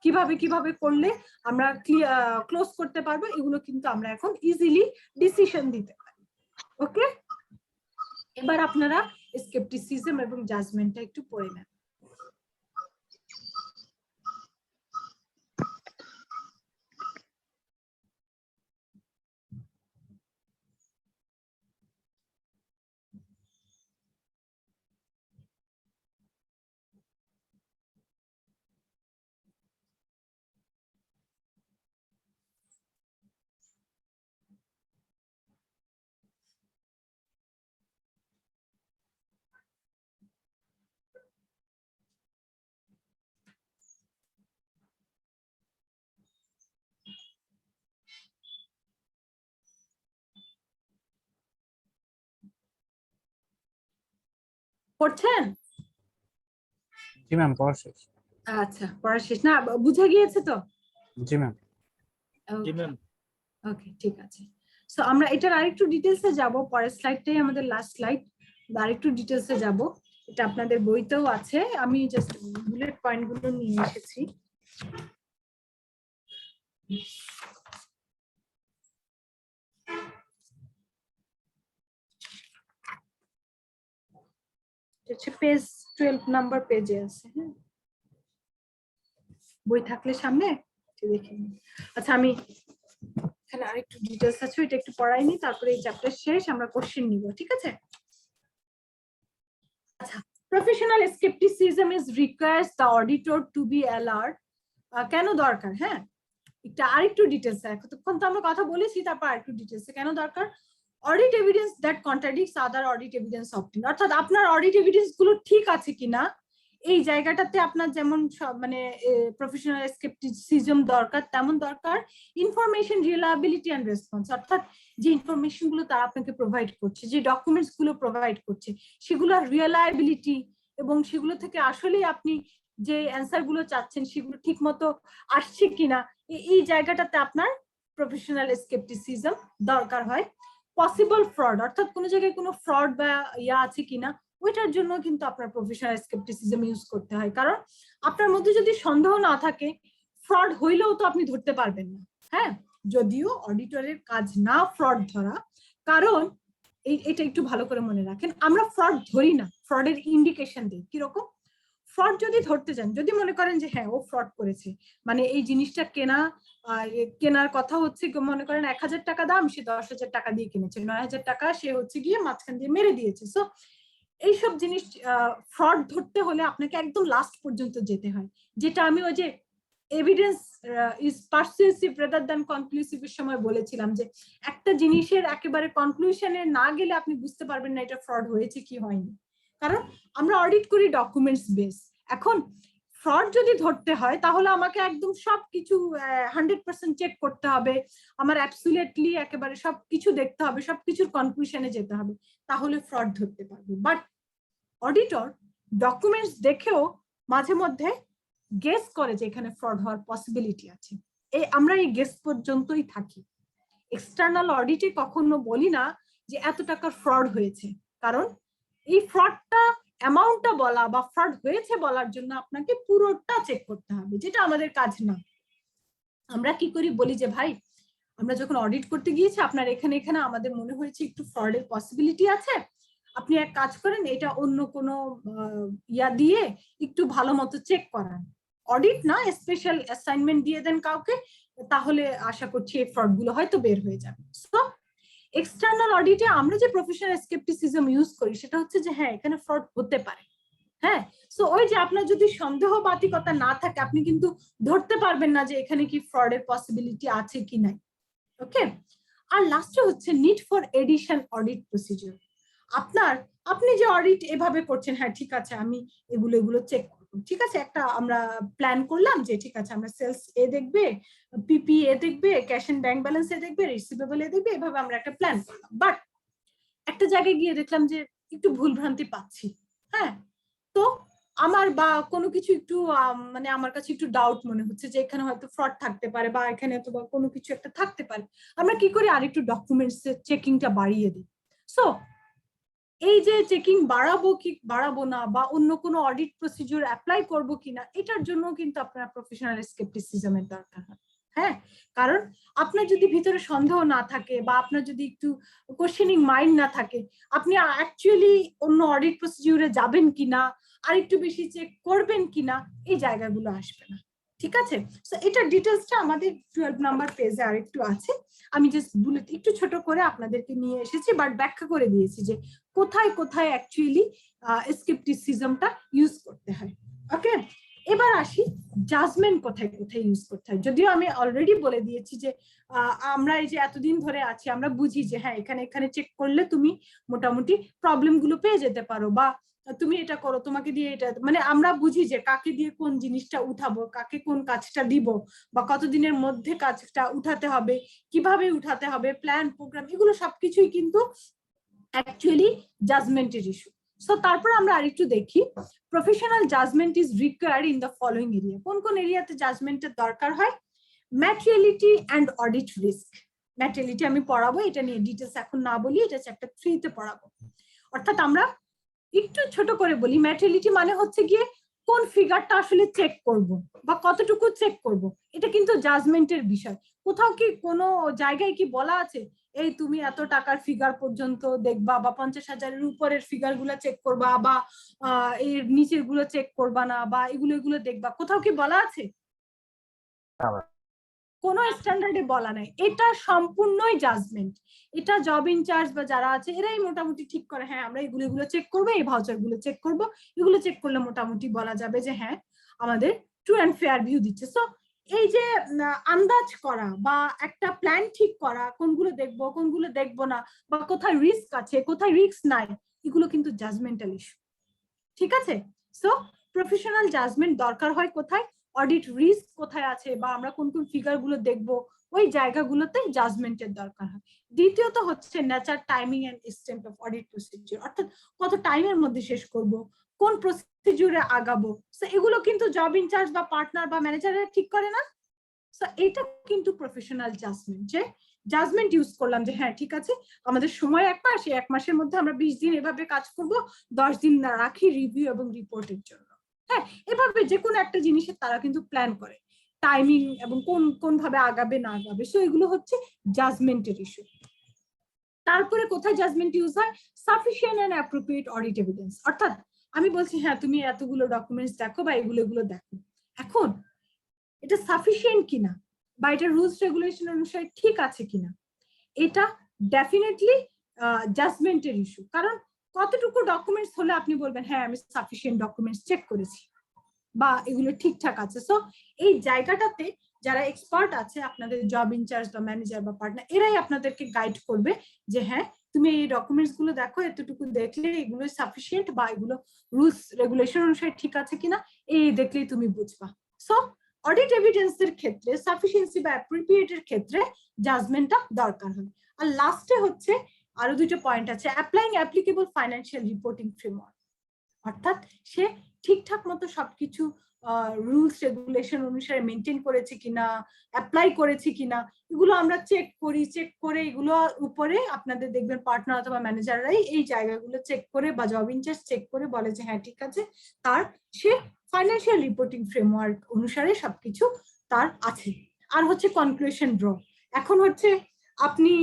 কিভাবে কিভাবে করলে আমরা ক্লোজ করতে পারবো, এগুলো কিন্তু আমরা এখন ইজিলি ডিসিশন দিতে পারি। ওকে, এবার আপনারা স্কেপটিসিজম এবং জাজমেন্টটা একটু পড়ে নেন। পড়ছেন? জি ম্যাম, পড়া শেষ। আচ্ছা, পড়া শেষ না, বুঝে গিয়েছে তো? জি ম্যাম। জি ম্যাম। ওকে, ঠিক আছে। সো আমরা এটার আরেকটু ডিটেইলসে যাব, পরের স্লাইডটাই আমাদের লাস্ট স্লাইড, আরেকটু ডিটেইলসে যাব। এটা আপনাদের বইতেও আছে, আমি জাস্ট বুলেট পয়েন্টগুলো নিয়ে এসেছি। পেজ 12 নাম্বার পেজে আছে। হ্যাঁ, বই থাকলে সামনে দেখে নিন। আচ্ছা, আমি এখানে আরেকটু ডিটেইলস আছে, এটা একটু পড়াই নি, তারপরে এই চ্যাপ্টার শেষ, আমরা কোশ্চেন নিব। ঠিক আছে? আচ্ছা, professional skepticism is requires the auditor to be alert. কেন দরকার? হ্যাঁ, এটা আরেকটু ডিটেইলস, এতক্ষণ তো আমরা কথা বলেছি, তারপর আরেকটু ডিটেইলস কেন দরকার। Audit evidence that contradicts other audit evidence obtained, অর্থাৎ আপনার অডিট এভিডেন্স গুলো ঠিক আছে কিনা, এই জায়গাটাতে আপনার যেমন মানে প্রফেশনাল স্কেপটিসিজম দরকার, তেমন দরকার ইনফরমেশন রিলায়েবিলিটি এন্ড রেসপন্স, অর্থাৎ যে ইনফরমেশন গুলো তারা আপনাকে প্রোভাইড করছে, যে ডকুমেন্টস গুলো প্রোভাইড করছে, সেগুলোর রিলায়েবিলিটি, এবং সেগুলো থেকে আসলে আপনি যে অ্যান্সার গুলো চাচ্ছেন সেগুলো ঠিক মতো আসছে কিনা, এই জায়গাটাতে আপনার প্রফেশনাল স্কেপটিসিজম দরকার হয়। পসিবল ফ্রড, অর্থাৎ কোনো জায়গায় কোনো ফ্রড বা ইয়া আছে কিনা, ওইটার জন্য কিন্তু আপনার প্রফেশনাল স্কেপটিসিজম ইউজ করতে হয়। কারণ আপনার মধ্যে যদি সন্দেহ না থাকে, ফ্রড হইলেও তো আপনি ধরতে পারবেন না। হ্যাঁ, যদিও অডিটরের কাজ না ফ্রড ধরা, কারণ এটা একটু ভালো করে মনে রাখেন, আমরা ফ্রড ধরি না, ফ্রডের ইন্ডিকেশন দিই। কিরকম? ফ্রড যদি ধরতে যান, যদি মনে করেন যে হ্যাঁ ও ফ্রড করেছে, মানে এই জিনিসটা কেনার কথা হচ্ছে মনে করেন 1000 টাকা দাম, সে 10,000 টাকা দিয়ে কিনেছে, 9,000 টাকা সে হচ্ছে গিয়ে মাঝখান দিয়ে মেরে দিয়েছে। সো এইসব জিনিস ফ্রড ধরতে হলে আপনাকে একদম লাস্ট পর্যন্ত যেতে হয়, যেটা আমি ওই যে evidence is persuasive rather than conclusive এর সময় বলেছিলাম, যে একটা জিনিসের একেবারে কনক্লুশনে না গেলে আপনি বুঝতে পারবেন না এটা ফ্রড হয়েছে কি হয়নি, কারণ আমরা অডিট করি ডকুমেন্টস বেস। এখন ফ্রড যদি ধরতে হয় তাহলে আমাকে একদম সবকিছু 100% চেক করতে হবে, আমার অ্যাবসলিউটলি একেবারে সবকিছু দেখতে হবে, সবকিছুর কনক্লুশনে যেতে হবে, তাহলে ফ্রড ধরতে পারবো। বাট অডিটর ডকুমেন্টস দেখেও মাঝে মধ্যে গেস করে যে এখানে ফ্রড হওয়ার পসিবিলিটি আছে, আমরা এই গেস পর্যন্তই থাকি। এক্সটার্নাল অডিটে কখনো বলি না যে এত টাকার ফ্রড হয়েছে, কারণ এই ফ্রডটা অ্যামাউন্টটা বলা বা ফ্রড হয়েছে বলার জন্য আপনাকে পুরোটা চেক করতে হবে, যেটা আমাদের কাজ না। আমরা কি করি, বলি যে ভাই আমরা যখন অডিট করতে গিয়েছি আপনার এখানে এখানে আমাদের মনে হয়েছে একটু ফ্রডের পসিবিলিটি আছে, আপনি এক কাজ করেন, এটা অন্য কোনো ইয়া দিয়ে একটু ভালো মতো চেক করান, অডিট না স্পেশাল অ্যাসাইনমেন্ট দিয়ে দেন কাউকে, তাহলে আশা করছি এই ফ্রড গুলো হয়তো বের হয়ে যাবে। সো এক্সটার্নাল অডিটে আমরা যে প্রফেশনাল স্কেপটিসিজম ইউজ করি সেটা হচ্ছে যে হ্যাঁ এখানে ফ্রড হতে পারে। হ্যাঁ, সো ওই যে আপনার যদি সন্দেহবাতিকতা না থাকে, আপনি কিন্তু ধরতে পারবেন না যে এখানে কি ফ্রডের পসিবিলিটি আছে কি নাই। ওকে, আর লাস্টে হচ্ছে need for addition audit procedure. আপনি যে অডিট এভাবে করছেন, হ্যাঁ ঠিক আছে আমি এগুলো চেক করবো, ঠিক আছে, একটা আমরা প্ল্যান করলাম যে ঠিক আছে আমরা সেলস এ দেখবে, পিপি এ দেখবে, ক্যাশ এন্ড ব্যাংক ব্যালেন্স এ দেখবে, রিসিভেবল এ দেখবে, এভাবে আমরা একটা প্ল্যান করলাম। বাট একটা জায়গায় গিয়ে দেখলাম যে একটু ভুল ভ্রান্তি পাচ্ছি। হ্যাঁ, তো আমার বা কোনো কিছু একটু মানে আমার কাছে একটু ডাউট মনে হচ্ছে যে এখানে হয়তো ফ্রড থাকতে পারে বা এখানে তো বা কোনো কিছু একটা থাকতে পারে, আমরা কি করি আরেকটু ডকুমেন্টস চেকিংটা বাড়িয়ে দিই। সো এই যে চেকিং বাড়াবো কি বাড়াবো না, বা অন্য কোনো অডিট প্রসিডিউর অ্যাপ্লাই করবো কিনা, এটার জন্য কিন্তু আপনার প্রফেশনাল স্কেপটিসিজমের দরকার হয়। হ্যাঁ, কারণ আপনার যদি ভিতরে সন্দেহ না থাকে বা আপনার যদি একটু কোশ্চেনিং মাইন্ড না থাকে, আপনি অ্যাকচুয়ালি অন্য অডিট প্রসিডিউরে যাবেন কিনা, আর একটু বেশি চেক করবেন কিনা, এই জায়গাগুলো আসবে না। ঠিক আছে, সো এটা ডিটেলসটা আমাদের 12 নাম্বার পেজে আরেকটু আছে, আমি জাস্ট বুলেট একটু ছোট করে আপনাদেরকে নিয়ে এসেছি, বাট ব্যাখ্যা করে দিয়েছি যে কোথায় কোথায় অ্যাকচুয়ালি স্কেপটিসিজমটা ইউজ করতে হয়। ওকে, এবার আসি জাজমেন্ট কোথায় কোথায় ইউজ করতে হয়। যদিও আমি অলরেডি বলে দিয়েছি যে আমরা এই যে এতদিন ধরে আছি আমরা বুঝি যে হ্যাঁ এখানে এখানে চেক করলে তুমি মোটামুটি প্রবলেম গুলো পেয়ে যেতে পারো, বা তুমি এটা করো তোমাকে দিয়ে এটা, মানে আমরা বুঝি যে কাকে দিয়ে কোন জিনিসটা উঠাবো, কাকে কোন কাজটা দিব, বা কতদিনের মধ্যে কাজটা উঠাতে হবে, কিভাবে উঠাতে হবে, প্ল্যান প্রোগ্রাম, এগুলো সবকিছুই কিন্তু অ্যাকচুয়ালি জাজমেন্টের ইস্যু। সো তারপর আমরা আরেকটু দেখি professional judgement is required in the following area. কোন কোন এরিয়াতে জাজমেন্টের দরকার হয়? Materiality and audit risk. Materiality আমি পড়াবো, এটা নিয়ে ডিটেলস এখন না বলি, এটা চ্যাপ্টার 3 তে পড়াবো। অর্থাৎ আমরা একটু ছোট করে বলি, ম্যাটেরিয়ালিটি মানে হচ্ছে গিয়ে কোন ফিগারটা আসলে চেক করব বা কতটুকু চেক করব, এটা কিন্তু জাজমেন্টের বিষয়। কোথাও কি কোনো জায়গায় কি বলা আছে এই তুমি এত টাকার ফিগার পর্যন্ত দেখবা, বা 50,000-এর উপরের ফিগার গুলো চেক করবা, বা এর নিচের গুলো চেক করবা না, বা এগুলো দেখবা, কোথাও কি বলা আছে? কোন স্ট্যান্ডার্ডে বলা নাই। এটা সম্পূর্ণই জাজমেন্ট, এটা জব ইনচার্জ বা যারা আছে এরাই মোটামুটি ঠিক করে, হ্যাঁ আমরা এগুলো চেক করবো, এই ভাউচার গুলো চেক করবো, এগুলো চেক করলে মোটামুটি বলা যাবে যে হ্যাঁ আমাদের ট্রু অ্যান্ড ফেয়ার ভিউ দিচ্ছে। সো এই যে আন্দাজ করা বা একটা প্ল্যান ঠিক করা, কোনগুলো দেখবো কোনগুলো দেখবো না, বা কোথায় রিস্ক আছে কোথায় রিস্ক নাই, এগুলো কিন্তু জাজমেন্টাল ইস্যু। ঠিক আছে, সো প্রফেশনাল জাজমেন্ট দরকার হয় কোথায়, অডিট রিস্ক কোথায় আছে, বা আমরা কোন কোন ফিগার গুলো দেখবো, ওই জায়গাগুলোতে জাজমেন্টের দরকার হয়। দ্বিতীয়ত হচ্ছে nature, timing and extent of audit procedure, অর্থাৎ কত টাইমের মধ্যে শেষ করব, কোন প্রসিডিউরে আগাবো, সো এগুলো কিন্তু জব ইনচার্জ বা পার্টনার বা ম্যানেজাররা ঠিক করে না। সো এটা কিন্তু প্রফেশনাল জাজমেন্ট, যে জাজমেন্ট ইউজ করলাম যে হ্যাঁ ঠিক আছে আমাদের সময় 1 মাস, এই 1 মাসের মধ্যে আমরা 20 দিন এভাবে কাজ করব, 10 দিন রাখি রিভিউ এবং রিপোর্টের জন্য। হ্যাঁ, এভাবে যে কোনো একটা জিনিসের তারা কিন্তু প্ল্যান করে টাইমিং এবং কোন ভাবে আগাবে না আগাবে। সো এগুলো হচ্ছে জাজমেন্টের ইস্যু। তারপরে কোথায় জাজমেন্ট ইউজ হয়? Sufficient and appropriate audit evidence. অর্থাৎ আমি বলছি হ্যাঁ তুমি এতগুলো ডকুমেন্টস দেখো বা এগুলো দেখো, এখন এটা সাফিসিয়েন্ট কিনা বা এটা রুলস রেগুলেশন অনুসারে ঠিক আছে কিনা, এটা ডেফিনেটলি জাজমেন্টের ইস্যু। কারণ কতটুকু ডকুমেন্টস হলে আপনি বলবেন হ্যাঁ আমি সাফিসিয়েন্ট ডকুমেন্টস চেক করেছি বা এগুলো ঠিকঠাক আছে। সো এই জায়গাটাতে যারা এক্সপার্ট আছে আপনাদের জব ইনচার্জ বা ম্যানেজার বা পার্টনার, এরাই আপনাদেরকে গাইড করবে যে হ্যাঁ তুমি এই ডকুমেন্টস গুলো দেখো, এতটুকু দেখলে এগুলো সাফিসিয়েন্ট বা এগুলো রুলস রেগুলেশন অনুসারে ঠিক আছে কিনা, এই দেখলেই তুমি বুঝবা। সো অডিট এভিডেন্সের ক্ষেত্রে সাফিসিয়েন্সি বা অ্যাপ্রোপ্রিয়েটের ক্ষেত্রে জাজমেন্টটা দরকার হয়। আর লাস্টে হচ্ছে আরো 2টা পয়েন্ট আছে, applying applicable financial reporting framework. অর্থাৎ সে ঠিকঠাক মতো সবকিছু রুলস রেগুলেশন অনুসারে মেনটেন করেছে কিনা, অ্যাপ্লাই করেছে কিনা, এগুলো আমরা চেক করে এগুলো উপরে আপনাদের দেখবেন পার্টনার অথবা ম্যানেজাররাই এই জায়গাগুলো চেক করে বা জব ইনচার্জ চেক করে বলে যে হ্যাঁ ঠিক আছে, তার সে ফাইন্যান্সিয়াল রিপোর্টিং ফ্রেমওয়ার্ক অনুসারে সবকিছু তার আছে। আর হচ্ছে কনক্লুশন ড্র। এখন হচ্ছে আপনি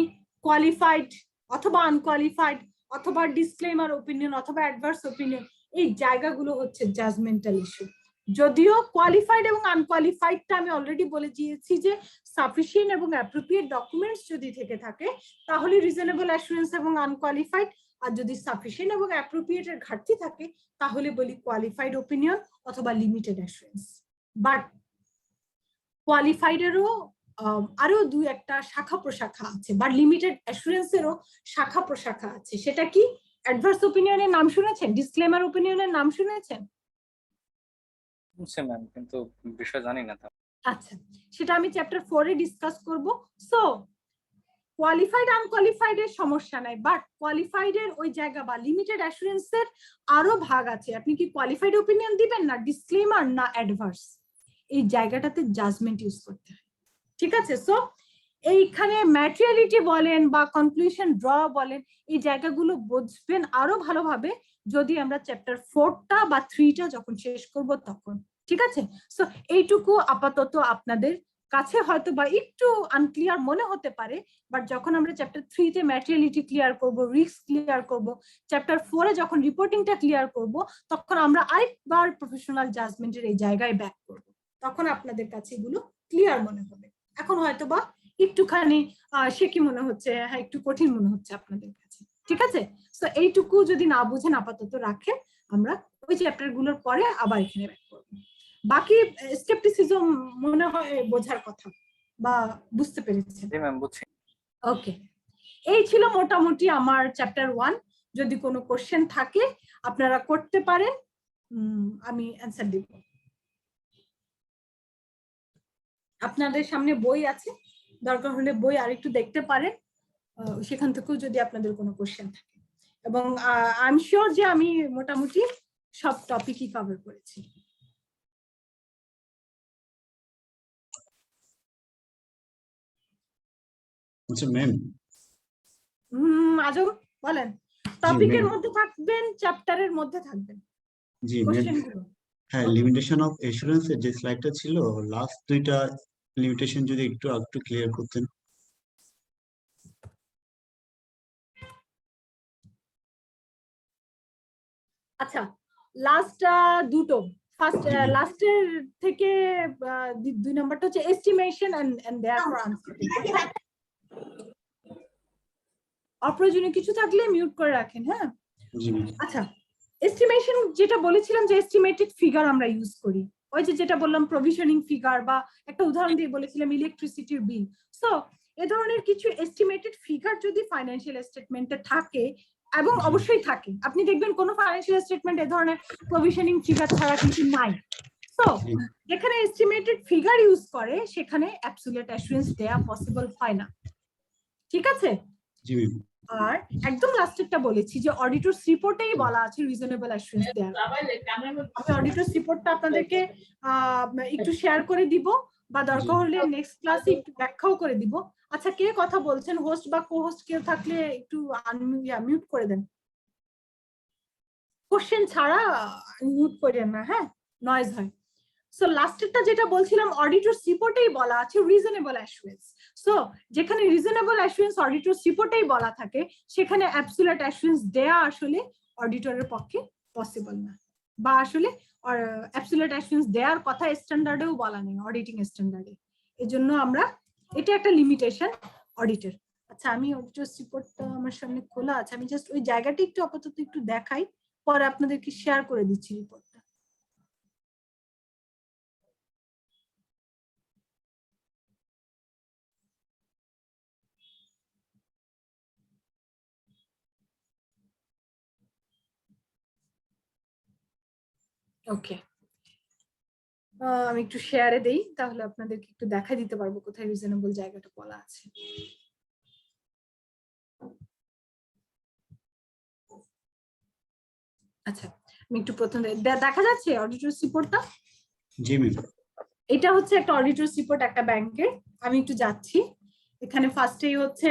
কোয়ালিফাইড অথবা আনকোয়ালিফাইড অথবা ডিসক্লেমার ওপিনিয়ন অথবা অ্যাডভার্স ওপিনিয়ন, এই জায়গাগুলো হচ্ছে জাজমেন্টাল ইস্যু। যদিও কোয়ালিফাইড এবং আনকোয়ালিফাইডটা আমি অলরেডি বলে দিয়েছি যে সাফিসিয়েন্ট এবং অ্যাপ্রোপ্রিয়েট ডকুমেন্টস যদি থেকে থাকে তাহলে রিজনেবল অ্যাসুরেন্স এবং আনকোয়ালিফাইড, আর যদি সাফিসিয়েন্ট এবং অ্যাপ্রোপ্রিয়েটের ঘাটতি থাকে তাহলে বলি কোয়ালিফাইড ওপিনিয়ন অথবা লিমিটেড অ্যাসুরেন্স। বাট কোয়ালিফাইডেরও আরো 2-1টা শাখা প্রশাখা আছে বা লিমিটেড অ্যাসুরেন্সেরও শাখা প্রশাখা আছে। সেটা কি? অ্যাডভার্স ওপিনিয়নের নাম শুনেছেন? ডিসক্লেমার ওপিনিয়নের নাম শুনেছেন? বুঝছি ম্যাম, কিন্তু বিষয় জানি না। আচ্ছা, সেটা আমি চ্যাপ্টার 4 এ ডিসকাস করব। সো কোয়ালিফাইড আনকোয়ালিফাইড এর সমস্যা নাই, বাট কোয়ালিফাইড এর ওই জায়গা বা লিমিটেড অ্যাসুরেন্সের আরো ভাগ আছে। আপনি কি কোয়ালিফাইড ওপিনিয়ন দিবেন না ডিসক্লেমার না অ্যাডভার্স, এই জায়গাটাতে জাজমেন্ট ইউজ করতে হয়। ঠিক আছে? সো এইখানে ম্যাটেরিয়ালিটি বলেন বা কনক্লুশন ড্র বলেন, এই জায়গাগুলো বুঝবেন আরো ভালোভাবে যদি আমরা চ্যাপ্টার 4টা বা 3টা যখন শেষ করব তখন। ঠিক আছে? সো এইটুকু আপাতত আপনাদের কাছে হয়তো বা একটু আনক্লিয়ার মনে হতে পারে, বাট যখন আমরা চ্যাপ্টার 3 তে ম্যাটেরিয়ালিটি ক্লিয়ার করব, রিস্ক ক্লিয়ার করব, চ্যাপ্টার 4 এ যখন রিপোর্টিংটা ক্লিয়ার করব, তখন আমরা আরেকবার প্রফেশনাল জাজমেন্টের এই জায়গায় ব্যাক করব। তখন আপনাদের কাছে এগুলো ক্লিয়ার মনে হবে। এখন হয়তো বা একটুখানি সে কি মনে হচ্ছে, হ্যাঁ একটু কঠিন মনে হচ্ছে আপনাদের কাছে। ঠিক আছে? সো এইটুকু যদি না বুঝেন আপাতত রাখেন, আমরা ওই চ্যাপ্টার গুলোর পরে আবার এখানে ব্যাক করব। বাকি স্কেপটিসিজম মনে হয় বোঝার কথা বা বুঝতে পেরেছেন? জি ম্যাম, বুঝছি। ওকে, এই ছিল মোটামুটি আমার চ্যাপ্টার 1। যদি কোনো কোশ্চেন থাকে আপনারা করতে পারেন, আমি অ্যানসার দিব। আপনাদের সামনে বই আছে, দরকার হলে বই আরেকটু দেখতে পারেন, সেখান থেকেও যদি আপনাদের কোনো কোশ্চেন থাকে। এবং আই এম শিওর যে আমি মোটামুটি সব টপিকই কভার করেছি। আচ্ছা ম্যাম, আজম বলেন। টপিকের মধ্যে থাকবেন, চ্যাপ্টারের মধ্যে থাকবেন। জি ম্যাম, হ্যাঁ লিমিটেশন অফ এসুরেন্স এর যে স্লাইডটা ছিল, লাস্ট 2টা লিমিটেশন যদি একটু ক্লিয়ার করতেন। আচ্ছা, লাস্ট দুটো, ফার্স্ট লাস্টের থেকে 2 নাম্বারটা হচ্ছে এস্টিমেশন এন্ড দেয়ারফর আনসার্টেইনিটি। অপ্রয়োজনীয় কিছু থাকলে মিউট করে রাখেন। হ্যাঁ, আচ্ছা, এস্টিমেশন যেটা বলেছিলাম যে এস্টিমেটেড ফিগার আমরা ইউজ করি, ওই যে যেটা বললাম প্রভিশনিং ফিগার, বা একটা উদাহরণ দিয়ে বলেছিলাম ইলেকট্রিসিটির বিল। সো এ ধরনের কিছু এস্টিমেটেড ফিগার যদি ফাইন্যান্সিয়াল স্টেটমেন্টে থাকে, এবং অবশ্যই থাকে, আপনি দেখবেন কোনো ফাইন্যান্সিয়াল স্টেটমেন্ট এ ধরনের প্রভিশনিং ফিগার ছাড়া কিন্তু নাই। সো যেখানে এস্টিমেটেড ফিগার ইউজ করে সেখানে অ্যাবসলিউট অ্যাসুরেন্স দেয়া পসিবল হয় না। ঠিক আছে? জি ম্যাম। আর একদম লাস্টেরটা বলেছি যে অডিটরস রিপোর্টেই বলা আছে রিজনেবল অ্যাসুরেন্স দেয়া। আমি অডিটরস রিপোর্টটা আপনাদেরকে একটু শেয়ার করে দিব, বা দরকার হলে নেক্সট ক্লাসে একটু ব্যাখ্যাও করে দিব। আচ্ছা, কে কথা বলছেন? হোস্ট বা কো-হোস্ট কেউ থাকলে একটু মিউট করে দেন। কোশ্চেন ছাড়া মিউট করেন না, হ্যাঁ, নয়েজ হয়। সো লাস্টেরটা যেটা বলছিলাম, অডিটরস রিপোর্টেই বলা আছে রিজনেবল অ্যাসুরেন্স। সো যেখানে রিজনেবল অ্যাসুরেন্স অডিটরস রিপোর্টেই বলা থাকে, সেখানে অ্যাবসলিউট অ্যাসুরেন্স দেয়া আসলে অডিটরের পক্ষে পসিবল না, বা আসলে অ্যাবসলিউট অ্যাসুরেন্স দেওয়ার কথা স্ট্যান্ডার্ডেও বলা নেই অডিটিং স্ট্যান্ডার্ডে। এজন্য আমরা, এটা একটা লিমিটেশন অডিটের। আচ্ছা, আমি অডিটরস রিপোর্টটা আমার সামনে খোলা আছে, আমি জাস্ট ওই জায়গাটি একটু আপাতত একটু দেখাই, পরে আপনাদেরকে শেয়ার করে দিচ্ছি রিপোর্টটা। ওকে, আমি একটু শেয়ারে দেই, তাহলে আপনাদেরকে একটু দেখা দিতে পারবো কোথায় রিজনেবল জায়গাটা বলা আছে। আচ্ছা, আমি একটু প্রথম দেখা যাচ্ছে অডিটরস রিপোর্টটা? জি ম্যাম। এটা হচ্ছে একটা অডিটরস রিপোর্ট একটা ব্যাংকের। আমি একটু যাচ্ছি, এখানে ফার্স্টেই হচ্ছে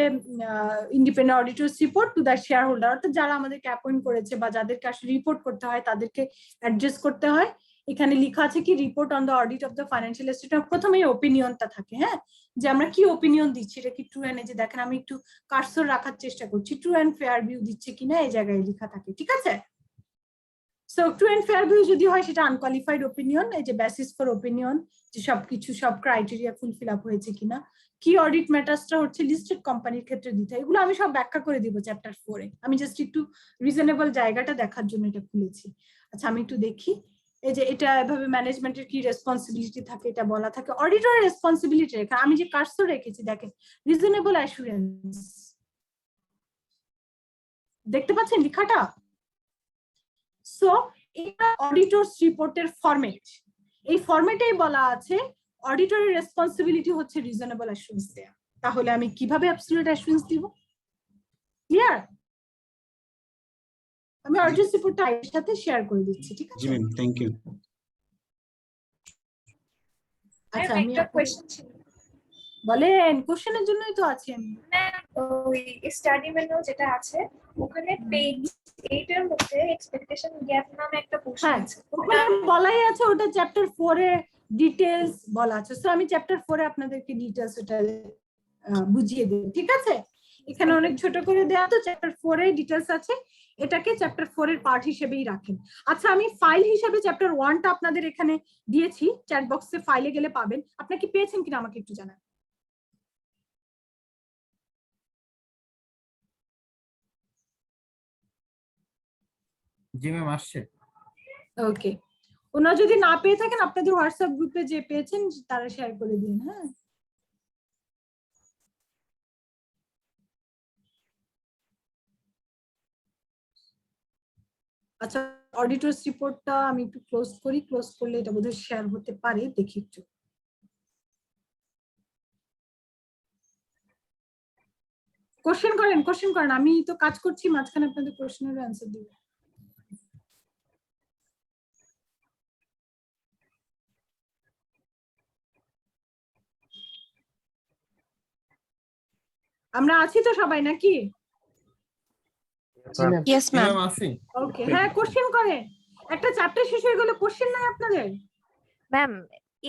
independent auditors report to the shareholder, অর্থাৎ যারা আমাদেরকে অ্যাপয়েন্ট করেছে বা যাদেরকে আসলে রিপোর্ট করতে হয় তাদেরকে অ্যাড্রেস করতে হয়। এখানে লেখা আছে কি, report on the audit of the financial statement. প্রথমেই ওপিনিয়নটা থাকে, হ্যাঁ, যে আমরা কি ওপিনিয়ন দিচ্ছি, এটা কি ট্রু অ্যান্ড, যে দেখেন আমি একটু কার্সর রাখার চেষ্টা করছি, ট্রু অ্যান্ড ফেয়ার ভিউ দিচ্ছে কিনা এই জায়গায় লেখা থাকে, ঠিক আছে। So true and fair view যদি হয় সেটা আনকোয়ালিফাইড ওপিনিয়ন, এই যে বেসিস ফর ওপিনিয়ন, যে সবকিছু সব ক্রাইটেরিয়া ফুলফিল আপ হয়েছে কিনা। কি অডিট ম্যাটার্সটা হচ্ছে লিস্টেড কোম্পানির ক্ষেত্রে দিতে হয়, এগুলো আমি সব ব্যাখ্যা করে দিব চ্যাপ্টার 4 এ। আমি জাস্ট একটু রিজনেবল জায়গাটা দেখার জন্য এটা খুলেছি। আচ্ছা, আমি একটু দেখি, এই যে এটা এভাবে ম্যানেজমেন্টের কি রেসপন্সিবিলিটি থাকে এটা বলা থাকে। অডিটরের রেসপন্সিবিলিটি রেখা আমি যে কার্সর রেখেছি দেখেন, রিজনেবল অ্যাসুরেন্স, দেখতে পাচ্ছেন লেখাটা? সো এটা অডিটরস রিপোর্টের ফরম্যাট, এই ফরম্যাটেই বলা আছে অডিটরের রেসপন্সিবিলিটি হচ্ছে রিজনেবল অ্যাসুরেন্স দেয়া। তাহলে আমি কিভাবে অ্যাবসলিউট অ্যাসুরেন্স দিব? ক্লিয়ার? আমি অডিটরস রিপোর্টটা এর সাথে শেয়ার করে দিচ্ছি, ঠিক আছে? জি ম্যাম, থ্যাংক ইউ। আচ্ছা, আমি একটা কোশ্চেন ছিল। বলেন, কোশ্চেনের জন্যই তো আছি আমি। ওই স্টাডি ম্যানুয়াল যেটা আছে ওখানে পেজ 8 এর মধ্যে এক্সপেকটেশন গ্যাপ নামে একটা পোরশন আছে, ওখানে বলাই আছে ওটা চ্যাপ্টার 4 এ ডিটেইলস বলা আছে। সো আমি চ্যাপ্টার 4 এ আপনাদেরকে ডিটেইলস ওটা বুঝিয়ে দেব, ঠিক আছে। এখানে অনেক ছোট করে দেয়া, তো চ্যাপ্টার 4 এ ডিটেইলস আছে, এটাকে চ্যাপ্টার 4 এর পার্ট হিসেবেই রাখেন। আচ্ছা, আমি ফাইল হিসেবে চ্যাপ্টার 1 টা আপনাদের এখানে দিয়েছি, চ্যাট বক্সে ফাইলে গেলে পাবেন। আপনারা কি পেয়েছেন কিনা আমাকে একটু জানান। জি ম্যাম, আসছে। ওকে, ওনারা যদি না পেয়ে থাকেন আপনাদের হোয়াটসঅ্যাপ গ্রুপে যে পেয়েছেন তারা শেয়ার করে দিন, হ্যাঁ। আচ্ছা, অডিটরস রিপোর্টটা আমি একটু ক্লোজ করি, ক্লোজ করলে এটা বোধহয় শেয়ার হতে পারে, দেখি একটু। কোশ্চেন করেন, কোশ্চেন করেন, আমি তো কাজ করছি, মাঝখানে আপনাদের কোশ্চেনের অ্যান্সার দিব। আমরা আছি তো সবাই নাকি? Yes ma'am. ওকে, হ্যাঁ, কোশ্চেন করেন। একটা চ্যাপ্টার শেষ হয়ে গেলে কোশ্চেন নাই আপনাদের? ম্যাম,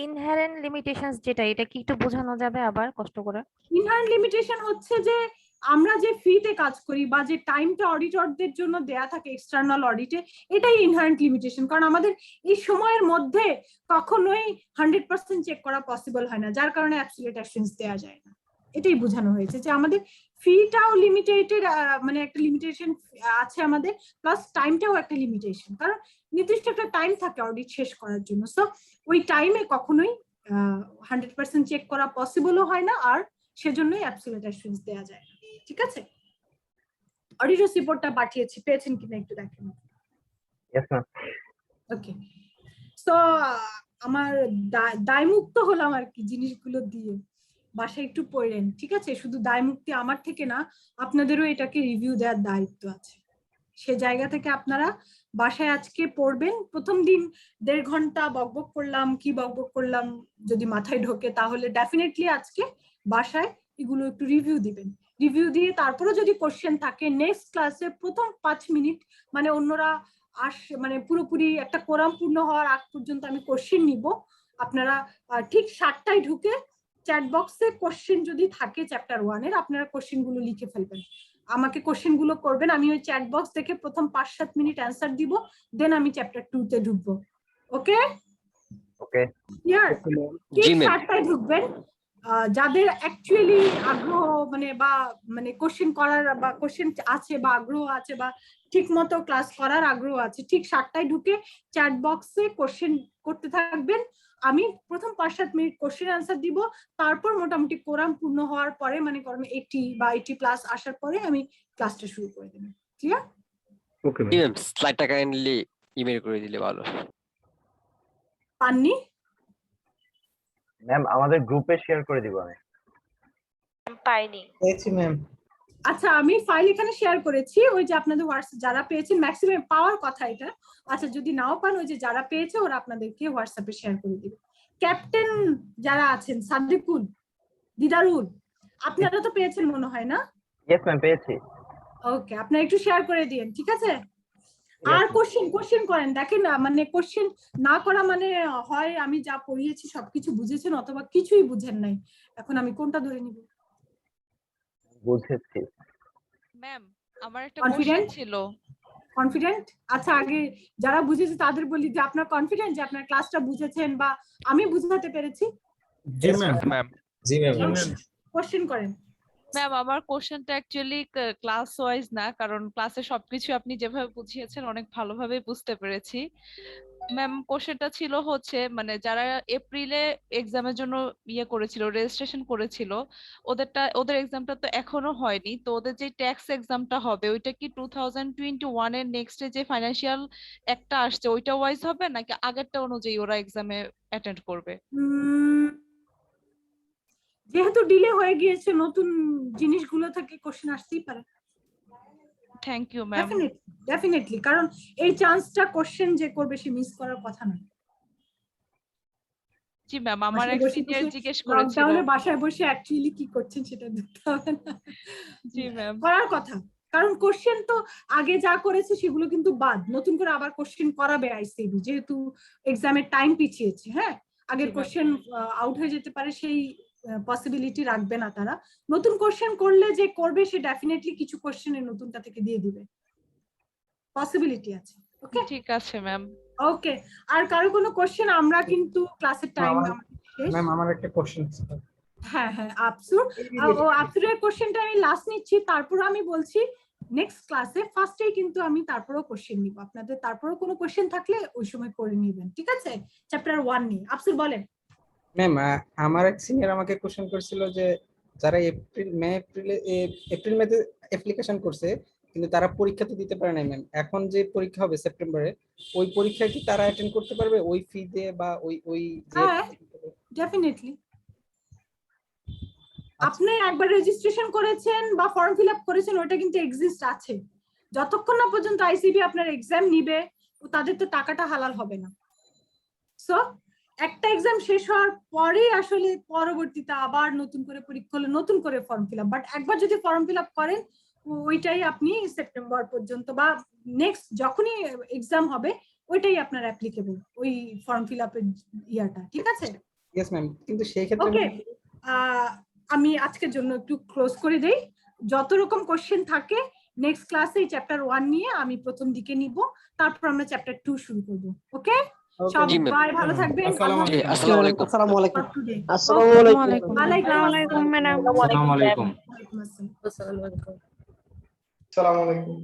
ইনহেরেন্ট লিমিটেশনস যেটা, এটা কি একটু বোঝানো যাবে আবার কষ্ট করে? ইনহারেন্ট লিমিটেশন হচ্ছে যে আমরা যে ফিতে কাজ করি বা যে টাইমটা অডিটরদের জন্য দেয়া থাকে এক্সটার্নাল অডিটে, এটাই ইনহারেন্ট লিমিটেশন। কারণ আমাদের এই সময়ের মধ্যে কখনোই 100% চেক করা পসিবল হয় না, যার কারণে অ্যাবসলিউট অ্যাসুরেন্স দেয়া যায় না। এটাই বোঝানো হয়েছে যে আমাদের ফিটাও লিমিটেটেড, মানে একটা লিমিটেশন আছে আমাদের, প্লাস টাইমটাও একটা লিমিটেশন, কারণ নির্দিষ্ট একটা টাইম থাকে অডিট শেষ করার জন্য। সো ওই টাইমে কখনোই 100% চেক করা পসিবলও হয় না, আর সেজন্যই অ্যাবসলিউট অ্যাসুরেন্স দেয়া যায় না, ঠিক আছে। অডিটরস রিপোর্টটা পাঠিয়েছি, পেয়েছেন কিনা একটু দেখেন। Yes ma'am. ওকে, সো আমার দায়মুক্ত হলাম আর কি জিনিসগুলো দিয়ে, বাসায় একটু পড়েন, ঠিক আছে। শুধু দায়মুক্তি আমার থেকে না, আপনাদেরও এটাকে রিভিউ দেওয়ার দায়িত্ব আছে, সে জায়গা থেকে আপনারা বাসায় আজকে পড়বেন। প্রথম দিন 1.5 ঘন্টা বকবক করলাম, কি বকবক করলাম যদি মাথায় ঢোকে, তাহলে ডেফিনেটলি আজকে বাসায় এগুলো একটু রিভিউ দিবেন। রিভিউ দিয়ে তারপরে যদি কোশ্চেন থাকে নেক্সট ক্লাসে প্রথম 5 মিনিট মানে অন্যরা মানে পুরোপুরি একটা কোরাম পূর্ণ হওয়ার আগ পর্যন্ত আমি কোশ্চেন নিব। আপনারা ঠিক 7টায় ঢুকে চ্যাট বক্সে কোশ্চেন যদি থাকে চ্যাপ্টার 1 এর আপনারা কোশ্চেন গুলো লিখে ফেলবেন, আমাকে কোশ্চেন গুলো করবেন, আমি ওই চ্যাট বক্স দেখে প্রথম 5-7 মিনিট অ্যান্সার দিব, দেন আমি চ্যাপ্টার 2 তে ঢুকবো। ওকে ওকে ক্লিয়ার? ঠিক 7টায় ঢুকবেন। যাদের অ্যাকচুয়ালি আগ্রহ মানে কোশ্চেন করার বা কোশ্চেন আছে বা আগ্রহ আছে বা ঠিক মতো ক্লাস করার আগ্রহ আছে, ঠিক 7টায় ঢুকে চ্যাট বক্সে কোশ্চেন করতে থাকবেন। আমি প্রথম 5-7 মিনিট কোশ্চেন অ্যান্সার দিব, তারপর মোটামুটি কোরাম পূর্ণ হওয়ার পরে মানে করেন 80 বা 80+ আসার পরে আমি ক্লাসটা শুরু করে দেব। ক্লিয়ার? ওকে ম্যাম স্লাইডটা কাইন্ডলি ইমেল করে দিলে ভালো। পাননি? ম্যাম আমাদের গ্রুপে শেয়ার করে দিব আমি। পাইনি। পেয়েছি ম্যাম। আচ্ছা আমি ফাইল এখানে শেয়ার করেছি, ওই যে আপনাদের হোয়াটসঅ্যাপ যারা পেয়েছেন ম্যাক্সিমাম পাওয়ার কথা এটা। আচ্ছা যদি নাও পান ওই যে যারা পেয়েছে ওরা আপনাদেরকে হোয়াটসঅ্যাপে শেয়ার করে দিবে। ক্যাপ্টেন যারা আছেন সাদিকুল, দিদারুল, আপনারা তো পেয়েছেন মনে হয় না? ইয়েস ম্যাম পেয়েছি। ওকে আপনারা একটু শেয়ার করে দিন, ঠিক আছে? আর কোশ্চেন করেন, দেখেন মানে কোশ্চেন না করা মানে হয় আমি যা পড়িয়েছি সবকিছু বুঝেছেন অথবা কিছুই বুঝেন নাই। এখন আমি কোনটা ধরে নিব? বুঝেছি ম্যাম আমার একটা কনফিডেন্ট কোশ্চেন ছিল। কনফিডেন্ট? আচ্ছা আগে যারা বুঝেছে তাদের বলি যে আপনার কনফিডেন্ট যে আপনার ক্লাসটা বুঝেছেন বা আমি বুঝাতে পেরেছি? জি ম্যাম। ম্যাম জি ম্যাম। কোশ্চেন করেন। ম্যাম আমার কোশ্চেনটা অ্যাকচুয়ালি ক্লাস ওয়াইজ না, কারণ ক্লাসে সবকিছু আপনি যেভাবে বুঝিয়েছেন অনেক ভালোভাবে বুঝতে পেরেছি। ম্যাম কোশ্চেনটা ছিল হচ্ছে মানে যারা এপ্রিলে এক্সামের জন্য করেছিল, রেজিস্ট্রেশন করেছিল, ওদের এক্সামটা তো এখনো হয়নি, তো ওদের যে ট্যাক্স এক্সামটা হবে ওইটা কি 2021 এর নেক্সটে যে ফাইনান্সিয়াল একটা আসছে ওইটা ওয়াইজ হবে নাকি আগেরটা অনুযায়ী ওরা এক্সামে অ্যাটেন্ড করবে? যেহেতু ডিলে হয়ে গিয়েছে নতুন জিনিসগুলো থেকে কোশ্চেন আসতেই পারে। Thank you ma'am. ডেফিনেটলি, কারণ এই চান্সটা কোশ্চেন যে করবে সে মিস করার কথা না। জি ম্যাম আমার এক সিনিয়র জিজ্ঞেস করেছিল লকডাউনে বাসায় বসে অ্যাকচুয়ালি কি করছেন সেটা দেখতে হবে না। জি ম্যাম করার কথা, কারণ কোশ্চেন তো আগে যা করেছে সেগুলো কিন্তু বাদ, নতুন করে আবার কোশ্চেন করাবে আইসিবি, যেহেতু এক্সামের টাইম পিছিয়েছে। হ্যাঁ আগের কোশ্চেন আউট হয়ে যেতে পারে সেই পসিবিলিটি রাখবে না তারা। নতুন কোশ্চেন করলে যে করবে সে ডেফিনেটলি কিছু কোশ্চেনের নতুনটা থেকে দিয়ে দিবে, পসিবিলিটি আছে। ওকে ঠিক আছে ম্যাম। ওকে আর কারো কোনো কোশ্চেন? আমরা কিন্তু ক্লাসের টাইম শেষ। ম্যাম আমার একটা কোশ্চেন ছিল। হ্যাঁ আফসুর, আফসুরের কোশ্চেনটা আমি লাস্ট নিচ্ছি, তারপর আমি বলছি নেক্সট ক্লাসে ফার্স্টেই কিন্তু আমি তারপরও কোশ্চেন নিব আপনাদের, তারপরও কোনো কোশ্চেন থাকলে ওই সময় করে নেবেন, ঠিক আছে? চ্যাপ্টার 1 নিয়ে আফসুর বলেন। ম্যাম আমার এক সিনিয়র আমাকে কোশ্চেন করেছিল যে যারা এপ্রিল মেতে অ্যাপ্লিকেশন করছে কিন্তু তারা পরীক্ষা তো দিতে পারে না ম্যাম, এখন যে পরীক্ষা হবে সেপ্টেম্বরে ওই পরীক্ষা কি তারা অ্যাটেন্ড করতে পারবে ওই ফি দিয়ে বা ওই হ্যাঁ ডেফিনেটলি। আপনি একবার রেজিস্ট্রেশন করেছেন বা ফর্ম ফিল আপ করেছেন ওটা কিন্তু এক্সিস্ট আছে, যতক্ষণ না পর্যন্ত আইসিবি আপনার এক্সাম নিবে তাদের তো টাকাটা হালাল হবে না। সো একটা এক্সাম শেষ হওয়ার পরে আসলে পরবর্তীতে আবার নতুন করে পরীক্ষা হলে নতুন করে ফর্ম ফিল আপ, বাট একবার যদি ফর্ম ফিল আপ করেন ওইটাই আপনি সেপ্টেম্বর পর্যন্ত বা নেক্সট যখনই এক্সাম হবে ওইটাই আপনার অ্যাপ্লিকেবল, ওই ফর্ম ফিল আপের ইয়াটা, ঠিক আছে? ইয়েস ম্যাম, কিন্তু সেই ক্ষেত্রে ওকে আমি আজকের জন্য একটু ক্লোজ করে দেই। যত রকম কোশ্চেন থাকে নেক্সট ক্লাসে চ্যাপ্টার 1 নিয়ে আমি প্রথম দিকে নিব, তারপর আমরা চ্যাপ্টার 2 শুরু করব। ওকে সবাই ভালো থাকবেন। আসসালামু আলাইকুম। আসসালামু আলাইকুম। আসসালামু আলাইকুম। ওয়ালাইকুম আসসালাম ম্যাডাম। আসসালামু আলাইকুম। ওয়ালাইকুম আসসালাম। আসসালামু আলাইকুম।